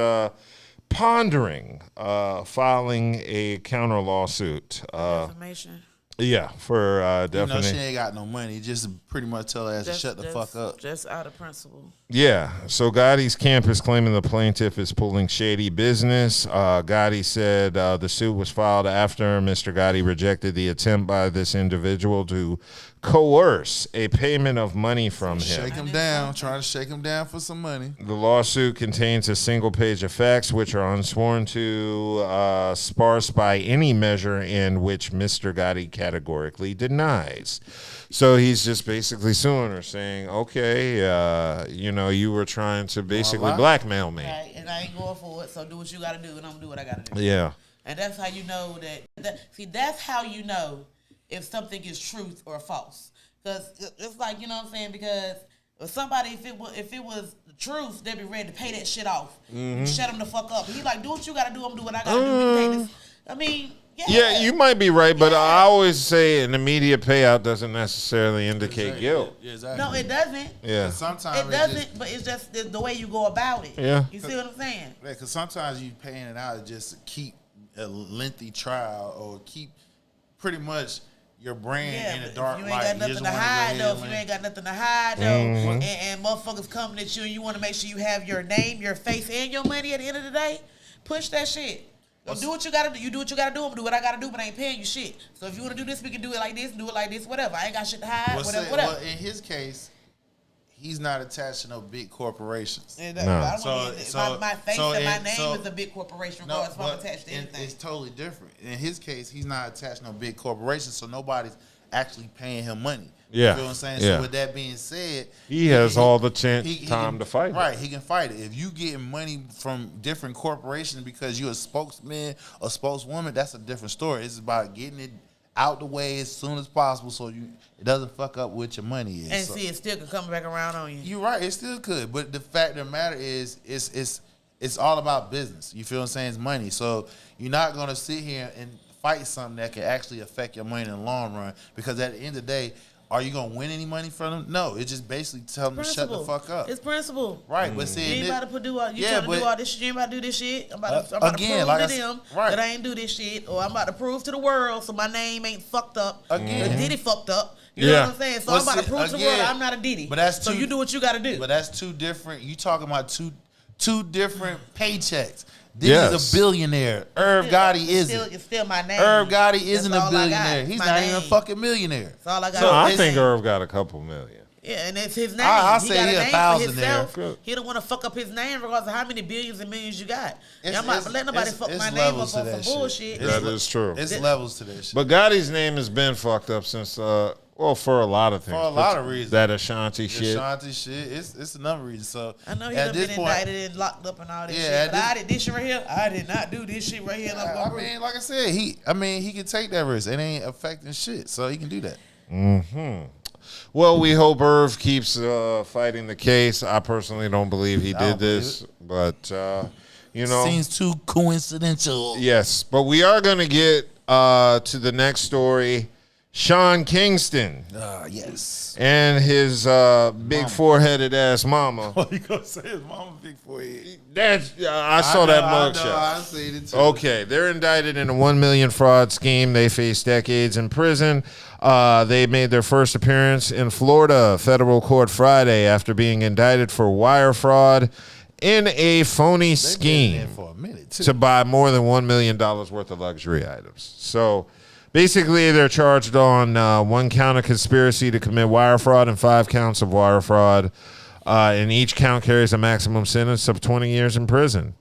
pondering filing a counter lawsuit. Defamation. Yeah, for definitely. You know, she ain't got no money. Just pretty much tell her ass to shut the fuck up. Just out of principle. Yeah, so Gotti's camp is claiming the plaintiff is pulling shady business. Gotti said the suit was filed after Mr. Gotti rejected the attempt by this individual to coerce a payment of money from him. Shake him down, trying to shake him down for some money. The lawsuit contains a single page of facts which are unsworn to, sparse by any measure, in which Mr. Gotti categorically denies. So he's just basically suing her, saying, okay, you know, you were trying to basically blackmail me. Right, and I ain't going for it, so do what you got to do, and I'm going to do what I got to do. Yeah. And that's how you know that's how you know if something is truth or false. Because it's like, you know what I'm saying, because if somebody, if it was the truth, they'd be ready to pay that shit off. Shut them the fuck up. He like, do what you got to do, I'm going to do what I got to do. We can pay this. I mean... Yeah, you might be right, but I always say an immediate payout doesn't necessarily indicate guilt. Yeah, exactly. No, it doesn't. Yeah. Sometimes it doesn't, but it's just the way you go about it. Yeah. You see what I'm saying? Yeah, because sometimes you paying it out just to keep a lengthy trial or keep pretty much your brand in a dark light. You ain't got nothing to hide, though. If you ain't got nothing to hide, though, and motherfuckers coming at you and you want to make sure you have your name, your face, and your money at the end of the day, push that shit. Do what you gotta do. You do what you gotta do. I'm gonna do what I gotta do, but I ain't paying you shit. So if you wanna do this, we can do it like this, whatever. I ain't got shit to hide, whatever. Well, in his case, he's not attached to no big corporations. My face and my name is a big corporation, regardless if I'm attached to anything. It's totally different. In his case, he's not attached to no big corporation, so nobody's actually paying him money. Yeah. You feel what I'm saying? Yeah. So with that being said, he has all the time to fight. Right, he can fight it. If you getting money from different corporations because you're a spokesman or spokeswoman, that's a different story. It's about getting it out the way as soon as possible so it doesn't fuck up what your money is. And see, it still could come back around on you. You're right, it still could. But the fact of the matter is, it's all about business. You feel what I'm saying? It's money. So you're not going to sit here and fight something that can actually affect your money in the long run, because at the end of the day, are you gonna win any money from them? No, it's just basically tell them to shut the fuck up. It's principle, right? But see, you ain't about to do all you trying to do all this shit. You ain't about to do this shit. I'm about to prove to them that I ain't do this shit, or I'm about to prove to the world so my name ain't fucked up. Again, Diddy fucked up. You know what I'm saying? So I'm about to prove to the world I'm not a Diddy. But that's so you do what you got to do. But that's two different. You talking about two different paychecks. Diddy's a billionaire. Irv Gotti isn't. It's still my name. Irv Gotti isn't a billionaire. He's not even a fucking millionaire. That's all I got. So I think Irv got a couple million. Yeah, and it's his name. I he say got he a name 1,000 for himself. there. He don't want to fuck up his name regardless of how many billions and millions you got. I'm not let nobody fuck my name up on some bullshit. That is true. It's levels to that shit. But Gotti's name has been fucked up since Well, for a lot of things. For a lot of reasons. That Ashanti shit. Ashanti shit. It's a number of reasons. So I know he done been indicted and locked up and all this shit. But I did this shit right here. I did not do this shit right here. I mean, like I said, he can take that risk. It ain't affecting shit, so he can do that. Mm-hmm. Well, we hope Irv keeps fighting the case. I personally don't believe he did this, but seems too coincidental. Yes, but we are going to get to the next story. Sean Kingston. Yes. And his big four-headed ass mama. What you gonna say? His mama big forehead. I saw that mugshot. I seen it too. Okay, they're indicted in a $1 million fraud scheme. They face decades in prison. They made their first appearance in Florida federal court Friday after being indicted for wire fraud in a phony scheme for a minute too. to buy more than $1 million worth of luxury items. So basically, they're charged on 1 count of conspiracy to commit wire fraud and 5 counts of wire fraud. And each count carries a maximum sentence of 20 years in prison.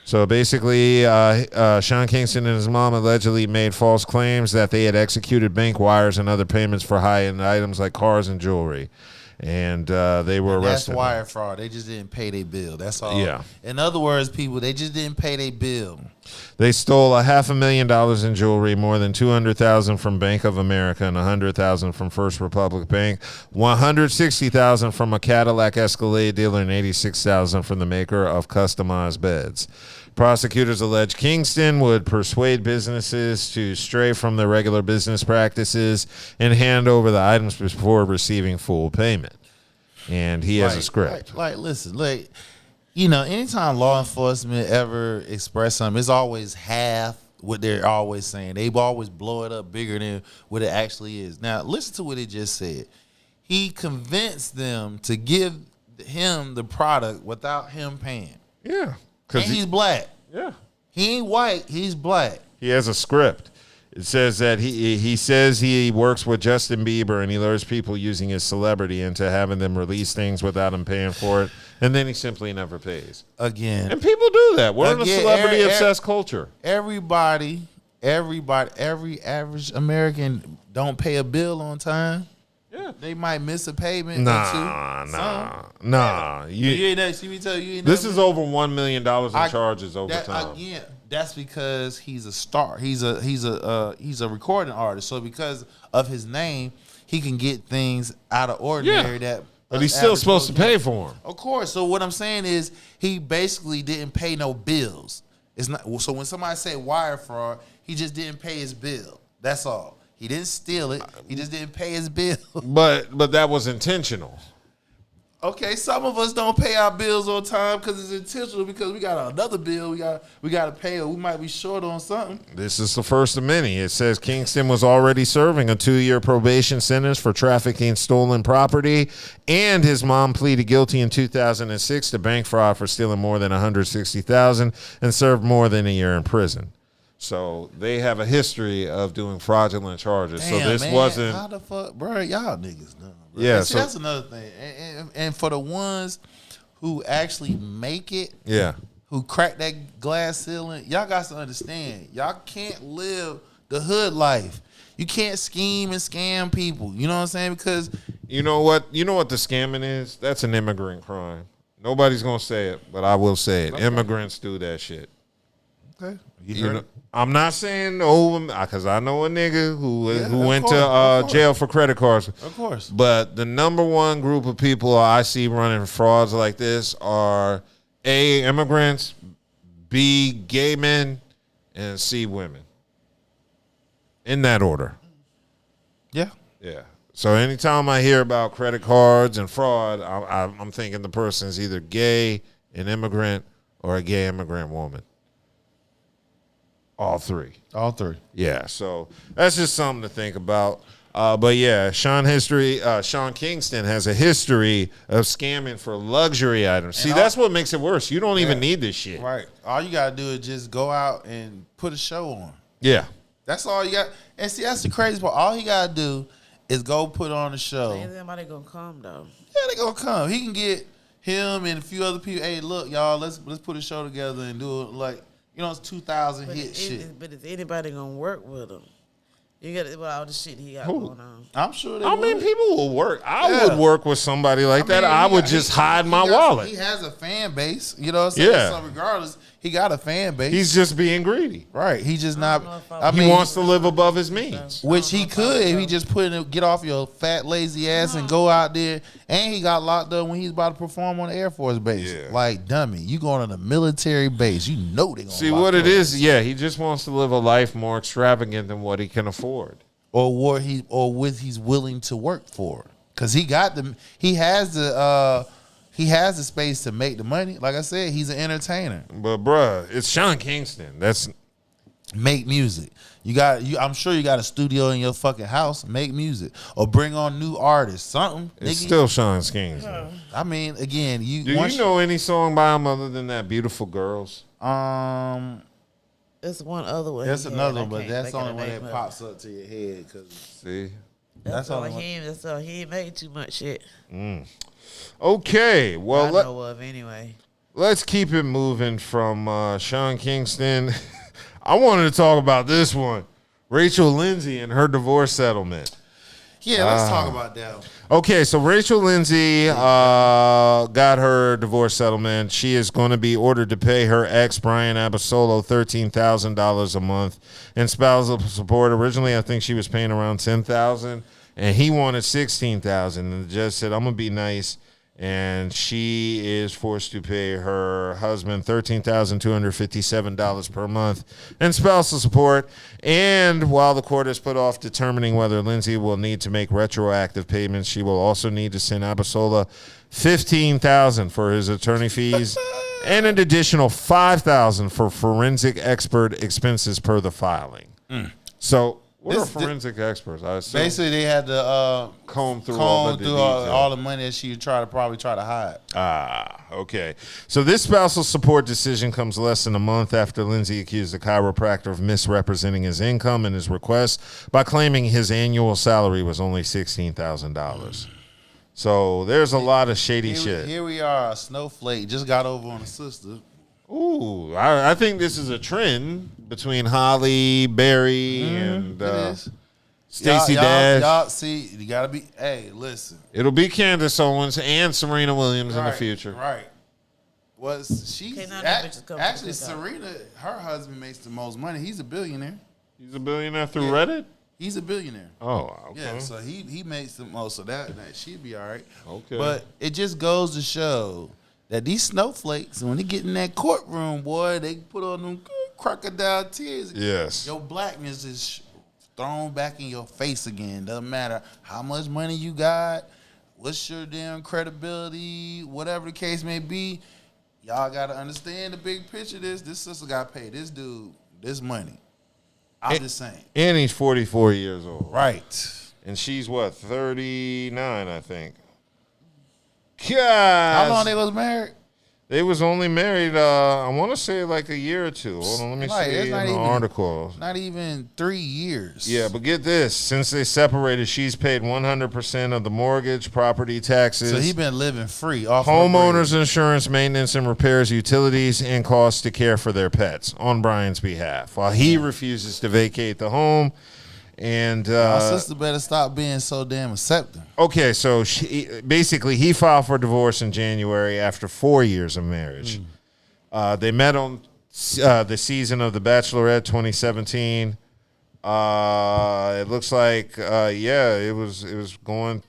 So basically, Sean Kingston and his mom allegedly made false claims that they had executed bank wires and other payments for high-end items like cars and jewelry. And they were arrested. That's wire fraud. They just didn't pay their bill. That's all. Yeah. In other words, people, they just didn't pay their bill. They stole $500,000 in jewelry, more than $200,000 from Bank of America, and $100,000 from First Republic Bank, $160,000 from a Cadillac Escalade dealer, and $86,000 from the maker of customized beds. Prosecutors allege Kingston would persuade businesses to stray from their regular business practices and hand over the items before receiving full payment. And he has a script. Listen, anytime law enforcement ever express something, it's always half what they're always saying. They always blow it up bigger than what it actually is. Now, listen to what he just said. He convinced them to give him the product without him paying. Yeah. And he's black. Yeah. He ain't white. He's black. He has a script. It says that he says he works with Justin Bieber and he lures people using his celebrity into having them release things without him paying for it, and then he simply never pays. Again. And people do that. We're in a celebrity-obsessed culture. Every average American don't pay a bill on time. Yeah. They might miss a payment or two. Nah. You ain't never see me tell you. This is over $1 million in charges over time. Again, that's because he's a star. He's a recording artist. So because of his name, he can get things out of ordinary that. But he's still supposed to pay for them. Of course. So what I'm saying is he basically didn't pay no bills. It's not. So when somebody say wire fraud, he just didn't pay his bill. That's all. He didn't steal it. He just didn't pay his bill. But that was intentional. Okay, some of us don't pay our bills on time because it's intentional, because we got another bill we got to pay, or we might be short on something. This is the first of many. It says Kingston was already serving a 2-year probation sentence for trafficking stolen property, and his mom pleaded guilty in 2006 to bank fraud for stealing more than $160,000 and served more than a year in prison. So they have a history of doing fraudulent charges. Damn, so this man, wasn't. How the fuck, bro? Y'all niggas know. Bro. Yeah, See, that's another thing. And for the ones who actually make it, who crack that glass ceiling, y'all got to understand. Y'all can't live the hood life. You can't scheme and scam people. You know what I'm saying? Because you know what the scamming is? That's an immigrant crime. Nobody's gonna say it, but I will say it. Okay. Immigrants do that shit. Okay. You know, I'm not saying because I know a nigga who went to jail for credit cards. Of course. But the number one group of people I see running frauds like this are A, immigrants, B, gay men, and C, women. In that order. Yeah. Yeah. So anytime I hear about credit cards and fraud, I'm thinking the person's either gay, an immigrant, or a gay immigrant woman. All three. Yeah, so that's just something to think about. But yeah, Sean Kingston has a history of scamming for luxury items. See, that's what makes it worse. You don't even need this shit. Right. All you got to do is just go out and put a show on. Yeah. That's all you got. And see, that's the crazy part. All he got to do is go put on a show. Ain't somebody going to come, though. Yeah, they going to come. He can get him and a few other people. Hey, look, y'all, let's put a show together and do it like, it's 2,000 hit shit. But is anybody gonna work with him? You get it with all the shit he got going on. I'm sure. I mean, people will work. I would work with somebody like that. I would just hide my wallet. He has a fan base. You know what I'm saying? Yeah. So regardless, he got a fan base. He's just being greedy. Right. He's just not. He wants to live above his means. Which he could if he just get off your fat, lazy ass and go out there. And he got locked up when he's about to perform on the Air Force base. Yeah. Like, dummy, you going on a military base. You know they going to See, what it is, he just wants to live a life more extravagant than what he can afford. Or what he's willing to work for. Because he has the space to make the money. Like I said, he's an entertainer. But bruh, it's Sean Kingston. That's make music. I'm sure you got a studio in your fucking house. Make music or bring on new artists. Something. It's nigga. still Sean Kingston. I mean, again, Do you know any song by him other than that Beautiful Girls? There's one other one. That's another one, but that's the only one that pops up to your head. See, that's all he ain't made too much shit. Okay, well, I know of anyway. Let's keep it moving from Sean Kingston. I wanted to talk about this one, Rachel Lindsay and her divorce settlement. Yeah, let's talk about that. Okay, so Rachel Lindsay got her divorce settlement. She is going to be ordered to pay her ex, Bryant Abasolo, $13,000 a month in spousal support. Originally, I think she was paying around $10,000, and he wanted $16,000. And the judge said, I'm going to be nice. And she is forced to pay her husband $13,257 per month in spousal support. And while the court has put off determining whether Lindsay will need to make retroactive payments, she will also need to send Abasola $15,000 for his attorney fees and an additional $5,000 for forensic expert expenses per the filing. So what are forensic experts? I assume basically they had to comb through all the money that she probably try to hide. Okay. So this spousal support decision comes less than a month after Lindsay accused the chiropractor of misrepresenting his income and his request by claiming his annual salary was only $16,000. So there's a lot of shady shit. Here we are, a snowflake just got over on a sister. Ooh, I think this is a trend between Holly, Berry, and Stacey Dash. Y'all see, you gotta be. Hey, listen. It'll be Candace Owens and Serena Williams in the future. Right. Actually Serena, her husband makes the most money. He's a billionaire. He's a billionaire through Reddit? He's a billionaire. Oh, okay. Yeah, so he makes the most of that she'd be all right. Okay. But it just goes to show that these snowflakes, when they get in that courtroom, boy, they put on them crocodile tears. Yes. Your blackness is thrown back in your face again. Doesn't matter how much money you got, what's your damn credibility, whatever the case may be. Y'all got to understand the big picture of this. This sister got paid this dude this money. I'm just saying. And he's 44 years old. Right. And she's what, 39, I think. How long they was married? They was only married, I want to say like a year or two. Hold on, let me see in the article. Not even 3 years. Yeah, but get this. Since they separated, she's paid 100% of the mortgage, property taxes. So he been living free off homeowners insurance, maintenance and repairs, utilities, and costs to care for their pets on Brian's behalf, while he refuses to vacate the home. And my sister better stop being so damn accepting. Okay, so he filed for divorce in January after 4 years of marriage. They met on the season of The Bachelorette 2017. It looks like it was going.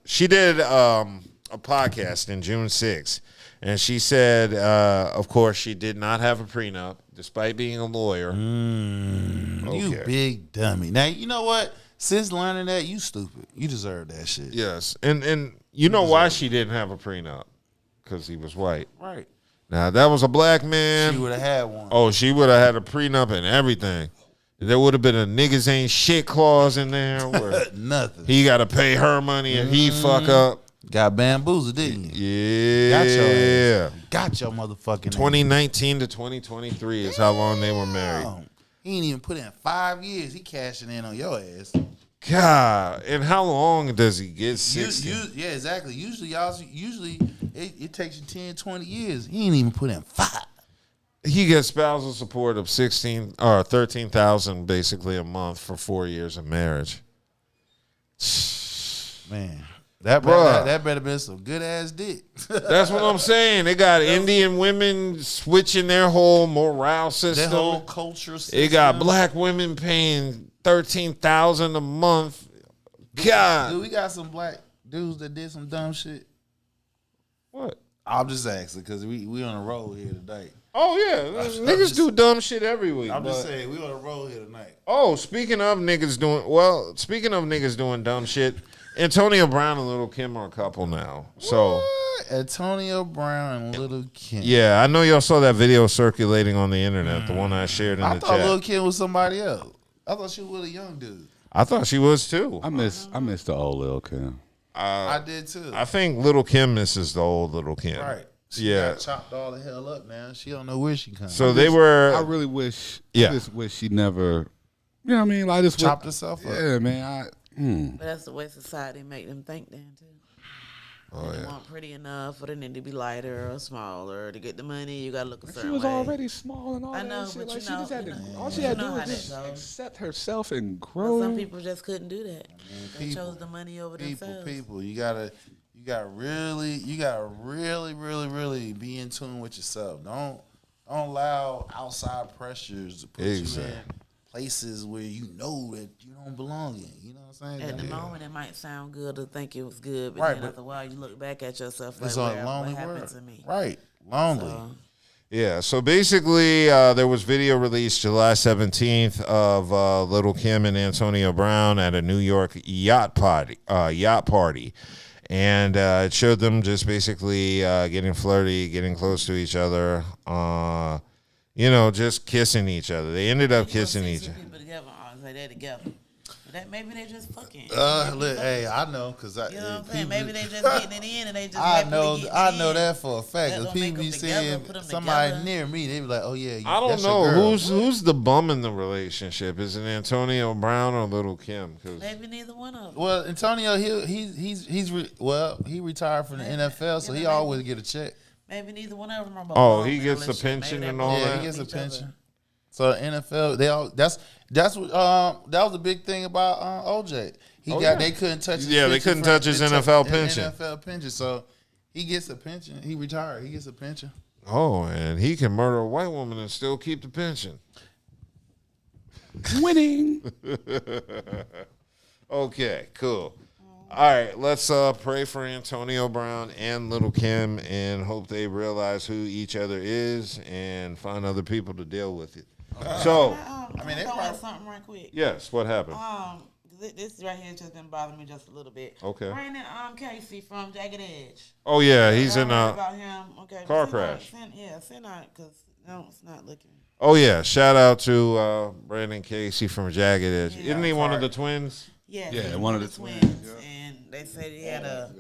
She did a podcast in June 6th, and she said, of course, she did not have a prenup. Despite being a lawyer. You big dummy. Now, you know what? Since learning that, you stupid. You deserve that shit. Yes. And you know why she didn't have a prenup? Because he was white. Right. Now, that was a black man. She would have had one. Oh, she would have had a prenup and everything. There would have been a niggas ain't shit clause in there. Where nothing. He got to pay her money and he fuck up. Got bamboozled, didn't you? Yeah. Got your motherfucking 2019 to 2023 is how long they were married. He ain't even put in 5 years. He cashing in on your ass. God. And how long does he get? 16? Yeah, exactly. Usually it takes you 10, 20 years. He ain't even put in 5. He gets spousal support of 16 or 13,000 basically a month for 4 years of marriage. Man, that Bruh. that better been some good ass dick. That's what I'm saying. They got Indian women switching their whole morale system. Their whole culture system. They got black women paying 13,000 a month. God, Dude, we got some black dudes that did some dumb shit. what? I'm just asking because we on a roll here tonight. Oh yeah, niggas do dumb shit every week. I'm just saying we on a roll here tonight. Oh, speaking of niggas doing dumb shit, Antonio Brown and Little Kim are a couple now. So What? Antonio Brown and Little Kim. yeah, I know y'all saw that video circulating on the internet, the one I shared in I the thought chat. Little Kim was somebody else. I thought she was with a young dude. I thought she was too. I miss the old Lil Kim. I did too. I think Little Kim misses the old Little Kim. Right. She Yeah. got chopped all the hell up, man. She don't know where she comes. So they were. I really wish. Yeah. I just wish she never. You know what I mean? Like this. chopped herself up. Yeah, man. But that's the way society make them think then too. Oh, They yeah. want pretty enough, or they need to be lighter or smaller to get the money. You gotta look a She certain was way. already small and all I know, that shit. but Like you she just know- had to. you know- All she you had to know do how was that just goes. accept herself and But grow. some people just couldn't do that. They people- chose the money over People, themselves. you gotta really be in tune with yourself. Don't allow outside pressures to put Exactly. you in places where you know that you don't belong in. You know what I'm saying? At the moment, it might sound good to think it was good, but Right, then but after a while, you look back at yourself like, It's what a lonely happened world. to me? Right. Lonely. So, Yeah, so basically, there was video released July 17th of Little Kim and Antonio Brown at a New York yacht party, and it showed them just basically getting flirty, getting close to each other, just kissing each other. They ended up you know, kissing see each two other. people together, say they're together. But that maybe they just fucking. Look, hey, I know because You know what I'm saying? Maybe they just getting it in and they just. I happily know, getting I it know in. that for a fact. That Because don't make people be them together, saying put them somebody together. near me, they be like, "Oh yeah, I don't that's your know girl. who's the bum in the relationship. Is it Antonio Brown or Little Kim? 'Cause Maybe neither one of them. Well, Antonio, he retired from the NFL, so he always get a check. Maybe neither one of them are both. Oh, wrong he in a gets the relationship. pension Maybe and they all both Yeah, that? he gets a love each other. pension. So NFL, that was a big thing about OJ. They couldn't touch his Yeah, they pension couldn't for- touch his NFL pension. NFL pension, so he gets a pension. He retired. He gets a pension. Oh, and he can murder a white woman and still keep the pension. Winning. Okay, cool. All right, let's pray for Antonio Brown and Little Kim and hope they realize who each other is and find other people to deal with it. So, I mean, they probably something right quick. yes, what happened? This right here just been bothering me just a little bit. Okay. Brandon Casey from Jagged Edge. Oh, yeah, he's in Y'all a... heard about him. Okay. car send out- crash. Send out because no, it's not looking. Oh, yeah, shout out to Brandon Casey from Jagged Edge. Yeah. Isn't he one of the twins? Yeah, Yeah, he's one of the twins, and they said he had a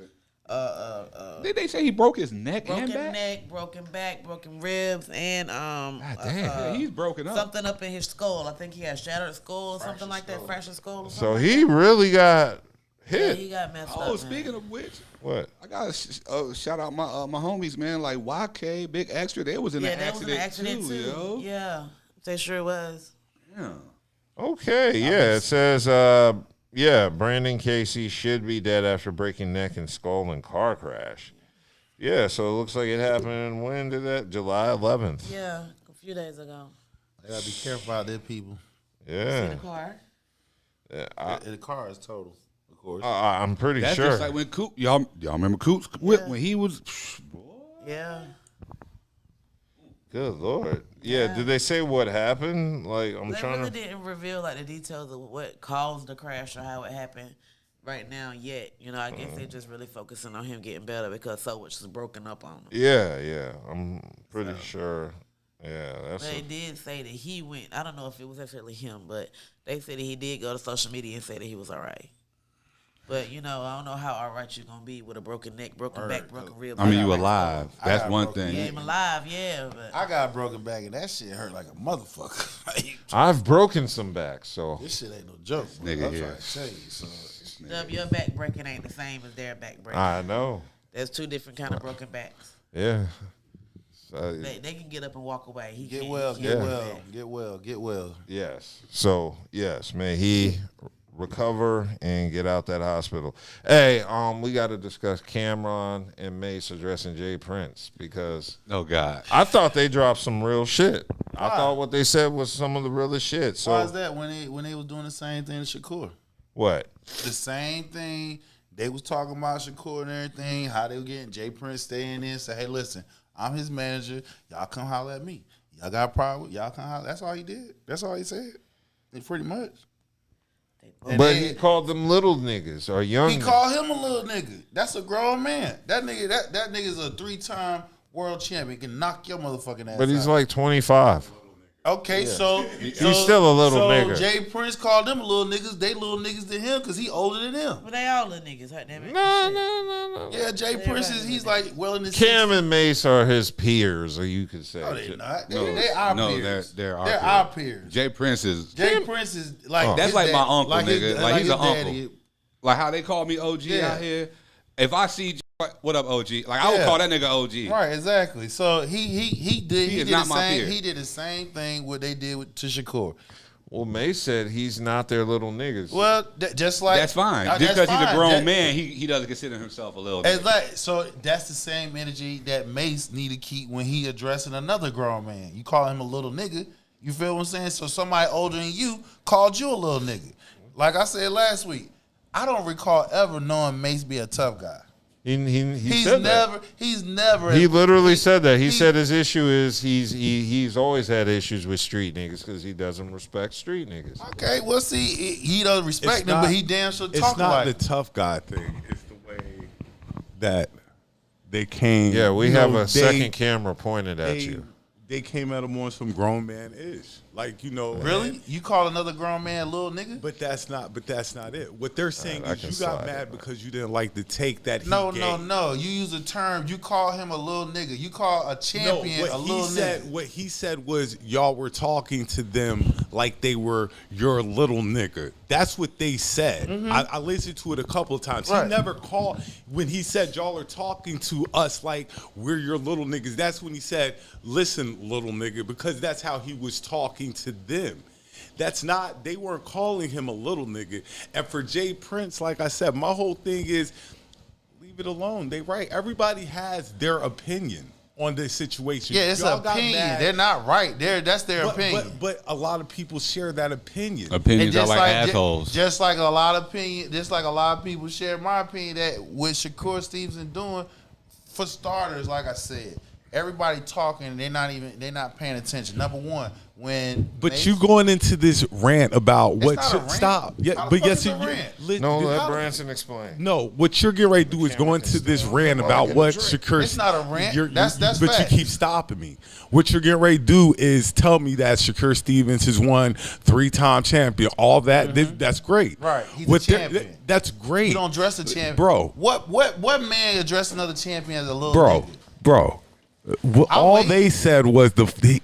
Did they say he broke his neck broken and back? neck, broken back, broken ribs, and Yeah, he's broken up. something up in his skull. I think he had shattered skull or something like that, fractured skull. Or something So like he really got that. hit. he got messed up. Oh, man. speaking of which, What? I gotta shout out my homies, man. Like YK, Big Extra, they was in yeah, an that was an accident too, too. yo. Yeah, they sure was. Yeah. Okay, yeah, it says, Brandon Casey should be dead after breaking neck and skull in car crash. Yeah, so it looks like it happened, when did that? July 11th. Yeah, a few days ago. They gotta be careful out there, people. See Yeah. the car. The car is total, of course. I'm pretty That's sure. just like when Coop, y'all remember Coop's whip when he was. Yeah. Good Lord. Yeah, did they say what happened? Like, I'm They trying really to... didn't reveal like the details of what caused the crash or how it happened right now yet. You know, I guess they're just really focusing on him getting better because so much is broken up on him. Yeah, I'm pretty sure. Yeah, that's... But they did say that he went. I don't know if it was actually him, but they said that he did go to social media and say that he was all right. But you know, I don't know how all right you're gonna be with a broken neck, broken back, broken rib. I mean, you Like, alive. I That's got one broken thing. Yeah, I'm alive. Yeah, but I got a broken back, and that shit hurt like a motherfucker. Like, I've broken some backs, so... this shit ain't no joke. nigga I'm here. trying to tell you. So, Dub, your back breaking ain't the same as their back breaking. I know. There's two different kind of broken backs. Yeah. They can get up and walk away. He Get can't- well, he get can't well, do that. get well. Yes. So yes, may he recover and get out that hospital. Hey, we got to discuss Cameron and Mace addressing Jay Prince because Oh God. I thought they dropped some real shit. I thought what they said was some of the realest shit. So Why is that when they was doing the same thing to Shakur? what? The same thing. They was talking about Shakur and everything, how they were getting Jay Prince staying in, say, hey, listen, I'm his manager. Y'all come holler at me. Y'all got a problem? Y'all come holler. That's all he did. That's all he said. Pretty much. But he called them little niggas or young. He called him a little nigga. That's a grown man. That nigga's a 3-time world champion. Can knock your motherfucking ass But he's out. like 25. Okay, so He's still a little nigga. Jay Prince called them little niggas. They little niggas to him because he older than him. But they all little niggas. Hurt them. No. Yeah, Jay Prince he's like well in his Cam 60s. and Mace are his peers, or you could say. No, they not. They No, our no, peers. they're our They're peers. our peers. Jay Prince is Jay Prince is like Oh. That's his like my dad- uncle, his- nigga. Like, he's his an uncle. daddy. like how they call me OG Yeah. out here. If I see what up, OG? Like I would Yeah. call that nigga OG. Right, exactly. So he did is not the my same. peer. He did the same thing what they did to Shakur. Well, Mace said he's not their little niggas. Well, just like That's fine. that's Just because he's a fine. grown That- man, he doesn't consider himself a little. It's nigga. like, so that's the same energy that Mace need to keep when he addressing another grown man. You call him a little nigga. You feel what I'm saying? So somebody older than you called you a little nigga. Like I said last week, I don't recall ever knowing Mace be a tough guy. he He's said never. that. He's never. He literally said that. He said his issue is he's always had issues with street niggas because he doesn't respect street niggas. Okay, well, see, he doesn't respect It's them, not- but he damn sure It's talking not like the tough guy thing. It's the way that they came. Yeah, we you have know, a second camera pointed at you. They came at him on some grown man ish. Like, you know. Really? You call another grown man a little nigga? But that's not it. What they're saying I is can you got slide mad it, because you didn't like the take that he No. gave. You use a term. You call him a little nigga. You call a champion what a little nigga. What he said was y'all were talking to them like they were your little nigga. That's what they said. I listened to it a couple of times. Right. He never called when he said y'all are talking to us like we're your little niggas. That's when he said, "Listen, little nigga," because that's how he was talking to them. They weren't calling him a little nigga. And for Jay Prince, like I said, my whole thing is leave it alone. They right. Everybody has their opinion on this situation. Yeah, it's Y'all an got opinion. mad, They're not right. That's their opinion. but a lot of people share that opinion. Opinions are like assholes. Just like a lot of people share my opinion that what Shakur Stevenson doing, for starters, like I said, everybody talking, they're not paying attention. Number one, when But Mace- you going into this rant about what not a should rant. stop. Yeah, How the but fuck yes, is a you- rant? li- No, li- let Branson explain. No, what you're getting ready to do is go into this rant about what Shakur. It's not a rant. You're- That's but facts. you keep stopping me. What you're getting ready to do is tell me that Shakur Stevens has won 3-time champion. All that that's great. Right, he's What a they're- champion. That's great. You don't dress a champion, Bro. What man address another champion as a little nigga? Bro. All they said was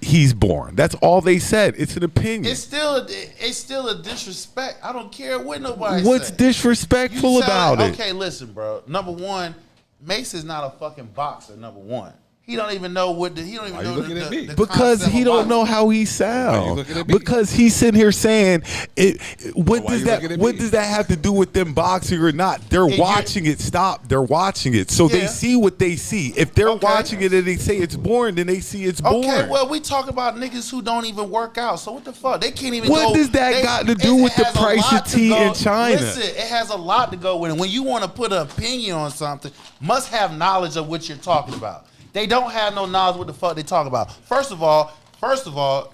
he's born. That's all they said. It's an opinion. It's still a disrespect. I don't care what nobody What's say. disrespectful You about sound- it? Okay, listen, bro. Number one, Mace is not a fucking boxer. Number one, he don't even know what he don't even Why you know looking at me? the Because concept he of don't boxing. know how he Why you sounds. looking at me? Because he's sitting here saying it. What Why does you that? looking at What me? does that have to do with them boxing or not? They're you- watching it. Stop. They're watching it, so they Yeah. see what they see. If they're Okay. watching it and they say it's boring, then they see it's boring. Okay, well, we talk about niggas who don't even work out. So what the fuck? They can't even What go. does that got to do with the has a price lot of to tea go- in China? Listen, it has a lot to go with it. When you want to put an opinion on something, must have knowledge of what you're talking about. They don't have no knowledge what the fuck they talk about. First of all,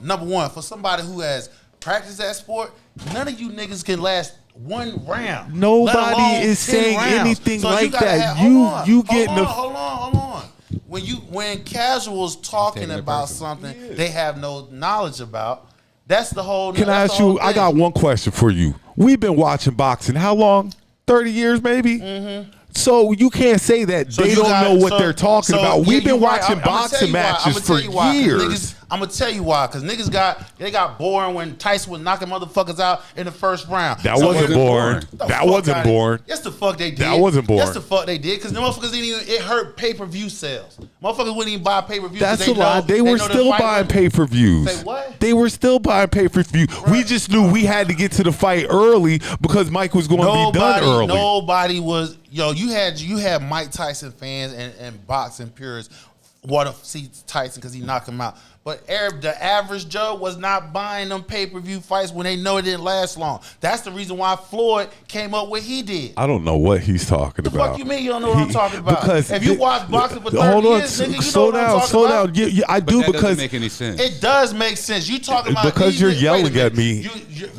number one, for somebody who has practiced that sport, none of you niggas can last one round. Nobody let alone is 10 saying rounds. anything So like gotta that. hold You on, getting the- hold on. When casuals talking Taking it about personal. something they have no knowledge about, that's the whole. Can I that's ask the whole you? I thing. got one question for you. We've been watching boxing how long? 30 years, maybe. Mm-hmm. So you can't say that So they you don't got- know what so- they're talking so, about. yeah, We've been you're right. watching I'ma tell boxing you why. matches I'ma for tell you why. 'Cause years. niggas- I'm gonna tell you why. Cause niggas got boring when Tyson was knocking motherfuckers out in the first round. That wasn't boring. That wasn't boring. Yes, the fuck they did. That wasn't boring. Yes, the fuck they did. Cause the motherfuckers didn't even. It hurt pay-per-view sales. Motherfuckers wouldn't even buy pay-per-view. That's a lie. They were still buying pay-per-views. Say what? They were still buying pay-per-view. Right. We just knew we had to get to the fight early because Mike was going to be done early. Nobody was. Yo, you had Mike Tyson fans and boxing purists want to see Tyson because he knocked him out. But the average Joe was not buying them pay-per-view fights when they know it didn't last long. That's the reason why Floyd came up with what he did. I don't know what he's talking about. The fuck you mean you don't know what I'm talking about? Because if you watch boxing for 30 years, nigga, you slow know down, what I'm slow talking down. about. Yeah, I do that because doesn't make any sense. It does make sense. You talking about because you're yelling at me.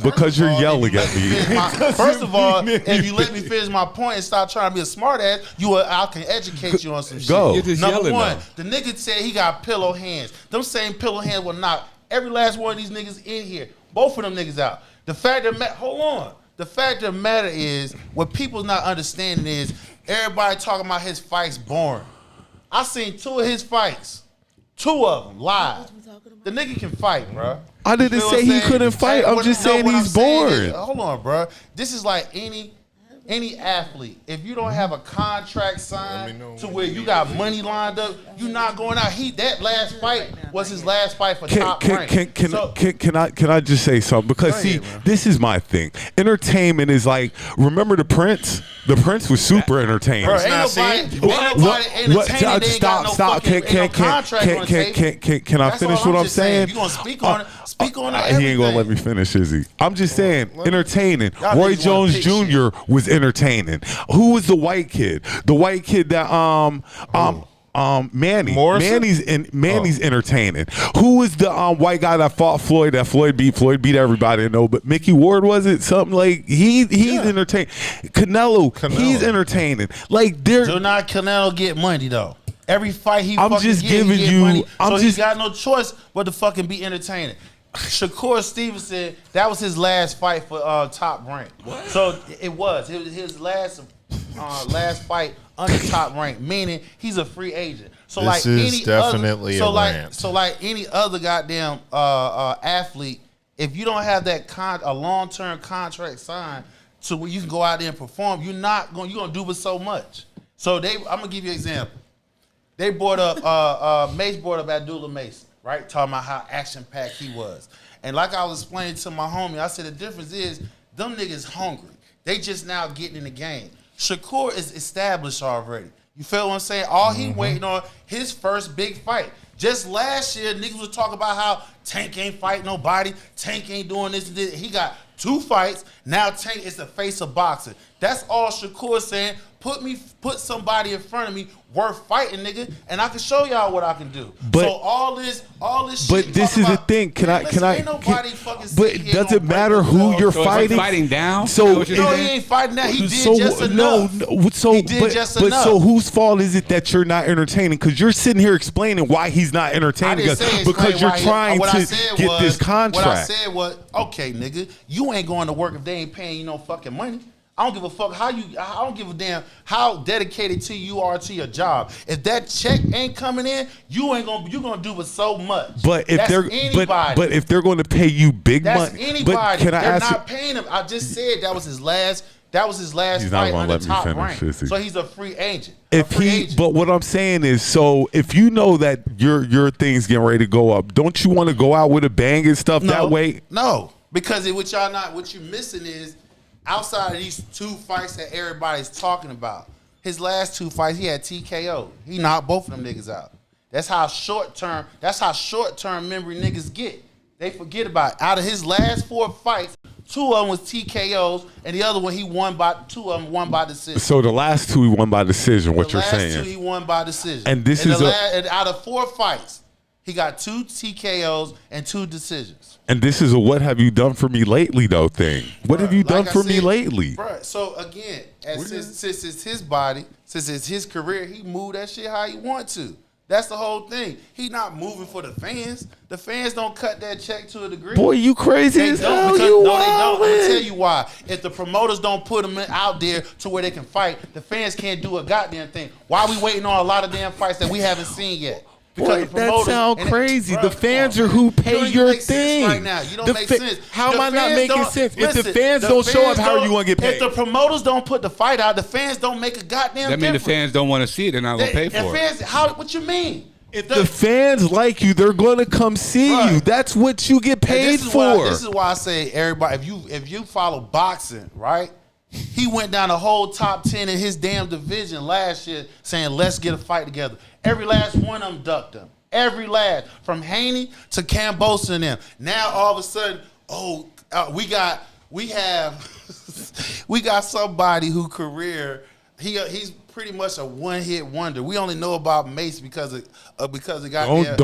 Because you're yelling at me. First of all, if you let me finish my point and stop trying to be a smart ass, I can educate you on some shit. Go. Number one, the nigga said he got pillow hands. Them same pillow hands will knock every last one of these niggas in here. Both of them niggas out. The fact of the matter is, what people's not understanding is everybody talking about his fights boring. I seen 2 of his fights. 2 of them live. The nigga can fight, bro. I didn't say he couldn't fight. I'm just saying he's boring. Hold on, bro. This is like any athlete. If you don't have a contract signed to where you got money lined up, you're not going out. That last fight was his last fight for top rank. Can I just say something? Because see, this is my thing. Entertainment is like, remember the Prince? The Prince was super entertaining. Bro, ain't nobody entertaining. Stop. Can I finish what I'm saying? You gonna speak on it? Speak on it. He ain't gonna let me finish, is he? I'm just saying, entertaining. Roy Jones Jr. was entertaining. Who was the white kid? The white kid that Manny. Morrison? Manny's entertaining. Who was the white guy that fought Floyd? That Floyd beat everybody. No, but Mickey Ward, was it something like he's entertaining. Canelo, he's entertaining. Like do not Canelo get money though? Every fight he I'm just giving you money, so he's got no choice but to fucking be entertaining. Shakur Stevenson, that was his last fight for top rank. What? So it was his last fight under top rank, meaning he's a free agent. So this is definitely a rant. So like any other goddamn athlete, if you don't have that a long-term contract signed to where you can go out there and perform, you're gonna do with so much. So I'm gonna give you an example. They brought up Mace brought up Abdullah Mason, right? Talking about how action-packed he was. And like I was explaining to my homie, I said the difference is them niggas hungry. They just now getting in the game. Shakur is established already. You feel what I'm saying? All he waiting on his first big fight. Just last year, niggas was talking about how Tank ain't fighting nobody. Tank ain't doing this and this. He got 2 fights. Now Tank is the face of boxing. That's all Shakur saying. Put somebody in front of me worth fighting, nigga, and I can show y'all what I can do. But, so all this but shit. This is the thing. But it doesn't matter who you're fighting. Fighting down. So he ain't fighting that. He did just enough. He did just enough. But so whose fault is it that you're not entertaining? Because you're sitting here explaining why he's not entertaining us because you're trying to get this contract. What I said was, okay, nigga, you ain't going to work if they ain't paying you no fucking money. I don't give a fuck I don't give a damn how dedicated to you are to your job. If that check ain't coming in, you're gonna do with so much. But if but if they're going to pay you big money, anybody. But can I they're ask not paying him. I just said that was his last fight under top rank. So he's a free agent. But what I'm saying is, so if you know that your thing's getting ready to go up, don't you want to go out with a bang and stuff that way? No, because what you're missing is, outside of these 2 fights that everybody's talking about, his last 2 fights, he had TKO. He knocked both of them niggas out. That's how short term memory niggas get. They forget about it. Out of his last 4 fights, 2 of them was TKOs, and the other one 2 of them won by decision. So the last 2 he won by decision. What you're saying? The last 2 he won by decision. And and out of 4 fights, he got 2 TKOs and 2 decisions. And this is a what have you done for me lately though thing. What have you done for me lately? Bruh, so again, since it's his body, since it's his career, he move that shit how he want to. That's the whole thing. He not moving for the fans. The fans don't cut that check to a degree. Boy, you crazy as hell. They don't. I'm gonna tell you why. If the promoters don't put them out there to where they can fight, the fans can't do a goddamn thing. Why we waiting on a lot of damn fights that we haven't seen yet? Because Boy, that sound crazy. Bruh, the fans are who you pay don't even your make sense thing. right now. You don't make sense. How am The I not fans making don't- sense? listen, if the fans the don't show up, fans how are you don't- going to get paid? If the promoters don't put the fight out, the fans don't make a goddamn That means the difference. fans don't want to see it. They're not going to pay for it. Fans, what you mean? If the fans like you, they're going to come see Right. you. That's what you get paid for. This is why I say everybody, if you follow boxing, right? He went down the whole top 10 in his damn division last year saying, let's get a fight together. Every last one of them ducked him. Every last. From Haney to Cambosa and them. Now all of a sudden, we got somebody who career, he's pretty much a one-hit wonder. We only know about Mace because it got Don't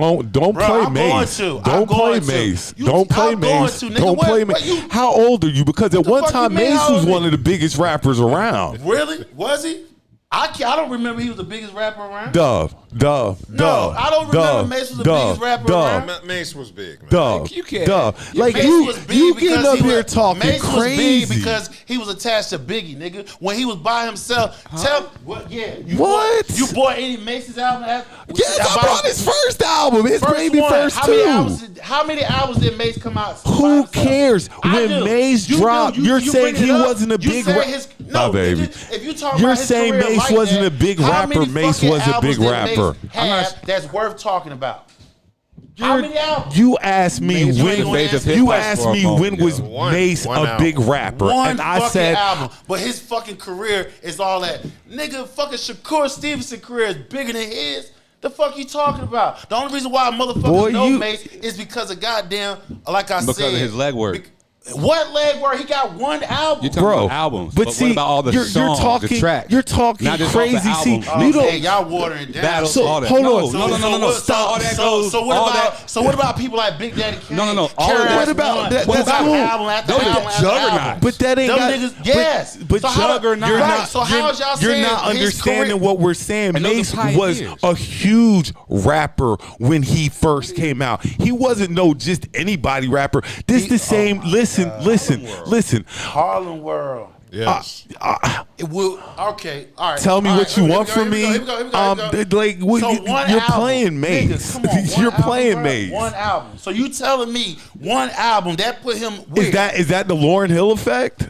play Mace. Don't play Mace. Don't play Mace. Don't play Mace. How old are you? Because at one time Mace was one of the biggest rappers around. Really? Was he? I don't remember he was the biggest rapper around. Dove. No, I don't remember Mace was the biggest rapper around. Mace was big, man. Dove. You can't. Dove. Like Mace you was big getting because up he here was- talking Mace was crazy. big because he was attached to Biggie, nigga. When he was by himself, what? Yeah. What? You bought any Mace's album? Yes, I bought his first album. His baby one. first How many albums did Mace come out? Who cares? I When do. Mace You dropped, do. you're You saying bring he it up. wasn't a You big said rapper. his- No, no, baby. If you talk You're about his saying career Mace like wasn't that, a big how rapper. many Mace fucking was a albums big did rapper. Mace have that's worth talking about? How many albums? You asked me Mace was the when. face of hip You hop asked for a me moment, when was One Mace a album. big rapper, One and I fucking said album, but his fucking career is all that. Nigga, fucking Shakur Stevenson career is bigger than his. The fuck you talking about? The only reason why motherfuckers Boy, know you- Mace is because of goddamn, like I said. Because of his leg work. What leg work? He got one album. You're talking bro, about albums. but But see, what about all the you're songs, talking, the tracks? You're talking Not just off the crazy. See, album. you don't. Man, y'all watering down. Battles, So, all that. hold no, on. no. Stop. All that goes. So what all about that. so what about people like Big Daddy Kane? No. All Carry that. Us What about One, that? who That's got cool. album after Those are album after juggernauts. album? But that ain't Them got. niggas, yes. But So how- Juggernaut. You're right, not. so how is y'all you're saying not his understanding career- what we're saying. And those Mace are was pioneers. a huge rapper when he first came out. He wasn't no just anybody rapper. This the same. Listen. Harlem World. Yes. It will. Okay. All right. Tell me All what right, you here we want go, from here me. we go, here we go. Like what, So one you're album. playing Mace. Niggas, come on, one You're album, playing bro. Mace. One album. So you telling me one album that put him where? Is that the Lauryn Hill effect?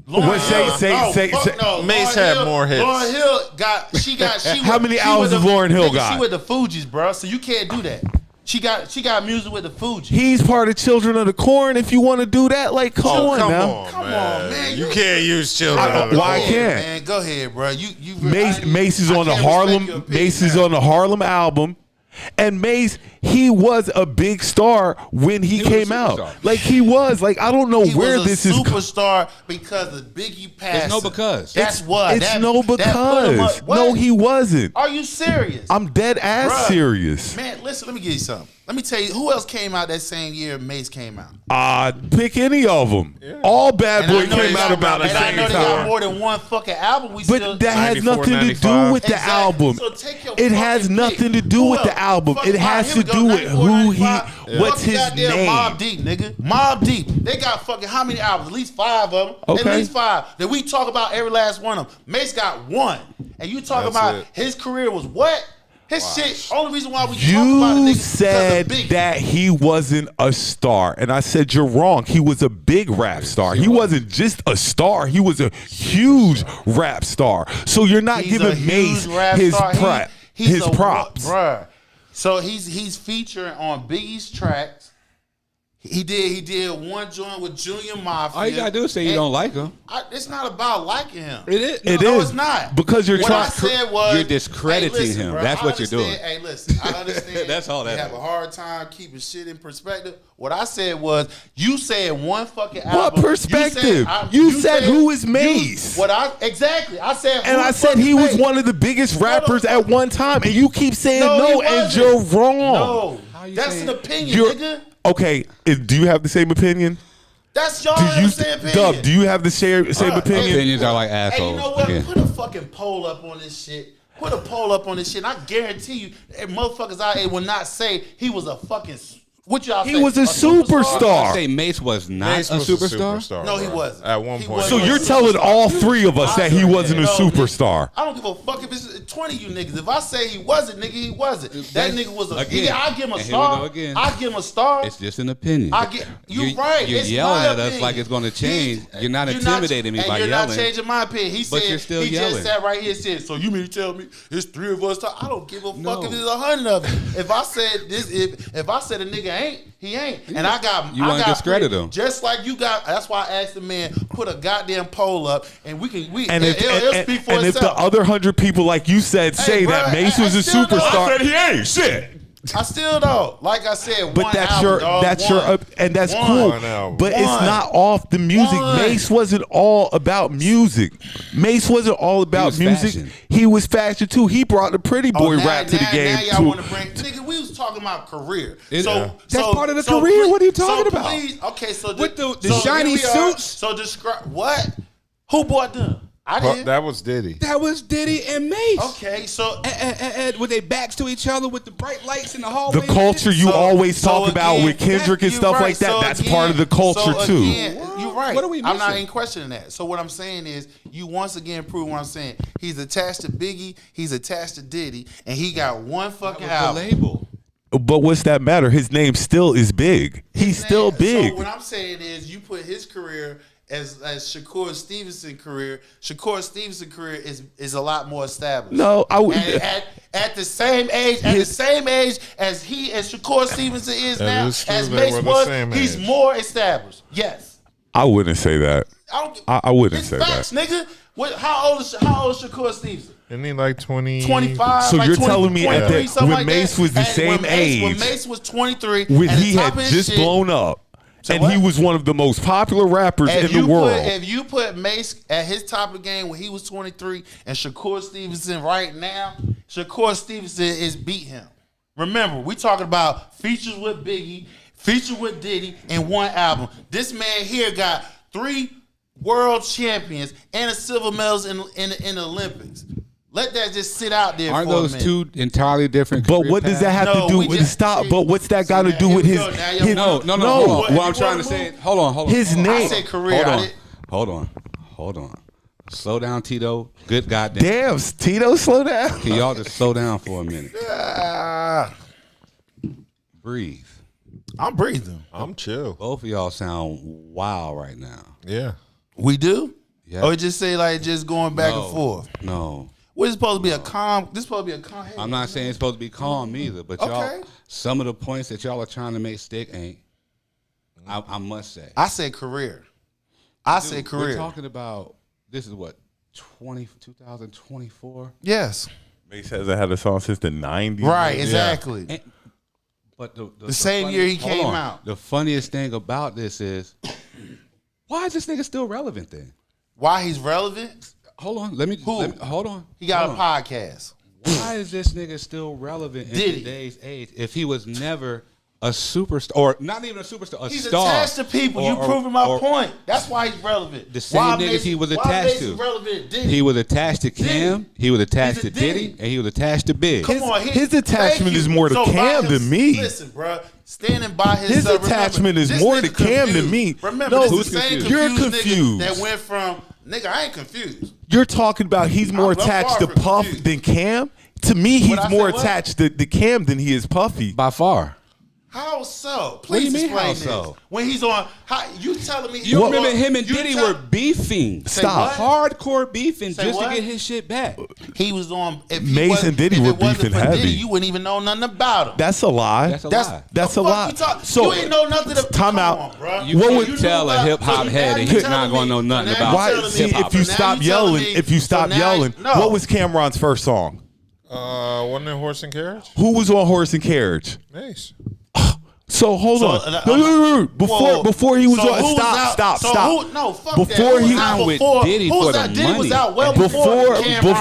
Lauryn What, say- Hill? say- No, say- fuck say- no. Mace Lauryn had Hill- more hits. Lauryn Hill got. How many albums with has Lauryn Hill nigga, got? She with the Fugees, bro. So you can't do that. She got music with the Fugees. He's part of Children of the Corn. If you want to do that, like come on now. Come on, man. You can't use children. of the Why Corn. can't? Man, go ahead, bro. You Mace is I on the can't Harlem. respect your opinion Mace is now. on the Harlem album, and Mace he was a big star when he was a came out. superstar. Like he was. Like I don't know He where was a this is. superstar because of Biggie passed. no because. That's what. It's that, no that put him up- because. what? No, he wasn't. Are you serious? I'm dead ass Bruh. serious. Man, listen. Let me give you something. Let me tell you who else came out that same year Mace came out. Pick any of them. All Bad And I Boy know they came out got- about the and I same know they got time. more than one fucking album. We still. But that has 94, nothing to do 95. with the Exactly. album. So take your It has fucking nothing pick. to do Who with the else? album. Fuck, It all right, has here to we go. do with 94, who he, 95. what's Fuck his goddamn name. Mobb Deep, nigga. Mobb Deep. They got fucking how many albums? At least 5 of them. Okay. At least 5. That we talk about every last one of them. Mace got 1. And you talk That's about it. his career was what? His shit. Only reason why we talk about the You nigga said because of Biggie. that he wasn't a star, and I said you're wrong. He was a big rap star. He wasn't just a star. He was a huge rap star. So you're not He's a giving huge Mace rap his star. He's a- props. bruh. So he's featuring on Biggie's tracks. He did one joint with Junior Mafia. All you gotta do is say you And don't like him. it's not about liking him. It is. It No, is. it's not. Because you're what trying- I said was You're discrediting hey, listen, him. bro, That's I what you're doing. understand- Hey, listen, I understand. That's all that You have is. a hard time keeping shit in perspective. What I said was, you said one fucking What album. perspective? You said who is Mace? Exactly. I said, And who I the said fuck he is was Mace? one of the biggest rappers at one time, and you keep saying No, no, he and wasn't. you're wrong. No, you that's say an it? opinion, You're nigga. okay. Do you have the same opinion? That's y'all Do have you, the same opinion. Dub? Do you have the same opinion? Opinions are like Hey, assholes. you know what? Yeah. Put a fucking poll up on this shit. And I guarantee you, motherfuckers out here will not say he was a fucking What y'all He say? was a I superstar. say Mace was not Mace a was superstar. No, he bro. wasn't. At one He point. wasn't. So you're telling all three of us that he wasn't a No, superstar. I don't give a fuck if it's 20 of you niggas. If I say he wasn't, nigga, he wasn't. That nigga was a. Again, I give him a and here we star. go again. I give him a star. It's just an opinion. You're right. You're It's yelling my at us opinion. like it's going to change. You're not You're intimidating me and by you're yelling. not changing my opinion. He But said you're still he yelling. just sat right here and said, "So you mean to tell me it's 3 of us?" I don't give a fuck No. if there's 100 of them. If I said this, if I said a nigga ain't, he ain't. And I got You wanna discredit him. just like you got. That's why I asked the man put a goddamn poll up, and And it'll speak for if the itself. other 100 people, like you said, say bro, that Mace was I a still don't. superstar, I said he ain't shit. I still don't. Like I said, But one that's album, your, dog, that's one. your, and that's One. cool. One album. But it's One. not off the music. One. Mace wasn't all about music. Mace wasn't all about was music. fashion. He was fashion too. He brought the pretty boy now, rap to the game Now y'all too. want to bring nigga? We was talking about career. That's So part of the career. What are you talking about? Please, okay, so With the so shiny here we are. suits? So describe what? Who bought them? I did. That was Diddy. That was Diddy and Mace. Okay, so And with their backs to each other with the bright lights in the hallway. The culture you So- always so talk about again, with Kendrick and you're stuff right. like that. So That's again- part of the culture so too. again, you're right. What are we I'm not missing? in questioning that. So what I'm saying is, you once again prove what I'm saying. He's attached to Biggie. He's attached to Diddy, and he got one fucking The album. label. But what's that matter? His name still is big. He's still big. So what I'm saying is, you put his career as Shakur Stevenson's career. Shakur Stevenson's career is a lot more established. No, I would. At the same age, as Shakur Stevenson is That now, is true, as they Mace were the was, same he's age. more established. Yes. I wouldn't say that. I wouldn't It's say facts, that. nigga. How old is Shakur Stevenson? Isn't he like 20? 25. So like you're 20, telling me at 23, that- something when like Mace that. was the And same age, when Mace was 23, When at the he top had of his just shit, blown up, So and what? he was one of the most popular rappers in the If world. you put Mace at his top of the game when he was 23 and Shakur Stevenson right now, Shakur Stevenson is beat him. Remember, we talking about features with Biggie, features with Diddy, and one album. This man here got 3 world champions and a silver medals in the Olympics. Let that just sit out there Aren't for a those minute. two entirely different? But career what does paths? that have No, to do we with just- stop? see- But what's that got to now do here with we his? go. Now y'all his- No. If Hold you on. What I'm wanna trying to move- say. Hold on. His I name. said career. Hold on. Slow down, Tito. Good goddamn. Damn, Tito, slow down. Can y'all just slow down for a minute? Ah, Breathe. I'm breathing. I'm chill. Both of y'all sound wild right now. Yeah. We do? Yeah. Or it just say like just going back and forth? No. What is supposed to be a calm? This supposed to be a calm. I'm not saying it's supposed to be calm either, but y'all, Okay. some of the points that y'all are trying to make stick ain't. I must say. I said career. I said We're career. talking about, this is what, 2024? Yes. Mace hasn't had a song since the 90s. Right. Exactly. And, but the same year he hold came on. out. The funniest thing about this is, why is this nigga still relevant then? Why he's relevant? Hold on, let me hold on. He got Hold a on. podcast. Why is this nigga still relevant in Did he? today's age if he was never a superstar, or not even a superstar, a He's star? attached to people. You proving my point. That's why he's relevant. The same niggas he was attached to. Relevant? Diddy? He was attached to Cam, Diddy. he was attached He's a to Diddy, Diddy. and he was attached to Big. Come on, his attachment thank is you. more to So Cam by than me. Listen, bro, standing by his. His remember, attachment is this more nigga to Cam than confused. me. Remember, No, this who's is the same confused? You're confused confused. nigga that went from nigga. I ain't confused. You're talking about he's more I'm attached to far from Puff confused. than Cam? To me, he's I say more what? attached to Cam than he is Puffy. By far. How so? What do you Please mean, explain how this. so? When he's on, you telling me? You remember him and you Diddy tell- were beefing. Say Stop. what? Hardcore beefing Say just what? to get his shit back. He was on. If he Mace wasn't- and Diddy if were it wasn't beefing for heavy. Diddy, you wouldn't even know nothing about him. That's a lie. That's a That's lie. That's The a fuck lie. you talk- So you ain't know nothing. Time come out. on, bro. You What can't would- You tell knew a about- hip hop so head now and you he's not telling gonna know me- nothing so now about you Why? telling See, me- if you so now stop you telling yelling, me- if you so stop now- yelling, no. what was Cameron's first song? Wasn't it Horse and Carriage? Who was on Horse and Carriage? Mace. So hold So, on. No. Whoa. Before he was So on. who was Stop. out? So Stop. who- no, fuck Before that. Who he- was out with before? Diddy Who was for the out? Diddy was money. out well Before Cameron. The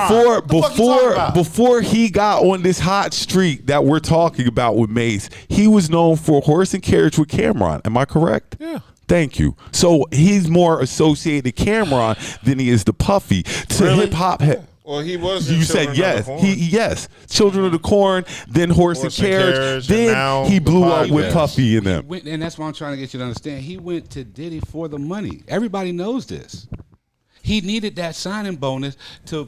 fuck you talking about? before he got on this hot streak that we're talking about with Mace, he was known for Horse and Carriage with Cameron. Am I correct? Yeah. Thank you. So he's more associated to Cameron than he is to Puffy. To Really? hip hop head. Well, he was. You said yes. Yes. Children of the Corn, then Horse and Carriage, then he blew up with Puffy and them. And that's what I'm trying to get you to understand. He went to Diddy for the money. Everybody knows this. He needed that signing bonus to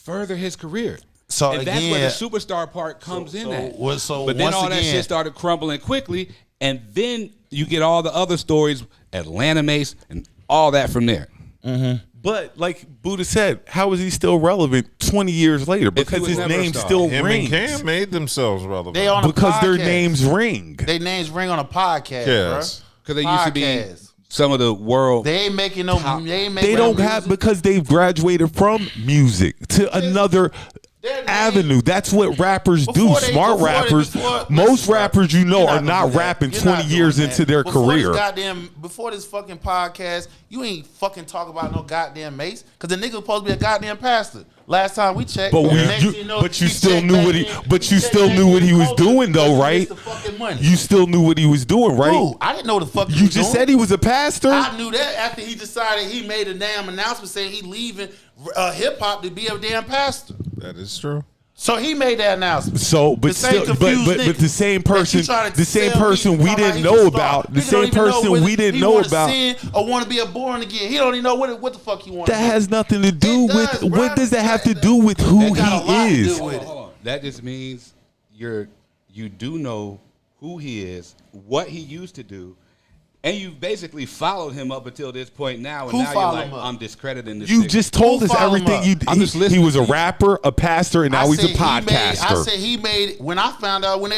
further his career. So and again, that's where the superstar part comes in at. But then all that shit started crumbling quickly, and then you get all the other stories, Atlanta Mace, and all that from there. Mm-hmm. But like Buddha said, how is he still relevant 20 years later? Because his name still rings. Him and Cam made themselves relevant. They on because their names ring. Their names ring on a podcast, yes. Because they used to be some of the world. They ain't making no. They don't have because they've graduated from music to another avenue. That's what rappers do. Smart rappers. Most rappers are not rapping 20 years into their career. Before this fucking podcast, you ain't fucking talk about no goddamn Mace because the nigga was supposed to be a goddamn pastor. Last time we checked, but you still knew what he was doing though, right? You still knew what he was doing, right? Dude, I didn't know the fuck. You just said he was a pastor. I knew that after he decided he made a damn announcement saying he leaving hip hop to be a damn pastor. That is true. So he made that announcement. So, but still, but the same person, we didn't know about, the same person we didn't know about, or want to be born again. He don't even know what the fuck he wants. That has nothing to do with what does that have to do with who he is? Hold on. That just means you do know who he is, what he used to do. And you've basically followed him up until this point now, and now you're like, I'm discrediting this. You just told us everything. He was a rapper, a pastor, and now he's a podcaster. I said he made when I found out, when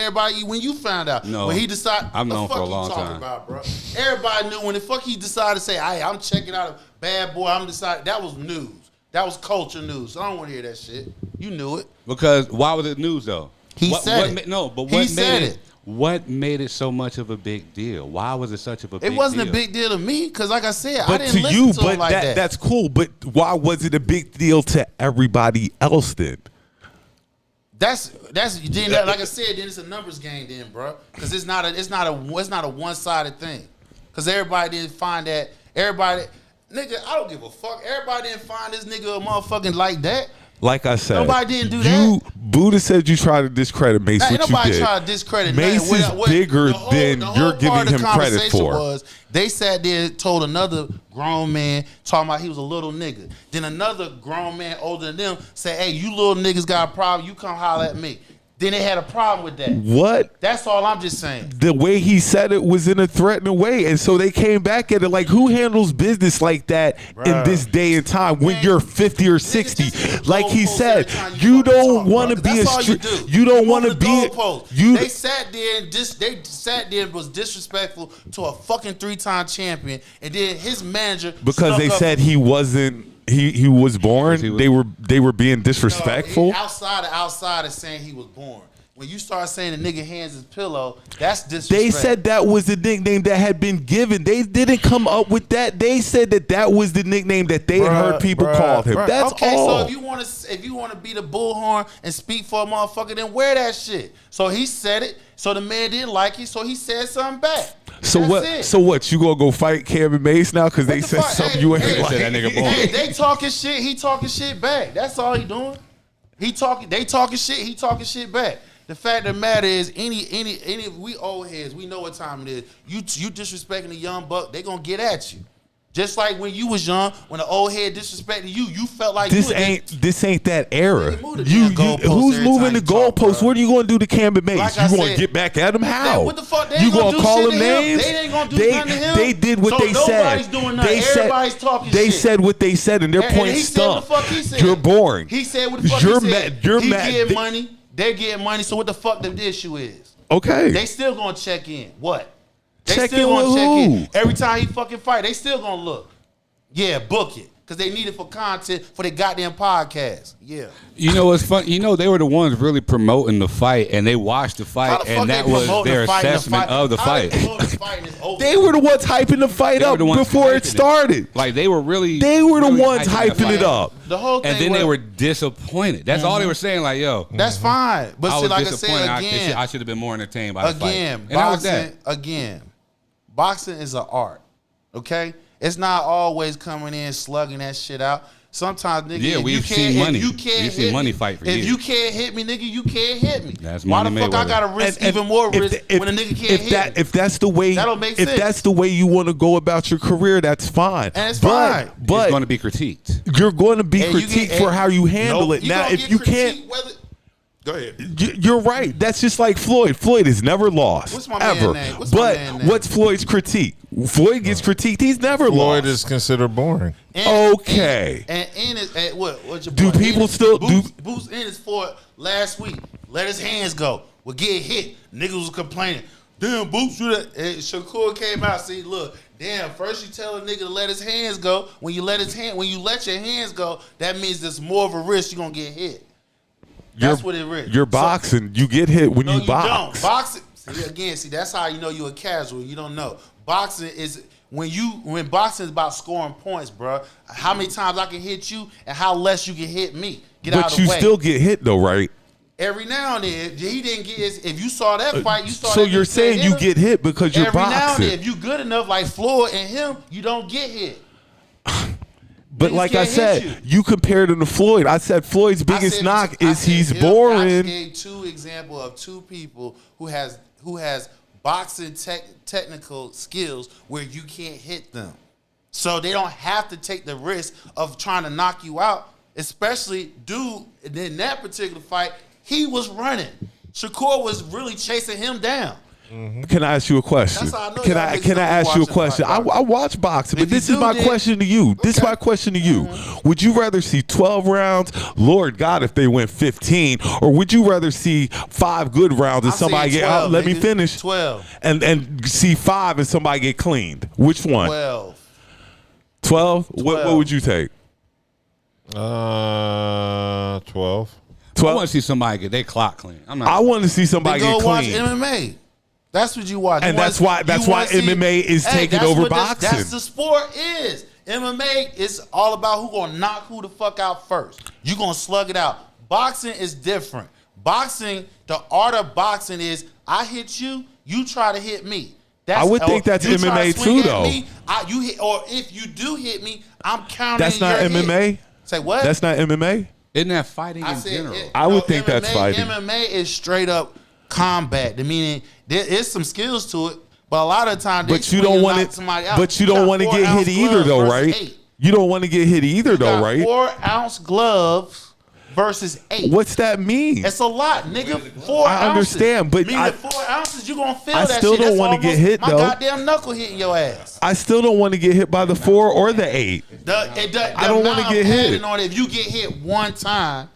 you found out. No, when he decided. I've known for a long time. About, bro? Everybody knew when the fuck he decided to say, "Hey, I'm checking out a Bad Boy." I'm deciding that was news. That was culture news. So I don't want to hear that shit. You knew it. Because why was it news though? He said it. What made it? What made it so much of a big deal? Why was it such of a big deal? It wasn't a big deal to me because, like I said, I didn't listen to him like that. That's cool. But why was it a big deal to everybody else then? That's then, like I said, then it's a numbers game then, bro. Because it's not a one-sided thing. Because everybody didn't find that. Everybody, nigga, I don't give a fuck. Everybody didn't find this nigga a motherfucking like that. Like I said, nobody didn't do that. Buddha said you tried to discredit Mace. Ain't what nobody you did. tried to discredit Mace is bigger than you're giving him credit for. They sat there, told another grown man talking about he was a little nigga. Then another grown man older than them said, "Hey, you little niggas got a problem. You come holler at me." Then they had a problem with that. What? That's all I'm just saying. The way he said it was in a threatening way. And so they came back at it like, who handles business like that in this day and time when you're 50 or 60? Like he said, you don't want to be a you don't want to be They sat there and was disrespectful to a fucking 3-time champion, and then his manager because they said he wasn't. He was born. They were being disrespectful. Outside of saying he was born. When you start saying the nigga hands his pillow, that's disrespect. They said that was the nickname that had been given. They didn't come up with that. They said that was the nickname that they had heard people call him. That's all. So if you want to be the bullhorn and speak for a motherfucker, then wear that shit. So he said it. So the man didn't like it. So he said something back. So what? You gonna go fight Cam and Mace now because they said something you ain't like? That nigga born. They talking shit. He talking shit back. That's all he doing. They talking shit. He talking shit back. The fact of the matter is, any we old heads, we know what time it is. You disrespecting a young buck, they gonna get at you. Just like when you was young, when the old head disrespected you felt like this ain't that era. Who's moving the goalposts? What are you gonna do to Cam and Mace? Like you gonna get back at him? How? What the fuck? You gonna call him names? They ain't gonna do nothing to him. They did what they said. Nobody's doing nothing. Everybody's talking shit. They said what they said, and their point stuck. You're boring. He said what the fuck he said. You're he mad. getting money. They're getting money. So what the fuck the issue is? Okay. They still gonna check in. What? Check in with who? Every time he fucking fight, they still gonna look. Yeah, book it. Because they need it for content for their goddamn podcast. Yeah. You know what's fun? You know, they were the ones really promoting the fight, and they watched the fight, and that was their assessment of the fight. They were the ones hyping the fight up before it started. Like, they were really... They were the ones hyping it up. The whole thing. And then they were disappointed. That's all they were saying, like, yo. That's fine. But I was like disappointed. I said, again... I should have been more entertained by the fight. Boxing is an art, okay? It's not always coming in slugging that shit out. Sometimes, nigga, Yeah, if we've you seen can't, money. if you can't We've hit seen money me, fight for if years. you can't hit me, nigga, you can't hit me. That's Why money the fuck I Mayweather. gotta risk even more risk when a nigga can't hit me? If that's the way, That don't make if sense. that's the way you want to go about your career, that's fine. And it's fine. It's But going to be critiqued. you're going to be And you critiqued get- for how you handle Nope. it. Now, gonna if get you can't, critiqued whether- Go ahead. you're right. That's just like Floyd. Floyd has never lost. What's my man ever. name? What's my But man name? what's Floyd's critique? Floyd gets critiqued. He's never Floyd lost. is considered boring. Okay. And is what's your Do boy? people Ennis- still- Boost Ennis for last week? Let his hands go. We'll get hit. Niggas was complaining. Damn, Boost, you that? And Shakur came out. See, look. Damn. First you tell a nigga to let his hands go. When you let your hands go, that means there's more of a risk you're gonna get hit. That's what it is. You're boxing. You get hit when No, you box. don't. Boxing. See, that's how you know you're a casual. You don't know. Boxing is when boxing is about scoring points, bro. How many times I can hit you and how less you can hit me. Get out But of the you way. still get hit though, right? Every now and then, he didn't get his. If you saw that fight, you saw. So that you're nigga saying hit you him. get hit because you're Every now and boxing. then, if you good enough, like Floyd and him, you don't get hit. But Niggas like I can't said, hit you compared him to Floyd. I said Floyd's biggest knock is he's I boring. gave two examples of two people who has boxing technical skills where you can't hit them. So they don't have to take the risk of trying to knock you out, especially dude in that particular fight, he was running. Shakur was really chasing him down. Can I ask you a question? That's how I know Can y'all I niggas can I don't be ask you a watching question? fight. I watch boxing, but If you this is do, my then- question to you. This is my question to you. Would you rather see 12 rounds? Lord God, if they went 15, or would you rather see 5 good rounds and I somebody said get 12, out? Let me nigga. finish. 12. And see 5 and somebody get cleaned. Which one? 12. 12? What would you take? 12. I want to see somebody get their clock clean. I want to see somebody Then get go watch clean. MMA. That's what you watch. And You that's wanna- why you wanna see- MMA is taking that's over what boxing. That's the sport is. MMA is all about who gonna knock who the fuck out first. You gonna slug it out. Boxing is different. Boxing, the art of boxing is I hit you, you try to hit me. I would think that's you try MMA to swing too, at though. me, you hit, or if you do hit me, I'm counting. That's not your MMA? hit. Say what? That's not MMA? Isn't that fighting in general? I would think that's fighting. MMA is straight up combat. Meaning there is some skills to it, but a lot of the time, But you don't want it. But you don't want to get hit either, though, right? You don't want to get hit either, though, right? 4-ounce gloves versus 8. What's that mean? It's a lot, nigga. 4 ounces. I understand, but meaning I- 4 ounces, you gonna feel I that still shit. don't That's wanna get almost hit, my though. goddamn knuckle hitting your ass. I still don't want to get hit by the 4 or the 8. I don't wanna get hit. On it, if you get hit one time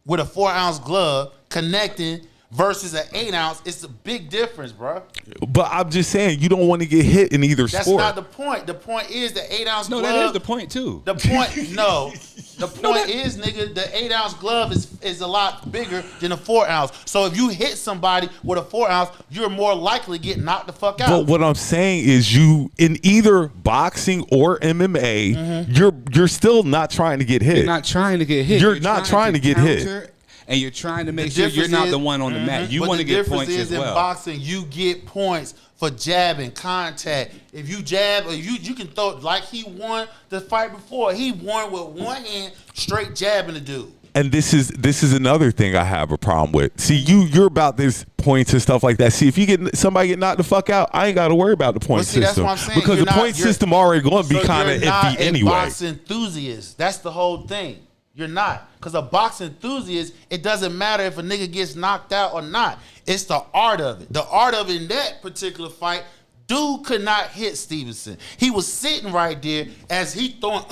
with a 4-ounce glove connecting versus an 8-ounce, it's a big difference, bro. But I'm just saying, you don't want to get hit in either That's sport. not the point. The point is the 8-ounce No, glove. that is the point too. The point, no. The point is, nigga, the 8-ounce glove is a lot bigger than a 4-ounce. So if you hit somebody with a 4-ounce, you're more likely to get knocked the fuck out. But what I'm saying is, you in either boxing or MMA, you're still not trying to get hit. You're not trying to get hit. You're not trying to get hit. counter, and you're trying to make The sure you're difference not is- the one on the mat. You But want to the get difference points is as in well. boxing, you get points for jabbing, contact. If you jab, or you can throw, like he won the fight before. He won with one hand, straight jabbing the dude. And this is another thing I have a problem with. See, you're about this points and stuff like that. See, if you get somebody get knocked the fuck out, I ain't got to worry about the point see, that's system what I'm saying. because You're the point system already going to be So kind of you're not iffy a anyway. boxing enthusiast. That's the whole thing. You're not. Because a boxing enthusiast, it doesn't matter if a nigga gets knocked out or not. It's the art of it. The art of it in that particular fight, dude could not hit Stevenson. He was sitting right there as he throwing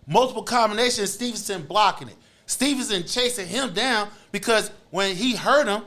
multiple combinations, Stevenson blocking it. Stevenson chasing him down because when he hurt him,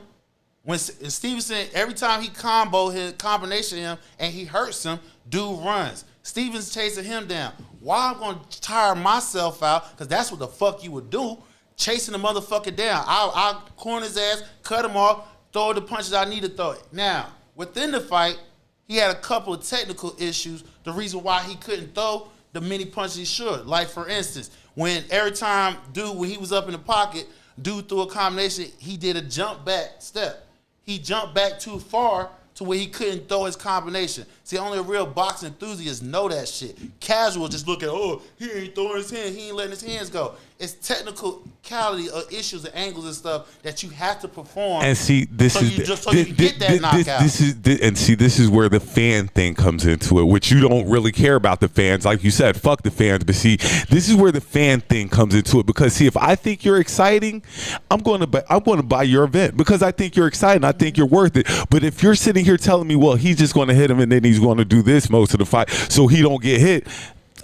when Stevenson, every time he combination him and he hurts him, dude runs. Stevens chasing him down. Why I'm gonna tire myself out? Because that's what the fuck you would do, chasing the motherfucker down. I'll corner his ass, cut him off, throw the punches I need to throw it. Now, within the fight, he had a couple of technical issues. The reason why he couldn't throw the many punches he should. Like for instance, when every time when he was up in the pocket, dude threw a combination, he did a jump back step. He jumped back too far to where he couldn't throw his combination. See, only a real boxing enthusiast know that shit. Casual just look at, oh, he ain't throwing his hand, he ain't letting his hands go. It's technicality of issues and angles and stuff that you have to perform. And see, this so is you can get that knockout. This is where the fan thing comes into it, which you don't really care about the fans, like you said, fuck the fans. But see, this is where the fan thing comes into it, because see, if I think you're exciting, I'm going to buy your event because I think you're exciting, I think you're worth it. But if you're sitting here telling me, well, he's just going to hit him and then he's going to do this most of the fight so he don't get hit,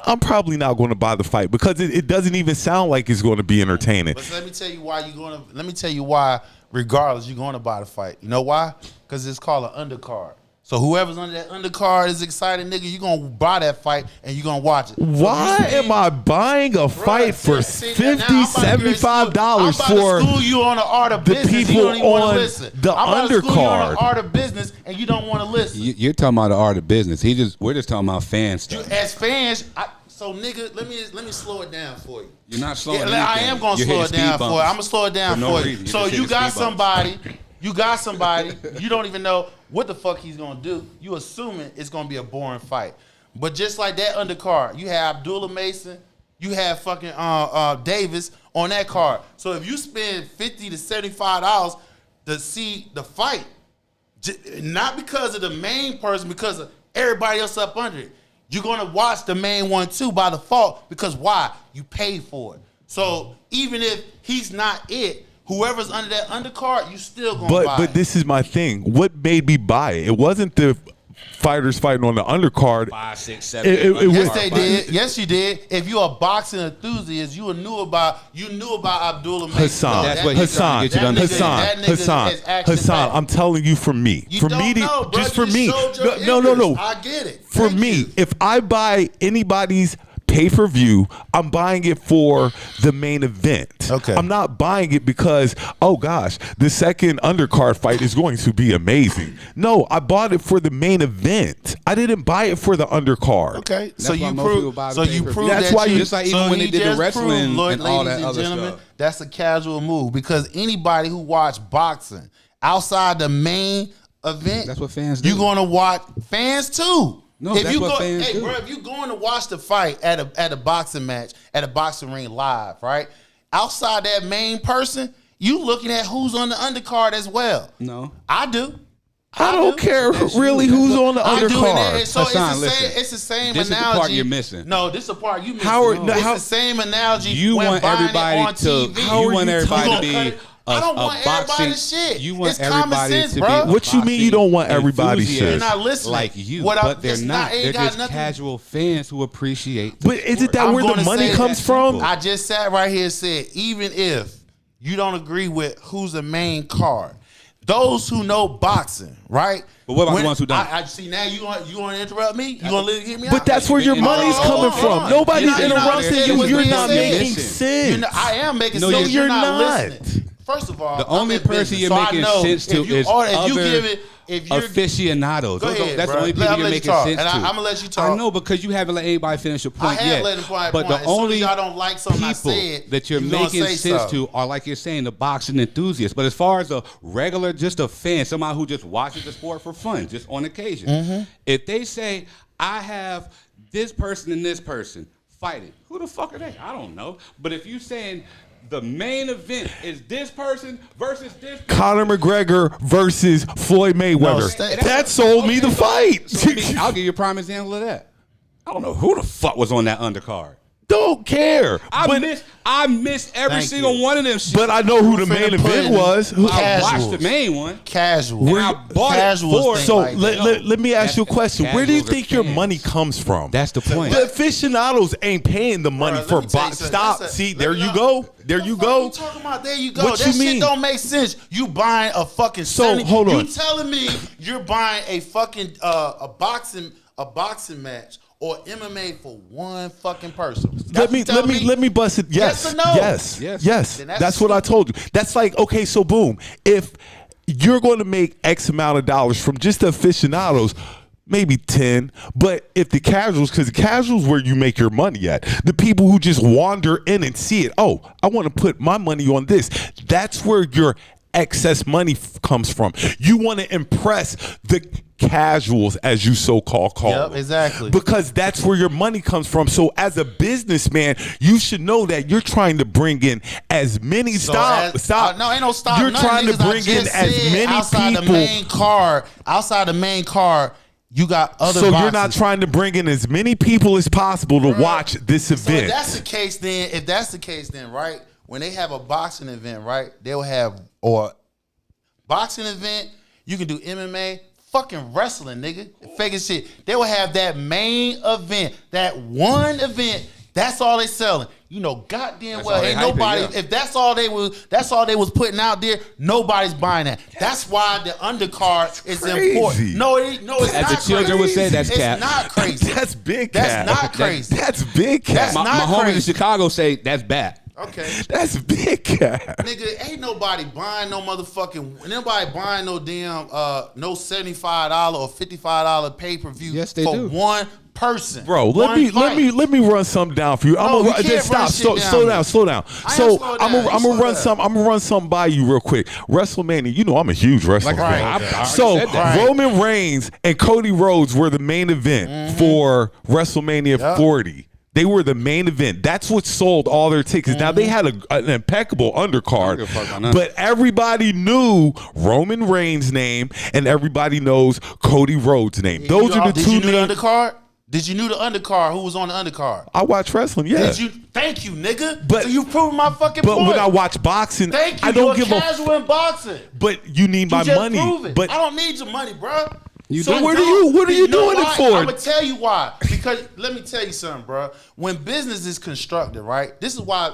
I'm probably not going to buy the fight because it doesn't even sound like it's going to be entertaining. But let me tell you why regardless you're going to buy the fight. You know why? Because it's called an undercard. So whoever's under that undercard is excited, nigga, you're going to buy that fight and you're going to watch it. Why am I buying a fight for $50, $75 for school you on the art of the business, people you don't even want on to listen. the I'm about to school you on undercard? the art of business and you don't want to listen. You're talking about the art of business. We're just talking about fan stuff. As fans, so nigga, let me slow it down for you. You're not slowing it down. I am gonna slow it down for you. I'm gonna slow it down for you. So you got somebody, you don't even know what the fuck he's gonna do. You assuming it's gonna be a boring fight. But just like that undercard, you have Abdullah Mason, you have fucking Davis on that card. So if you spend $50 to $75 to see the fight, not because of the main person, because of everybody else up under it, you're gonna watch the main one too by default, because why? You paid for it. So even if he's not it, whoever's under that undercard, you still gonna buy it. But this is my thing. What made me buy it? It wasn't the fighters fighting on the undercard. 5, 6, 7. Yes, they did. Yes, you did. If you're a boxing enthusiast, you knew about Abdullah Mason. Hassan, I'm telling you, for me, No. I get it. For me, if I buy anybody's pay-per-view, I'm buying it for the main event. Okay. I'm not buying it because, oh gosh, the second undercard fight is going to be amazing. No, I bought it for the main event. I didn't buy it for the undercard. Okay. So you prove that's why you just like even when they did the wrestling and all that other stuff. That's a casual move, because anybody who watched boxing outside the main event, that's what fans do. You're going to watch fans too. No, that's what fans do. Bro, if you're going to watch the fight at a boxing match, at a boxing ring live, right? Outside that main person, you looking at who's on the undercard as well. No. I do. I don't care really who's on the undercard. So Hassan, it's the same this analogy. This is the part you're missing. No, this is the part you missing. It's the same analogy. You when want everybody to. You want everybody to be. I don't want everybody's shit. You want it's common sense, to bro. be. What you mean you don't want everybody's shit? You're not listening. Like you, but they're not. They're just casual fans who appreciate. But isn't that where the money comes from? I just sat right here and said, even if you don't agree with who's the main card, those who know boxing, right? But what about the ones who don't? I see now you want to interrupt me? You want to hear me out? But that's where your money's coming from. Nobody's interrupting you. You're not making sense. I am making sense. No, you're not. Listening. First of all, the only person you're making sense to is other aficionados. Go ahead, that's the only people you're making sense to. I'm gonna let you talk. I know, because you haven't let anybody finish your point yet. Let him point. But the only y'all don't like something I people said, that you're making sense to are, like you're saying, the boxing enthusiasts. But as far as a regular, just a fan, somebody who just watches the sport for fun, just on occasion, if they say, I have this person and this person fighting, who the fuck are they? I don't know. But if you're saying the main event is this person versus this person, Conor McGregor versus Floyd Mayweather. That sold me the fight. So I'll give you a prime example of that. I don't know who the fuck was on that undercard. Don't care. I missed every single one of them shit. But I know who the main event was. I watched the main one. Casual. I bought it for. So let me ask you a question. Where do you think your money comes from? That's the point. The aficionados ain't paying the money for box. Stop. See, there you go. There you go. What you talking about? There you go. What that you mean? Shit don't make sense. You buying a fucking hold on. You telling me you're buying a fucking a boxing match or MMA for one fucking person? Let me bust it. Yes. Yes or no? Yes. That's what I told you. That's like, okay, so boom. If you're going to make X amount of dollars from just the aficionados, maybe 10, but if the casuals, because the casuals where you make your money at, the people who just wander in and see it, oh, I want to put my money on this. That's where your excess money comes from. You want to impress the casuals, as you so-called call Yep, them. exactly. Because that's where your money comes from. So as a businessman, you should know that you're trying to bring in as many stop. No, ain't no stop. You're trying to bring in as many outside people. Outside the main card, you got other. So boxes. you're not trying to bring in as many people as possible to watch this event. So if that's the case, then right when they have a boxing event, right, they'll have or boxing event. You can do MMA. Fucking wrestling, nigga. Fake as shit. They will have that main event, that one event. That's all they selling. You know, goddamn well, ain't nobody. If that's all they was putting out there, nobody's buying that. That's why the undercard is important. No, it's not. As the children would say, that's cap. It's not crazy. That's big cap. That's not crazy. That's big cap. That's My not homies in crazy. Chicago say that's bad. Okay. That's big cap. Nigga, ain't nobody buying no motherfucking. Nobody buying no damn no $75 or $55 pay per view. Yes, they for do. one person. Bro, let me run something down for you. Just stop. Slow down. So I'm gonna run something by you real quick. WrestleMania, you know I'm a huge wrestling fan. So Roman Reigns and Cody Rhodes were the main event for WrestleMania 40. They were the main event. That's what sold all their tickets. Now, they had an impeccable undercard, but everybody knew Roman Reigns' name and everybody knows Cody Rhodes' name. Those are the two names. Did you know the undercard? Did you know the undercard? Who was on the undercard? I watch wrestling, yeah. Did you? Thank you, nigga. So you proved my fucking point. But when I watch boxing, Thank you. I don't give casual in boxing. But you need my money. Prove it. But I don't need your money, bro. What are you doing it for? I'm gonna tell you why. Because let me tell you something, bro. When business is constructed, right? This is why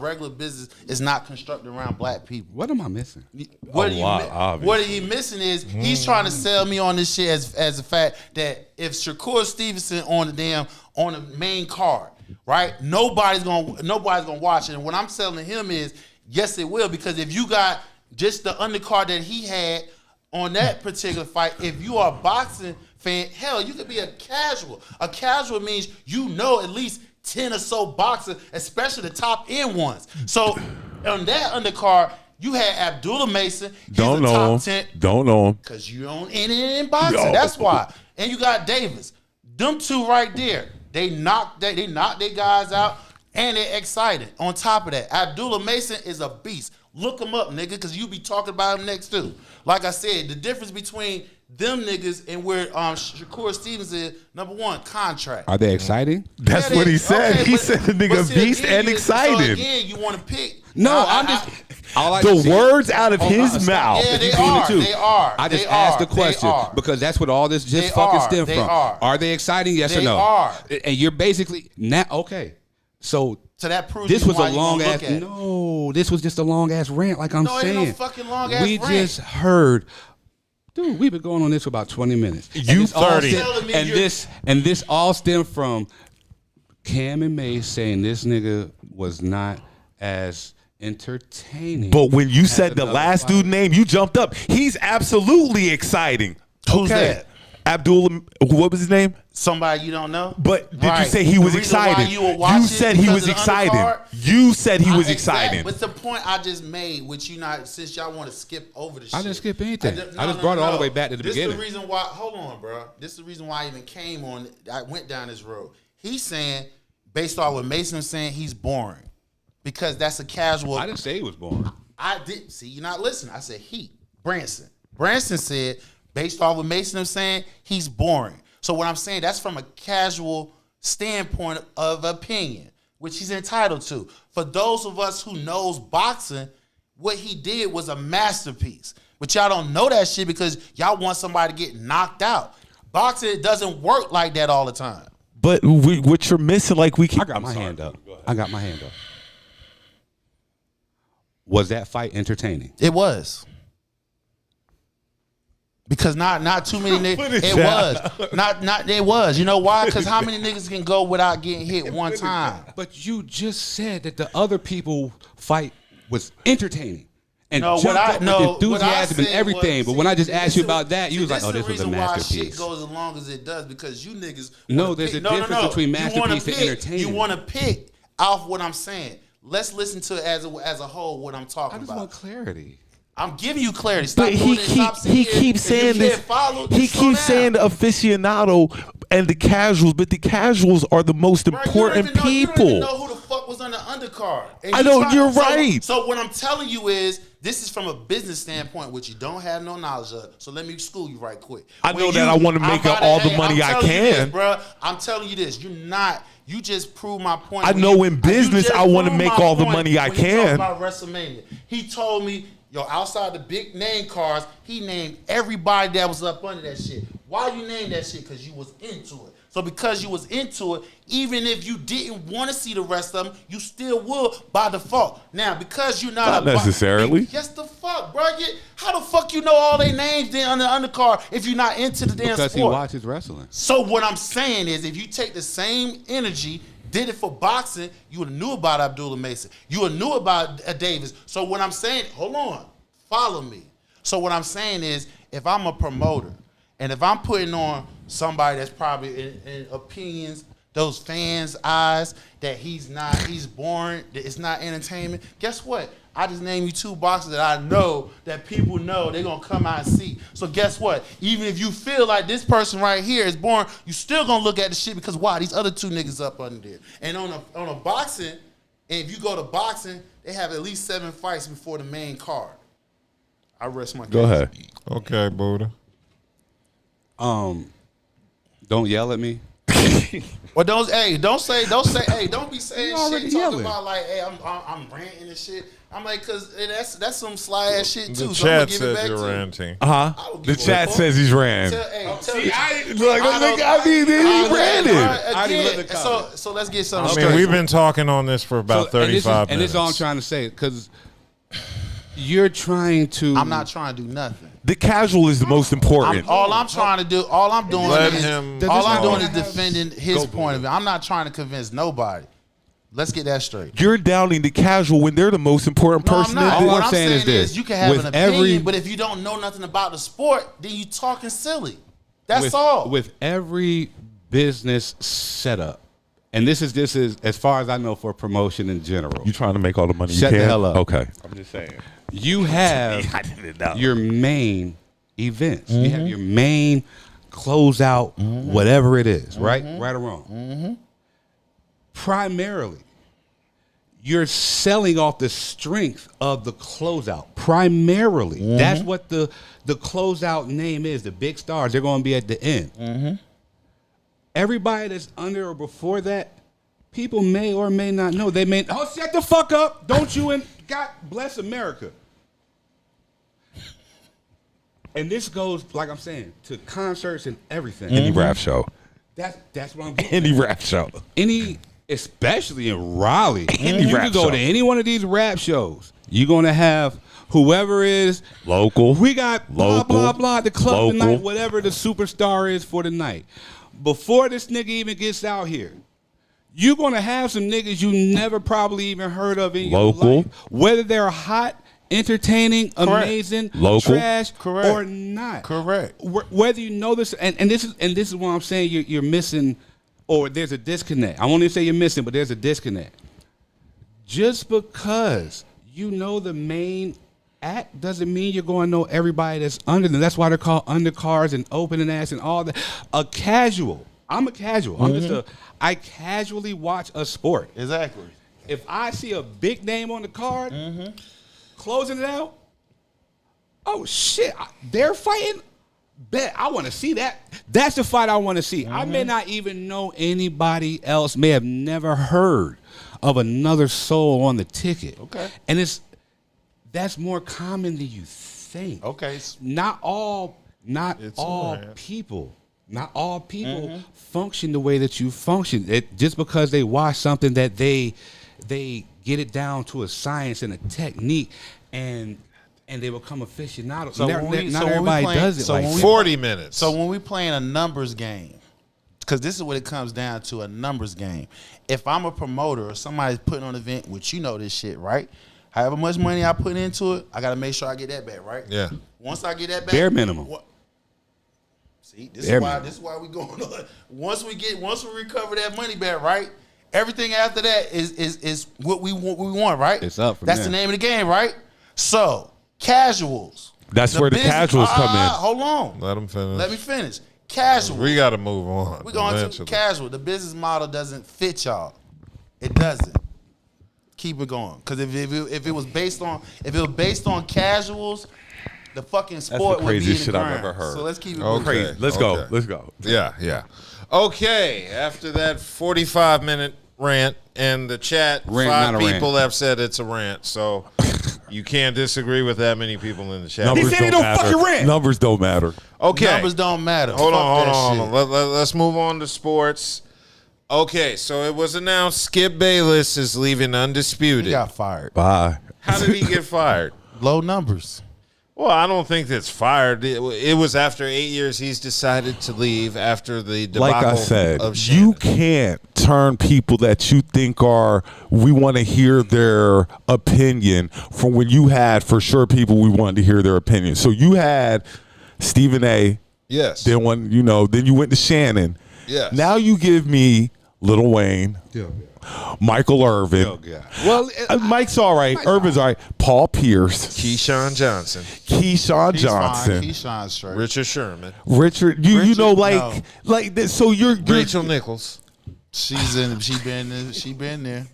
regular business is not constructed around black people. What am I missing? What are you missing is he's trying to sell me on this shit as the fact that if Shakur Stevenson on the main card, right? Nobody's gonna watch it. And what I'm selling him is yes, it will, because if you got just the undercard that he had on that particular fight, if you are a boxing fan, hell, you could be a casual. A casual means you know at least 10 or so boxers, especially the top end ones. So on that undercard, you had Abdullah Mason. Don't know him. Because you don't in boxing. No. That's why. And you got Davis. Them two right there. They knocked their guys out, and they're excited. On top of that, Abdullah Mason is a beast. Look him up, nigga, because you be talking about him next too. Like I said, the difference between them niggas and where Shakur Stevens is, number one, contract. Are they exciting? That's what he said. Okay, he said the nigga beast and excited. So again, you want to pick. No, the words out of his mouth. Yeah, they are. I just asked the question because that's what all this just fucking stem from. Are they exciting? Yes or no? They are. And you're basically now okay. So that proves this was a long ass. No, this was just a long ass rant. Like I'm saying, ain't no fucking long ass rant. We just heard, dude. We've been going on this for about 20 minutes. You 30, and this all stemmed from Cam and May saying this nigga was not as entertaining. But when you said the last dude name, you jumped up. He's absolutely exciting. Who's that? Abdullah, what was his name? Somebody you don't know. But did you say he was exciting? You said he was exciting. You said he was exciting. What's the point I just made? Which since y'all want to skip over the shit. I didn't skip anything. I just brought it all the way back to the beginning. This is the reason why. Hold on, bro. This is the reason why I even came on. I went down this road. He's saying, based on what Mason was saying, he's boring because that's a casual. I didn't say he was boring. I didn't. See, you're not listening. I said he. Branson said, based off what Mason was saying, he's boring. So what I'm saying, that's from a casual standpoint of opinion, which he's entitled to. For those of us who knows boxing, what he did was a masterpiece. But y'all don't know that shit because y'all want somebody to get knocked out. Boxing doesn't work like that all the time. But what you're missing, I got my hand up. Was that fight entertaining? It was. Because not too many niggas. It was. It was. You know why? Because how many niggas can go without getting hit one time? But you just said that the other people fight was entertaining. And with enthusiasm and everything. But when I just asked you about that, you was like, oh, this was a masterpiece. Why shit goes as long as it does, because you niggas. No, there's a difference between masterpiece and entertainment. You want to pick off what I'm saying. Let's listen to it as a whole what I'm talking about. I just want clarity. I'm giving you clarity. Stop But doing this. he keeps saying this. He keeps saying the aficionado and the casuals, but the casuals are the most important people. You don't even know who the fuck was on the undercard. And I know, you're right. So what I'm telling you is, this is from a business standpoint, which you don't have no knowledge of. So let me school you right quick. I know that I want to make up all the money I can. Bro, I'm telling you this. You just proved my point. I know in business I want to make all the money I can. About WrestleMania, he told me, yo, outside the big name cards, he named everybody that was up under that shit. Why you named that shit? Because you was into it. So because you was into it, even if you didn't want to see the rest of them, you still would by default. Now, because you're not necessarily. Yes, the fuck, bro. How the fuck you know all their names then on the undercard if you're not into the damn sport? Because he watches wrestling. So what I'm saying is, if you take the same energy, did it for boxing, you would have knew about Abdullah Mason. You would have knew about Davis. So what I'm saying, hold on, follow me. So what I'm saying is, if I'm a promoter, and if I'm putting on somebody that's probably in opinions, those fans' eyes, that he's boring, that it's not entertainment, guess what? I just named you 2 boxers that I know that people know they're going to come out and see. So guess what? Even if you feel like this person right here is boring, you still going to look at the shit because why? These other 2 niggas up under there. And on a boxing, and if you go to boxing, they have at least 7 fights before the main card. I rest my case. Go ahead. Okay, Buddha. Don't yell at me. Well, don't be saying shit talking yelling. about like, hey, I'm ranting and shit. I'm like, cause that's some sly ass shit too. The So I'm gonna chat give it back says you're to you. ranting. The chat says he's ran. He ran it. So let's get something I straight. mean, we've been talking on this for about 35 minutes. And this is all I'm trying to say, because you're trying to. I'm not trying to do nothing. The casual is the most important. All I'm doing Let is him defending his point of view. I'm not trying to convince nobody. Let's get that straight. You're downing the casual when they're the most important person. No, I'm not. in What the- I'm saying is this. you can have With an opinion, every- but if you don't know nothing about the sport, then you talking silly. That's all. With every business setup, and this is as far as I know for promotion in general. You trying to make all the money Shut you the can? hell up. Okay. I'm just saying. You have your main events. You have your main closeout, whatever it is, right? Right or wrong. Primarily, you're selling off the strength of the closeout. Primarily. That's what the closeout name is. The big stars, they're going to be at the end. Everybody that's under or before that, people may or may not know. They may, oh, shut the fuck up. Don't you, and God bless America. And this goes, like I'm saying, to concerts and everything. Any rap show. That's what I'm getting Any at. rap show. Especially in Raleigh. Any you rap can go show. to any one of these rap shows. You're going to have whoever is Local. We got blah, Local. blah, blah, the club Local. tonight, whatever the superstar is for the night. Before this nigga even gets out here, you're going to have some niggas you never probably even heard of in Local. your life. Whether they're hot, entertaining, amazing, Local. trash, Correct. or not. Correct. Whether you know this, and this is what I'm saying, you're missing, or there's a disconnect. I won't even say you're missing, but there's a disconnect. Just because you know the main act doesn't mean you're going to know everybody that's under them. That's why they're called undercards and opening acts and all that. I'm a casual. I casually watch a sport. Exactly. If I see a big name on the card, closing it out, oh shit, they're fighting. Bet I want to see that. That's the fight I want to see. I may not even know anybody else. May have never heard of another soul on the ticket. Okay. And that's more common than you think. Okay. Not all people function the way that you function. Just because they watch something that they get it down to a science and a technique and they become aficionados. So Not when we everybody playing- does it so like when that. we- 40 minutes. So when we playing a numbers game, because this is what it comes down to, a numbers game. If I'm a promoter or somebody's putting on an event, which you know this shit, right? However much money I put into it, I got to make sure I get that back, right? Yeah. Once I get that back. Bare minimum. See, this Bare is why minimum. this is why we going on. Once we recover that money back, right? Everything after that is what we want, right? It's up from That's there. the name of the game, right? So Casuals. That's where the casuals come in. Hold on. Let him finish. Let me finish. Casual. We got to move on. We're going eventually. to casual. The business model doesn't fit y'all. It doesn't. Keep it going. Because if it was based on casuals, the fucking sport the would be in craziest the shit I've ground. ever heard. So let's keep it Okay. moving. Let's go. Yeah. Okay, after that 45-minute rant, and the chat, Rant, 5 not a people have said it's a rant, so you can't disagree with that many people in the chat. Numbers said he don't don't fucking matter. rant. Numbers don't matter. Okay. Numbers don't matter. Hold Fuck on. that shit. Let's move on to sports. Okay, so it was announced Skip Bayless is leaving Undisputed. He got fired. Bye. How did he get fired? Low numbers. Well, I don't think that's fired. It was after 8 years he's decided to leave after the debacle Like I said, of you Shannen. can't turn people that you think we want to hear their opinion from when you had for sure people we wanted to hear their opinion. So you had Stephen A. Yes. Then then you went to Shannen. Yes. Now you give me Lil Wayne, Michael Irvin. Well, Mike's all right. Irvin's all right. Paul Pierce, Keyshawn Johnson, Keyshawn He's Johnson, fine. Keyshawn's straight. Richard Sherman, Richard. You know no. like that. So you're Rachel Nichols, She been there.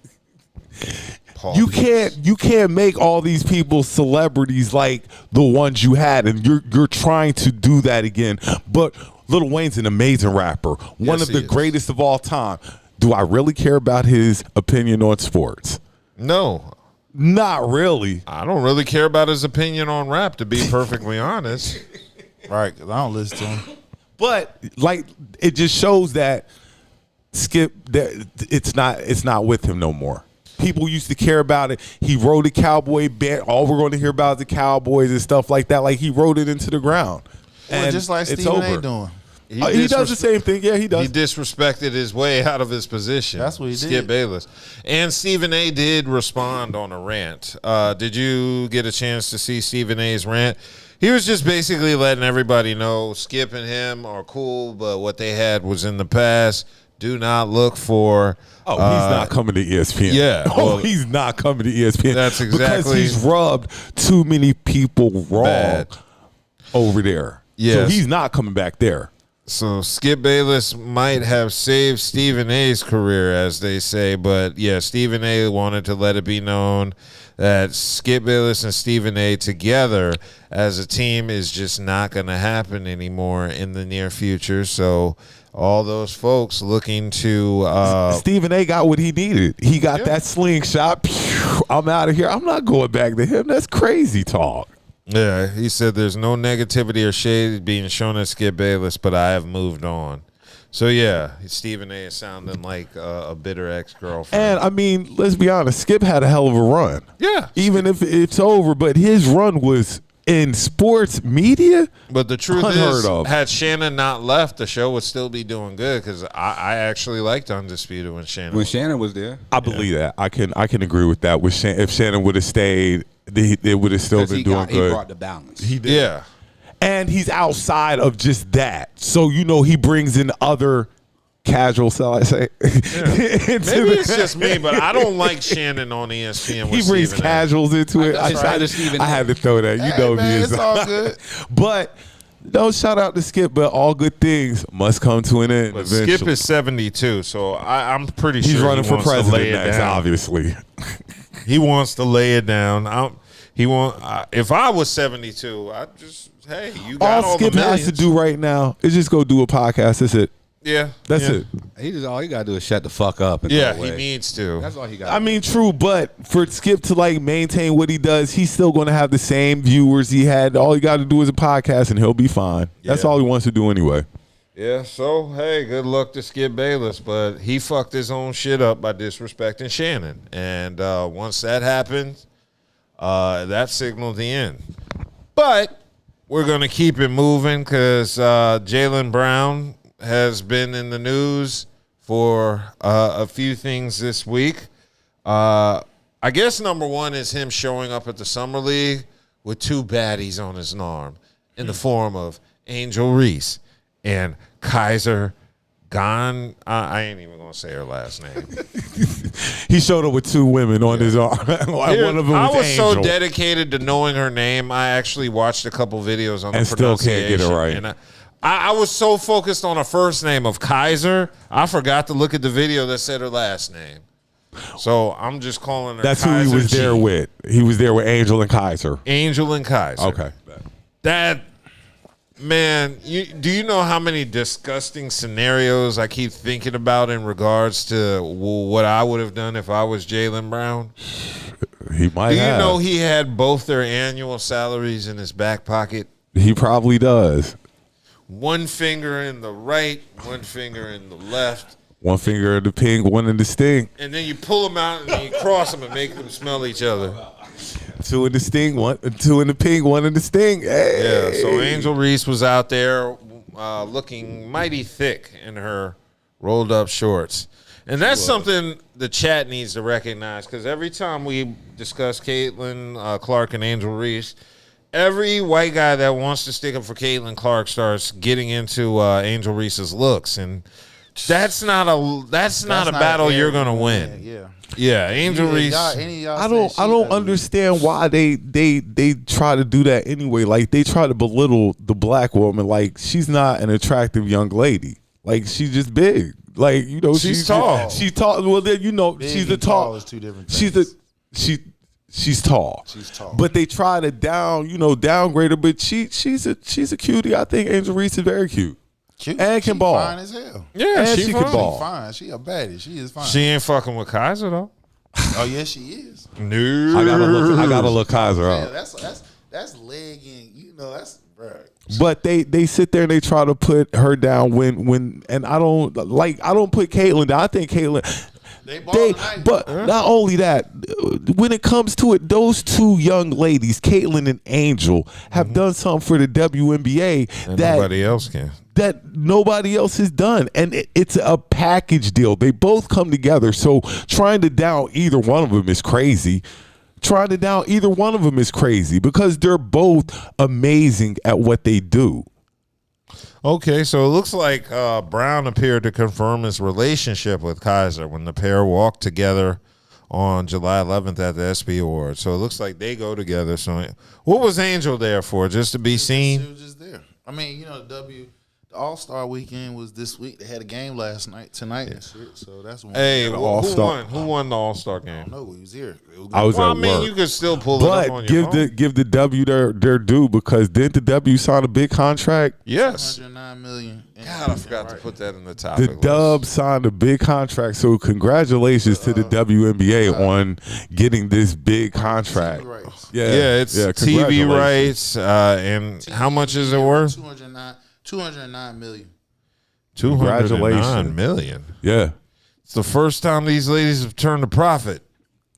Paul. you can't make all these people celebrities like the ones you had, and you're trying to do that again. But Lil Wayne's an amazing rapper, one Yes, of the he is. greatest of all time. Do I really care about his opinion on sports? No, Not really. I don't really care about his opinion on rap, to be perfectly honest. Right, 'cause I don't listen to him. But like, it just shows that Skip, that it's not with him no more. People used to care about it. He wrote a cowboy band. All we're going to hear about is the Cowboys and stuff like that. Like, he wrote it into the ground. Well, And just like it's Stephen A. over. doing. He does the same thing. Yeah, he does. He disrespected his way out of his position. That's what he did. Skip Bayless. And Stephen A. did respond on a rant. Did you get a chance to see Stephen A.'s rant? He was just basically letting everybody know Skip and him are cool, but what they had was in the past. Do not look for. Oh, he's not coming to ESPN. Yeah, well, he's not coming to ESPN. That's because exactly- he's rubbed too many people wrong Bad. over there. Yes. So he's not coming back there. So Skip Bayless might have saved Stephen A.'s career, as they say, but yeah, Stephen A. wanted to let it be known that Skip Bayless and Stephen A. together as a team is just not going to happen anymore in the near future. So all those folks looking to Stephen A. got what he needed. He got that slingshot. Pew, I'm out of here. I'm not going back to him. That's crazy talk. yeah, he said there's no negativity or shade being shown at Skip Bayless, but I have moved on. So yeah, Stephen A. is sounding like a bitter ex-girlfriend. And I mean, let's be honest, Skip had a hell of a run. Yeah. Even if it's over, but his run was in sports media. But the truth Unheard is, of. had Shannen not left, the show would still be doing good because I actually liked Undisputed when Shannen. when Shannen was there, I believe that. I can agree with that. With if Shannon would have stayed, it would have still 'cause been he doing he good. brought the balance. He did. Yeah. And he's outside of just that. So, he brings in other casual, shall I say. Maybe it's just me, but I don't like Shannen on ESPN. He With brings Stephen A. casuals into it. That's right. To Stephen I A. had to throw that. You know man, me. it's all good. But no, shout out to Skip, but all good things must come to an end. But eventually. Skip is 72, so I'm pretty He's sure running he for wants to lay president it next, down. obviously. He wants to lay it down. If I was 72, I'd just, hey, you got all Skip the has millions. to do right now is just go do a podcast. That's it. Yeah. That's yeah. it. All he gotta do is shut the fuck up. And Yeah, go he away. needs to. That's all he got. I mean, true, but for Skip to maintain what he does, he's still going to have the same viewers he had. All he got to do is a podcast, and he'll be fine. That's Yeah. all he wants to do anyway. Yeah, so, hey, good luck to Skip Bayless, but he fucked his own shit up by disrespecting Shannen. And once that happens, that signaled the end. But we're going to keep it moving because Jaylen Brown has been in the news for a few things this week. I guess number one is him showing up at the Summer League with two baddies on his arm in the form of Angel Reese and Kaiser I ain't even going to say her last name. He showed up with 2 women on his arm. One of them I was Angel. so dedicated to knowing her name. I actually watched a couple videos on And the still can't get it pronunciation, right. And I was so focused on her first name of Kaiser, I forgot to look at the video that said her last name. So I'm just calling her. That's Kaiser who he was there G. with. He was there with Angel and Kaiser. Angel and Kaiser. Okay. That man, do you know how many disgusting scenarios I keep thinking about in regards to what I would have done if I was Jaylen Brown? He might Do you have. know he had both their annual salaries in his back pocket? He probably does. One finger in the right, one finger in the left. One finger in the pink, one in the stink. And then you pull them out and you cross them and make them smell each other. 2 in the stink, 2 in the pink, 1 in the stink. Hey. Yeah, so Angel Reese was out there looking mighty thick in her rolled up shorts. And that's something the chat needs to recognize, because every time we discuss Caitlin Clark and Angel Reese, every white guy that wants to stick up for Caitlin Clark starts getting into Angel Reese's looks, and that's not a battle you're gonna win. Yeah, Angel Reese. I don't understand why they try to do that anyway. Like, they try to belittle the black woman. Like, she's not an attractive young lady. Like, she's just big. Like, you know, she's tall. She's tall. Well, then, you know, Big she's a and tall. tall is 2 different things. She's tall. She's tall. But they try to downgrade her. But she's a cutie. I think Angel Reese is very cute. Cute. And can ball. Fine as hell. Yeah, And she can fine. ball. Fine. She a baddie. She is fine. She ain't fucking with Kaiser though. Oh yes, she is. No, I gotta look Kaiser Yeah, up. that's legging. You know, that's bro. But they sit there and they try to put her down when and I don't put Caitlyn down. I think Caitlyn. But not only that, when it comes to it, those 2 young ladies, Caitlyn and Angel, have done something for the WNBA and that nobody else can. That nobody else has done, and it's a package deal. They both come together. So trying to down either one of them is crazy. Trying to down either one of them is crazy because they're both amazing at what they do. Okay, so it looks like Brown appeared to confirm his relationship with Kaiser when the pair walked together on July 11th at the SB Awards. So it looks like they go together. So what was Angel there for? Just to be seen? She was just there. I mean, you know, the All-Star weekend was this week. They had a game tonight and shit. So that's one. Hey, who All-Star. won? Who won the All-Star game? No, he was here. I was Well, at I mean, work. you could still pull it up on But your phone. give the W their due, because didn't the W sign a big contract? Yes. $109 million. God, I forgot to put that in the topic The list. Dub signed a big contract, so congratulations to the WNBA on getting this big contract. Rights. Yeah, it's TV congratulations. rights. And how much is it worth? $209 million. $209 million. Yeah. It's the first time these ladies have turned a profit.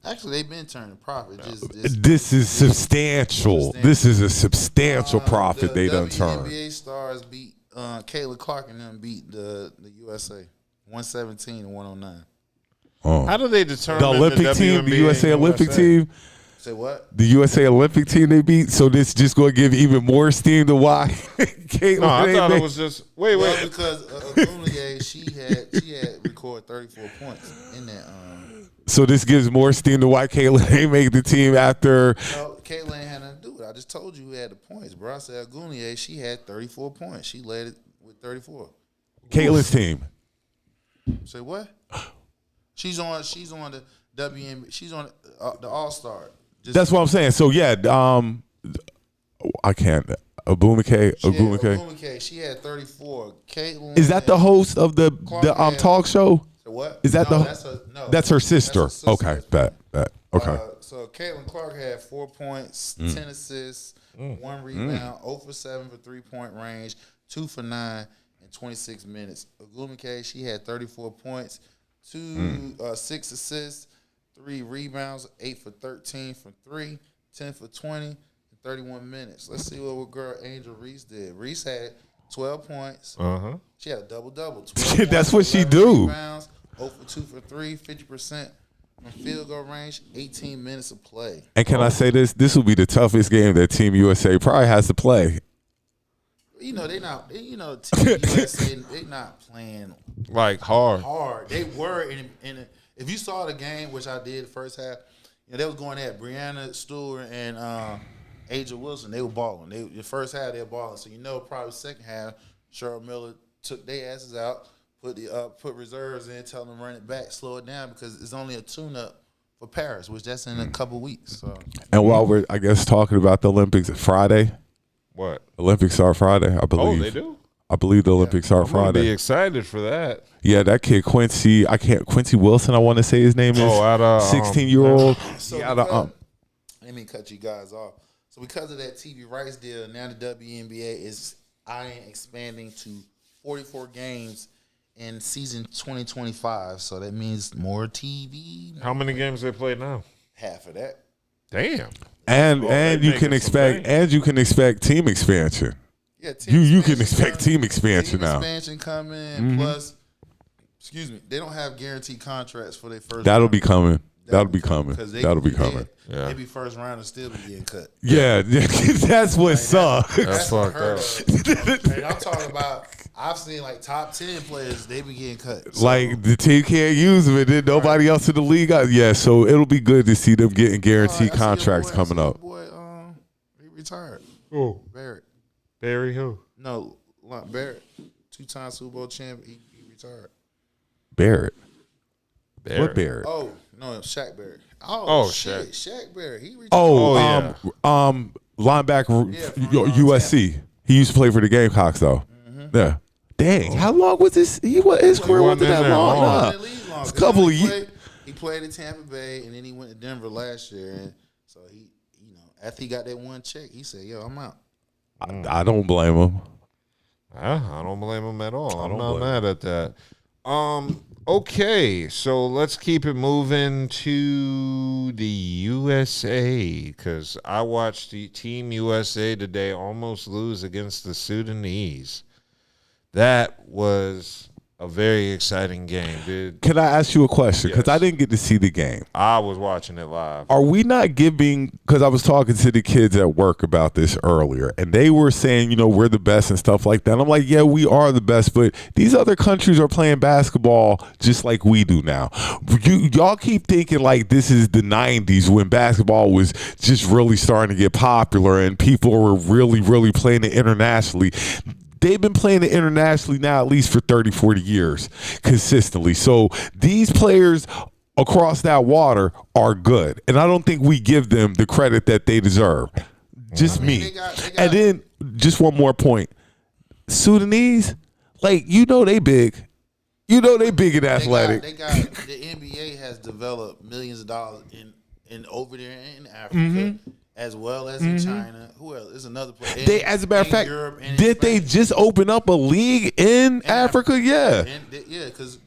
Actually, they've been turning profit. Just This is substantial. This is a substantial profit they done The turned. NBA stars beat Caitlin Clark and them beat the USA 117 and 109. How do they determine The Olympic team, the WNBA USA and Olympic USA? team, Say what? the USA Olympic team they beat. So this just going to give even more steam to why Caitlin. No, I ain't thought it make- was just wait. Well, because Agunier, she had recorded 34 points in that. So this gives more steam to why Caitlin ain't make the team after. No, Caitlin ain't had nothing to do with it. I just told you who had the points, bro. I said Agunier, she had 34 points. She led it with 34. Caitlin's team. Say what? She's on the WNBA. She's on the All Star. That's what I'm saying. So yeah, I can't. Agunier, she had 34. Caitlin Is that the host of the talk show? What? Is that that's her sister? That's her sister. Okay, bet. Okay. So Caitlin Clark had 4 points, 10 assists, 1 rebound, 0 for 7 for 3-point range, 2 for 9 in 26 minutes. Agunier, she had 34 points, 6 assists, 3 rebounds, 8 for 13 from 3, 10 for 20 in 31 minutes. Let's see what girl Angel Reese did. Reese had 12 points. She had a double-double. That's what she 11 do. Rebounds, 0 for 2 for 3, 50% from field goal range, 18 minutes of play. And can I say this? This will be the toughest game that Team USA probably has to play. You know, they not. You know, Team USA, they not playing Like hard. hard. They were in If you saw the game, which I did the first half, they was going at Brianna Stewart and Aja Wilson. They were balling. The first half they were balling. So probably second half, Cheryl Miller took their asses out, put reserves in, tell them to run it back, slow it down because it's only a tune-up for Paris, which that's in a couple weeks. So. And while we're, I guess, talking about the Olympics Friday. What? Olympics start Friday, I believe. Oh, they do? I believe the Olympics start I'm gonna Friday. be excited for that. Yeah, that kid Quincy Wilson, I want to say his name is. 16-year-old. So let me cut you guys off. So because of that TV rights deal, now the WNBA is eyeing expanding to 44 games in season 2025. So that means more TV. How many games they play now? Half of that. Damn. And you can expect team expansion. Yeah, you can expect team expansion now. Expansion coming plus. Excuse me. They don't have guaranteed contracts for their first. That'll be coming. That'll be coming. They be first round and still be getting cut. Yeah, that's what sucks. That's fucked up. And I'm talking about. I've seen like top 10 players. They be getting cut. So, like the team can't use them, and then nobody else in the league. Yeah, so it'll be good to see them getting guaranteed contracts coming up. Boy, he retired. Who? Barrett. Barry who? No, Barrett. 2-time Super Bowl champion. He retired. Barrett. What Barrett? Oh no, Shaq Barrett. Oh, shit, Shaq Barrett. He retired. Linebacker, USC. He used to play for the Gamecocks though. Yeah. Dang, how long was his? His career wasn't that long. It's a couple of years. He played in Tampa Bay, and then he went to Denver last year. And so he, after he got that one check, he said, "Yo, I'm out." I don't blame him. I don't blame him at all. I'm not mad at that. Okay, so let's keep it moving to the USA because I watched the Team USA today almost lose against the Sudanese. That was a very exciting game, dude. Can I ask you a question? Because I didn't get to see the game. I was watching it live. Are we not giving, because I was talking to the kids at work about this earlier, and they were saying, we're the best and stuff like that. And I'm like, yeah, we are the best, but these other countries are playing basketball just like we do now. Y'all keep thinking like this is the 90s when basketball was just really starting to get popular and people were really, really playing it internationally. They've been playing it internationally now at least for 30, 40 years consistently. So these players across that water are good. And I don't think we give them the credit that they deserve. Just me. They got, and then just one more point. Sudanese, they big. They big and athletic. The NBA has developed millions of dollars in over there in Africa. As well as in China. Who else? There's another place. As a matter of fact, did they just open up a league in Africa? Yeah. Because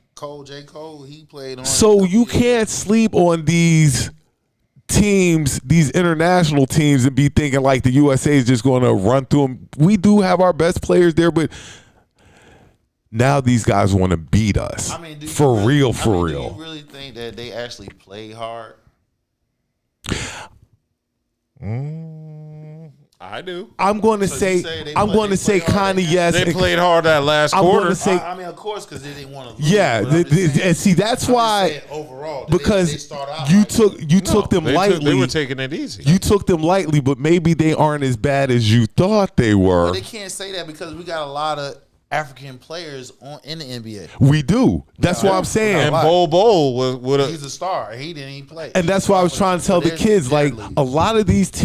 J. Cole, he played on. So you can't sleep on these teams, these international teams, and be thinking like the USA is just going to run through them. We do have our best players there, but now these guys want to beat us. For real. Do you really think that they actually play hard? I do. I'm going to say kind of yes. They played hard that last quarter. I'm going to say, of course, because they didn't want to lose. Yeah, and see that's why overall because they start out you took them lightly. They were taking it easy. You took them lightly, but maybe they aren't as bad as you thought they were. Well, they can't say that because we got a lot of African players in the NBA. We do. That's what I'm saying. And Bo he's a star. He didn't even play. And that's why I was trying to tell the kids, like a lot of these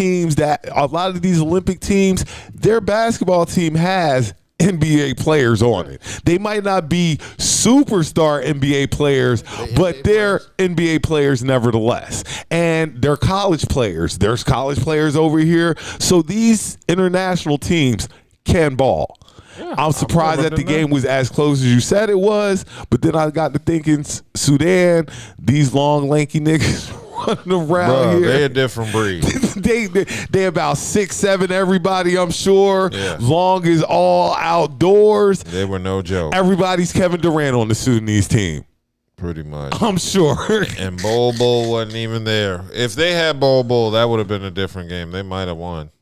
Olympic teams, their basketball team has NBA players on it. They might not be superstar NBA players, but they're NBA players nevertheless. And they're college players. There's college players over here. So these international teams can ball. Yeah, I'm surprised that the game was as close as you said it was, but then I got to thinking Sudan, these long, lanky niggas running around here. They a different breed. they about 6'7", everybody, I'm sure. Yeah. Long as all outdoors. They were no joke. Everybody's Kevin Durant on the Sudanese team. Pretty much. I'm sure. And Bol wasn't even there. If they had Bol, that would have been a different game. They might have won.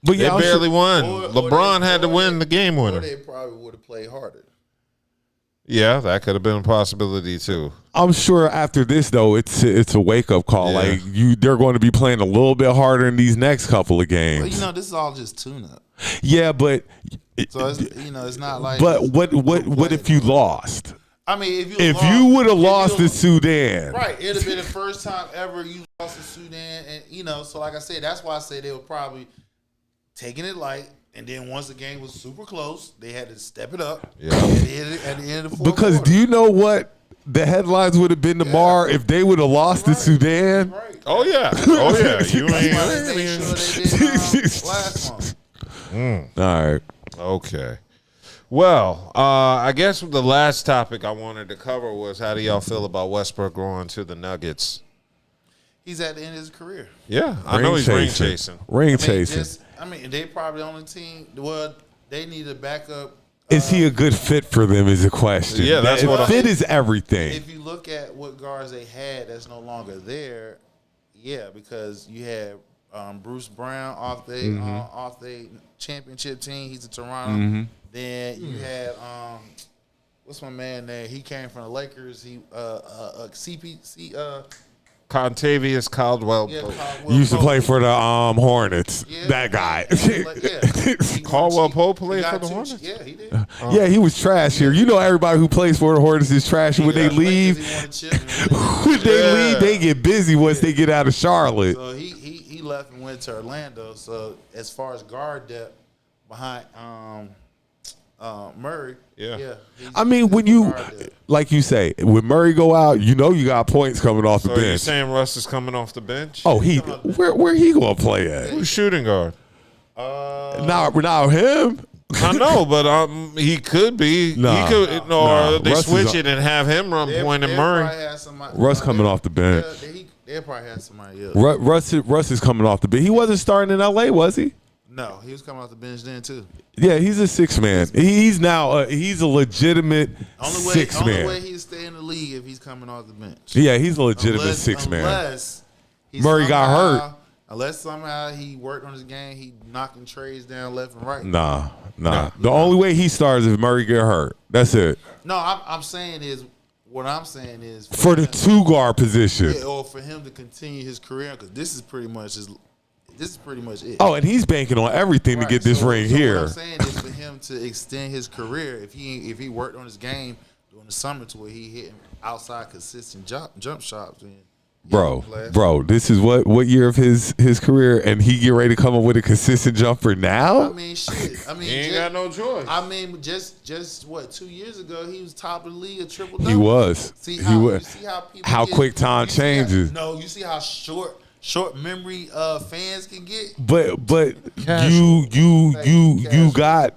But they barely won. LeBron had to win the game winner. Or they probably would have played harder. Yeah, that could have been a possibility too. I'm sure after this though, it's a wake up call. Yeah. Like they're going to be playing a little bit harder in these next couple of games. But you know, this is all just tune up. Yeah, but So it's, it's not like. but what if you lost? I mean, If you would have lost to Sudan, right? It'd have been the first time ever you lost to Sudan, and so like I said, that's why I say they were probably taking it light. And then once the game was super close, they had to step it up. Yeah. At the end of the fourth because quarter. do you know what the headlines would have been tomorrow if they would have lost to Sudan? Right. Oh yeah. Oh yeah. You That's why they ain't. made sure they did last month. All right. Okay. Well, I guess the last topic I wanted to cover was how do y'all feel about Westbrook going to the Nuggets? He's at the end of his career. Yeah, I know he's ring chasing. Ring chasing. They probably on the team. Well, they need a backup. Is he a good fit for them is a question. Yeah, that's what fit is everything. If you look at what guards they had that's no longer there, yeah, because you had Bruce Brown off the championship team. He's in Toronto. Then you had what's my man name? He came from the Lakers. He CPC. Contavious Caldwell. Yeah, You used to play for the Hornets. Yeah. That guy. Caldwell Pope played He got for the two- Hornets? Yeah, he did. Yeah, he was trash here. You know, everybody who plays for the Hornets is trash. When they leave, when they leave, they get busy once they get out of Charlotte. So he left and went to Orlando. So as far as guard depth behind Murray, I mean, when you, like you say, when Murray go out, you know you got points coming off the So you bench. saying Russ is coming off the bench? Oh, where he gonna play at? Who's shooting guard? Now him. I know, but he could be. Nah, he could, nah. or they Russ switch is it and have him run point and Murray. Russ coming off the bench. They'll probably have somebody else. Russ is coming off the bench. He wasn't starting in L.A., was he? No, he was coming off the bench then too. Yeah, he's a six man. He's now he's a legitimate six man. Only way he'd stay in the league if he's coming off the bench. Yeah, he's a legitimate six man. Unless Murray got hurt. Unless somehow he worked on his game, he knocking trades down left and right. Nah. The only way he starts is if Murray get hurt. That's it. No, I'm saying is what I'm saying is For the two guard position. yeah, or for him to continue his career because this is pretty much it. Oh, and he's banking on everything to get this ring so here. What I'm saying is for him to extend his career, if he worked on his game during the summer to where he hit outside consistent jump shots, then Bro, this is what year of his career, and he get ready to come up with a consistent jumper now? I mean, shit. I mean, He ain't got no choice. I mean, just what 2 years ago he was top of the league at triple double. He was. See He how, was. You see how people How get- quick time you see how- changes. you see how short memory fans can get. But Casual.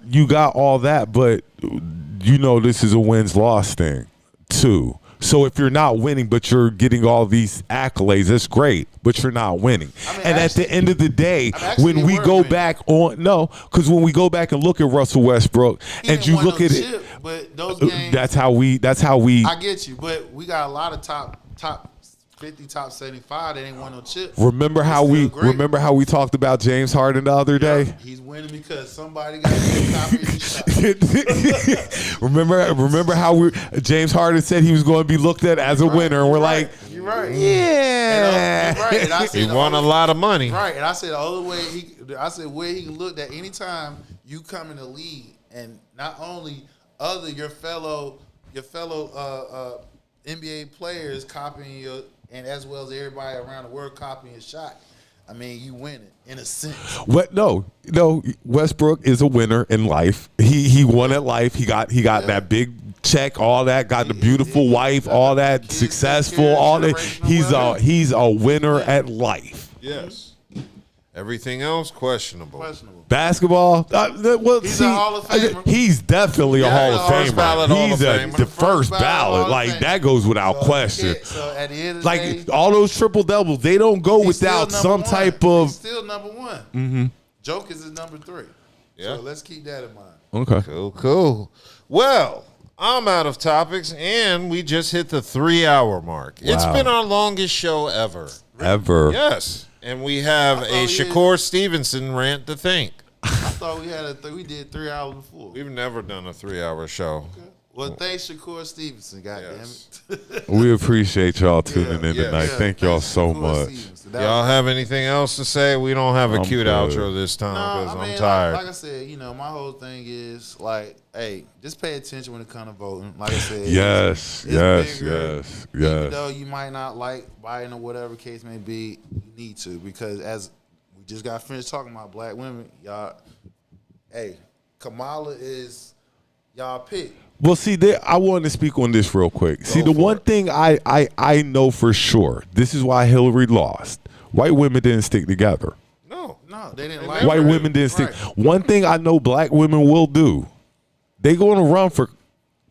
you got all that, but you know this is a wins loss thing too. So if you're not winning, but you're getting all these accolades, that's great. But you're not winning. I mean, and at the end of the day, when we go back on because when we go back and look at Russell Westbrook He and didn't you win look no at chip, but those games. that's how we. I get you, but we got a lot of top 50, top 75 that ain't won no chip. Remember how we talked about James Harden the other day? He's winning because somebody got a copy of his shot. remember how James Harden said he was going to be looked at as a winner, and we're like, You're right. yeah. You're right. And I said He won a lot of money. Right, and I said the only way where he can look at anytime you come in the league, and not only your fellow NBA players copying your, and as well as everybody around the world copying your shot. I mean, you win it in a sense. What? No. Westbrook is a winner in life. He won at life. He got that big check, all that. Got the beautiful wife, all that. Successful, all that. He's a winner at life. Yes. Everything else questionable. Basketball. He's a Hall of Famer. He's definitely a Hall of First ballot Famer. Hall He's of Famer. the first ballot. Like that goes without question. So at the end of the Like day, all those triple doubles, they don't go he's still without number some one. type of. He's still number one. Mm-hmm. Jokers is number 3. Yeah. So let's keep that in mind. Okay. Cool. Well, I'm out of topics, and we just hit the 3-hour mark. It's Wow. been our longest show ever. Ever. Yes. And we have a we did- Shakur Stevenson rant to think. I thought we did 3 hours before. We've never done a 3-hour show. Well, thanks, Shakur Stevenson. Goddamn it. We appreciate y'all tuning in tonight. Yeah, Thank y'all thanks, so Shakur much. Stevenson. Y'all have anything else to say? We don't have a I'm cute good. outro this time because I mean, I'm tired. Like I said, my whole thing is like, hey, just pay attention when it comes to voting. Like I said, Yes, it's yes, bigger. yes, Even yes. though you might not like Biden or whatever case may be, you need to, because as we just got finished talking about black women, y'all. Hey, Kamala is y'all pick. Well, see, I wanted to speak on this real quick. See, the for one it. thing I know for sure, this is why Hillary lost. White women didn't stick together. No, they didn't like White her. women didn't stick. Right. One thing I know black women will do, they going to run for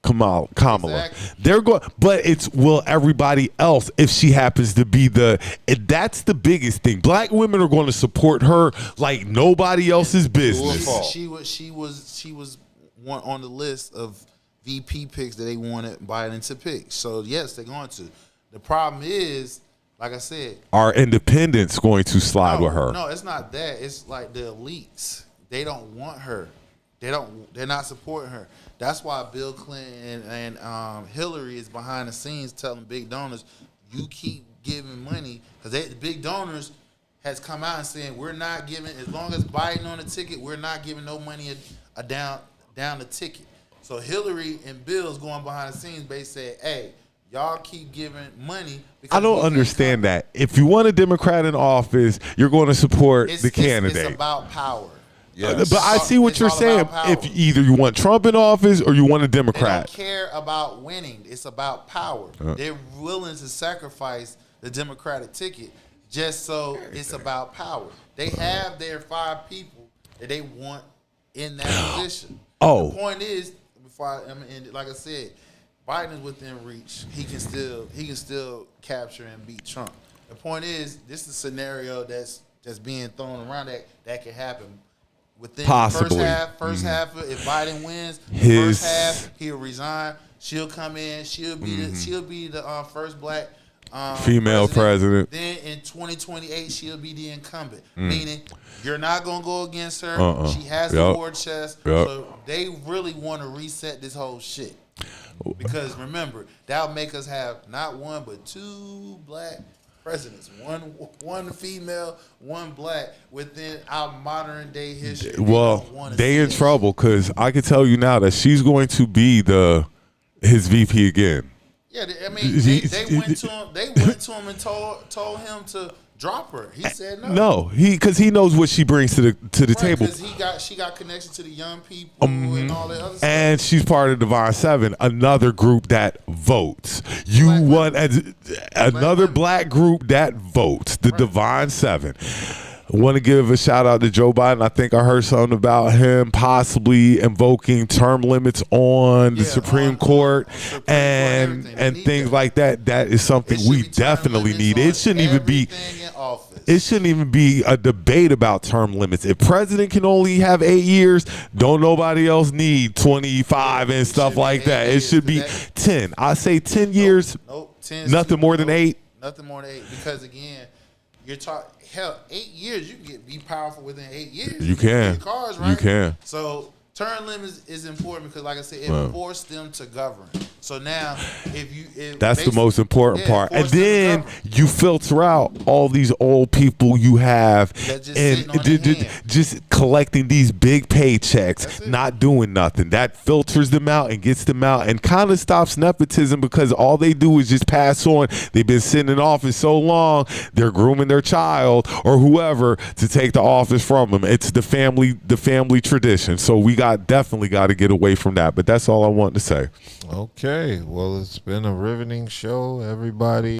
Kamala. Exactly. They're going, but will everybody else if she happens to be that's the biggest thing. Black women are going to support her like nobody else's business. She was one on the list of VP picks that they wanted Biden to pick. So yes, they're going to. The problem is, like I said, Are independents going to slide with her? No, it's not that. It's like the elites. They don't want her. They're not supporting her. That's why Bill Clinton and Hillary is behind the scenes telling big donors, you keep giving money, because the big donors has come out and saying, we're not giving, as long as Biden on the ticket, we're not giving no money down the ticket. So Hillary and Bill's going behind the scenes, basically saying, hey, y'all keep giving money. I don't understand that. If you want a Democrat in office, you're going to support the candidate. It's about power. Yes. But I see what It's you're all saying. about power. If either you want Trump in office or you want a They Democrat. don't care about winning. It's about power. They're willing to sacrifice the Democratic ticket just so it's about power. They have their 5 people that they want in that position. Oh. The point is, like I said, Biden is within reach. He can still capture and beat Trump. The point is, this is a scenario that's being thrown around that can happen. Within Possibly. the first half, if Biden wins, first half he'll resign. She'll come in. She'll be the first black Female president. Then in 2028, she'll be the incumbent. Meaning, you're not gonna go against her. She has the war chest. So they really want to reset this whole shit. Because remember, that'll make us have not one but 2 black presidents, one female, one black within our modern day history. Well, they in trouble because I can tell you now that she's going to be his VP again. Yeah, I mean, they went to him. They went to him and told him to drop her. He said no. No, because he knows what she brings to the table. Because she got connection to the young people and all that other stuff. And she's part of Divine 7, another group that votes. You want another black group that votes, the Divine 7. I want to give a shout out to Joe Biden. I think I heard something about him possibly invoking term limits on the Supreme Court and things like that. That is something we definitely need. It shouldn't even be. It shouldn't even be a debate about term limits. If president can only have 8 years, don't nobody else need 25 and stuff like that. It should be 10. I say 10 years. Nope. 10. Nothing more than 8. Nothing more than 8. Because again, you're talking. Hell, 8 years you can be powerful within 8 years. You can. Cars, right? You can. So term limits is important because, like I said, it forced them to govern. So now, that's the most important part. And then you filter out all these old people you have and just collecting these big paychecks, not doing nothing. That filters them out and gets them out and kind of stops nepotism because all they do is just pass on. They've been sitting in office so long, they're grooming their child or whoever to take the office from them. It's the family tradition. So we definitely got to get away from that. But that's all I want to say. Okay, well, it's been a riveting show, everybody.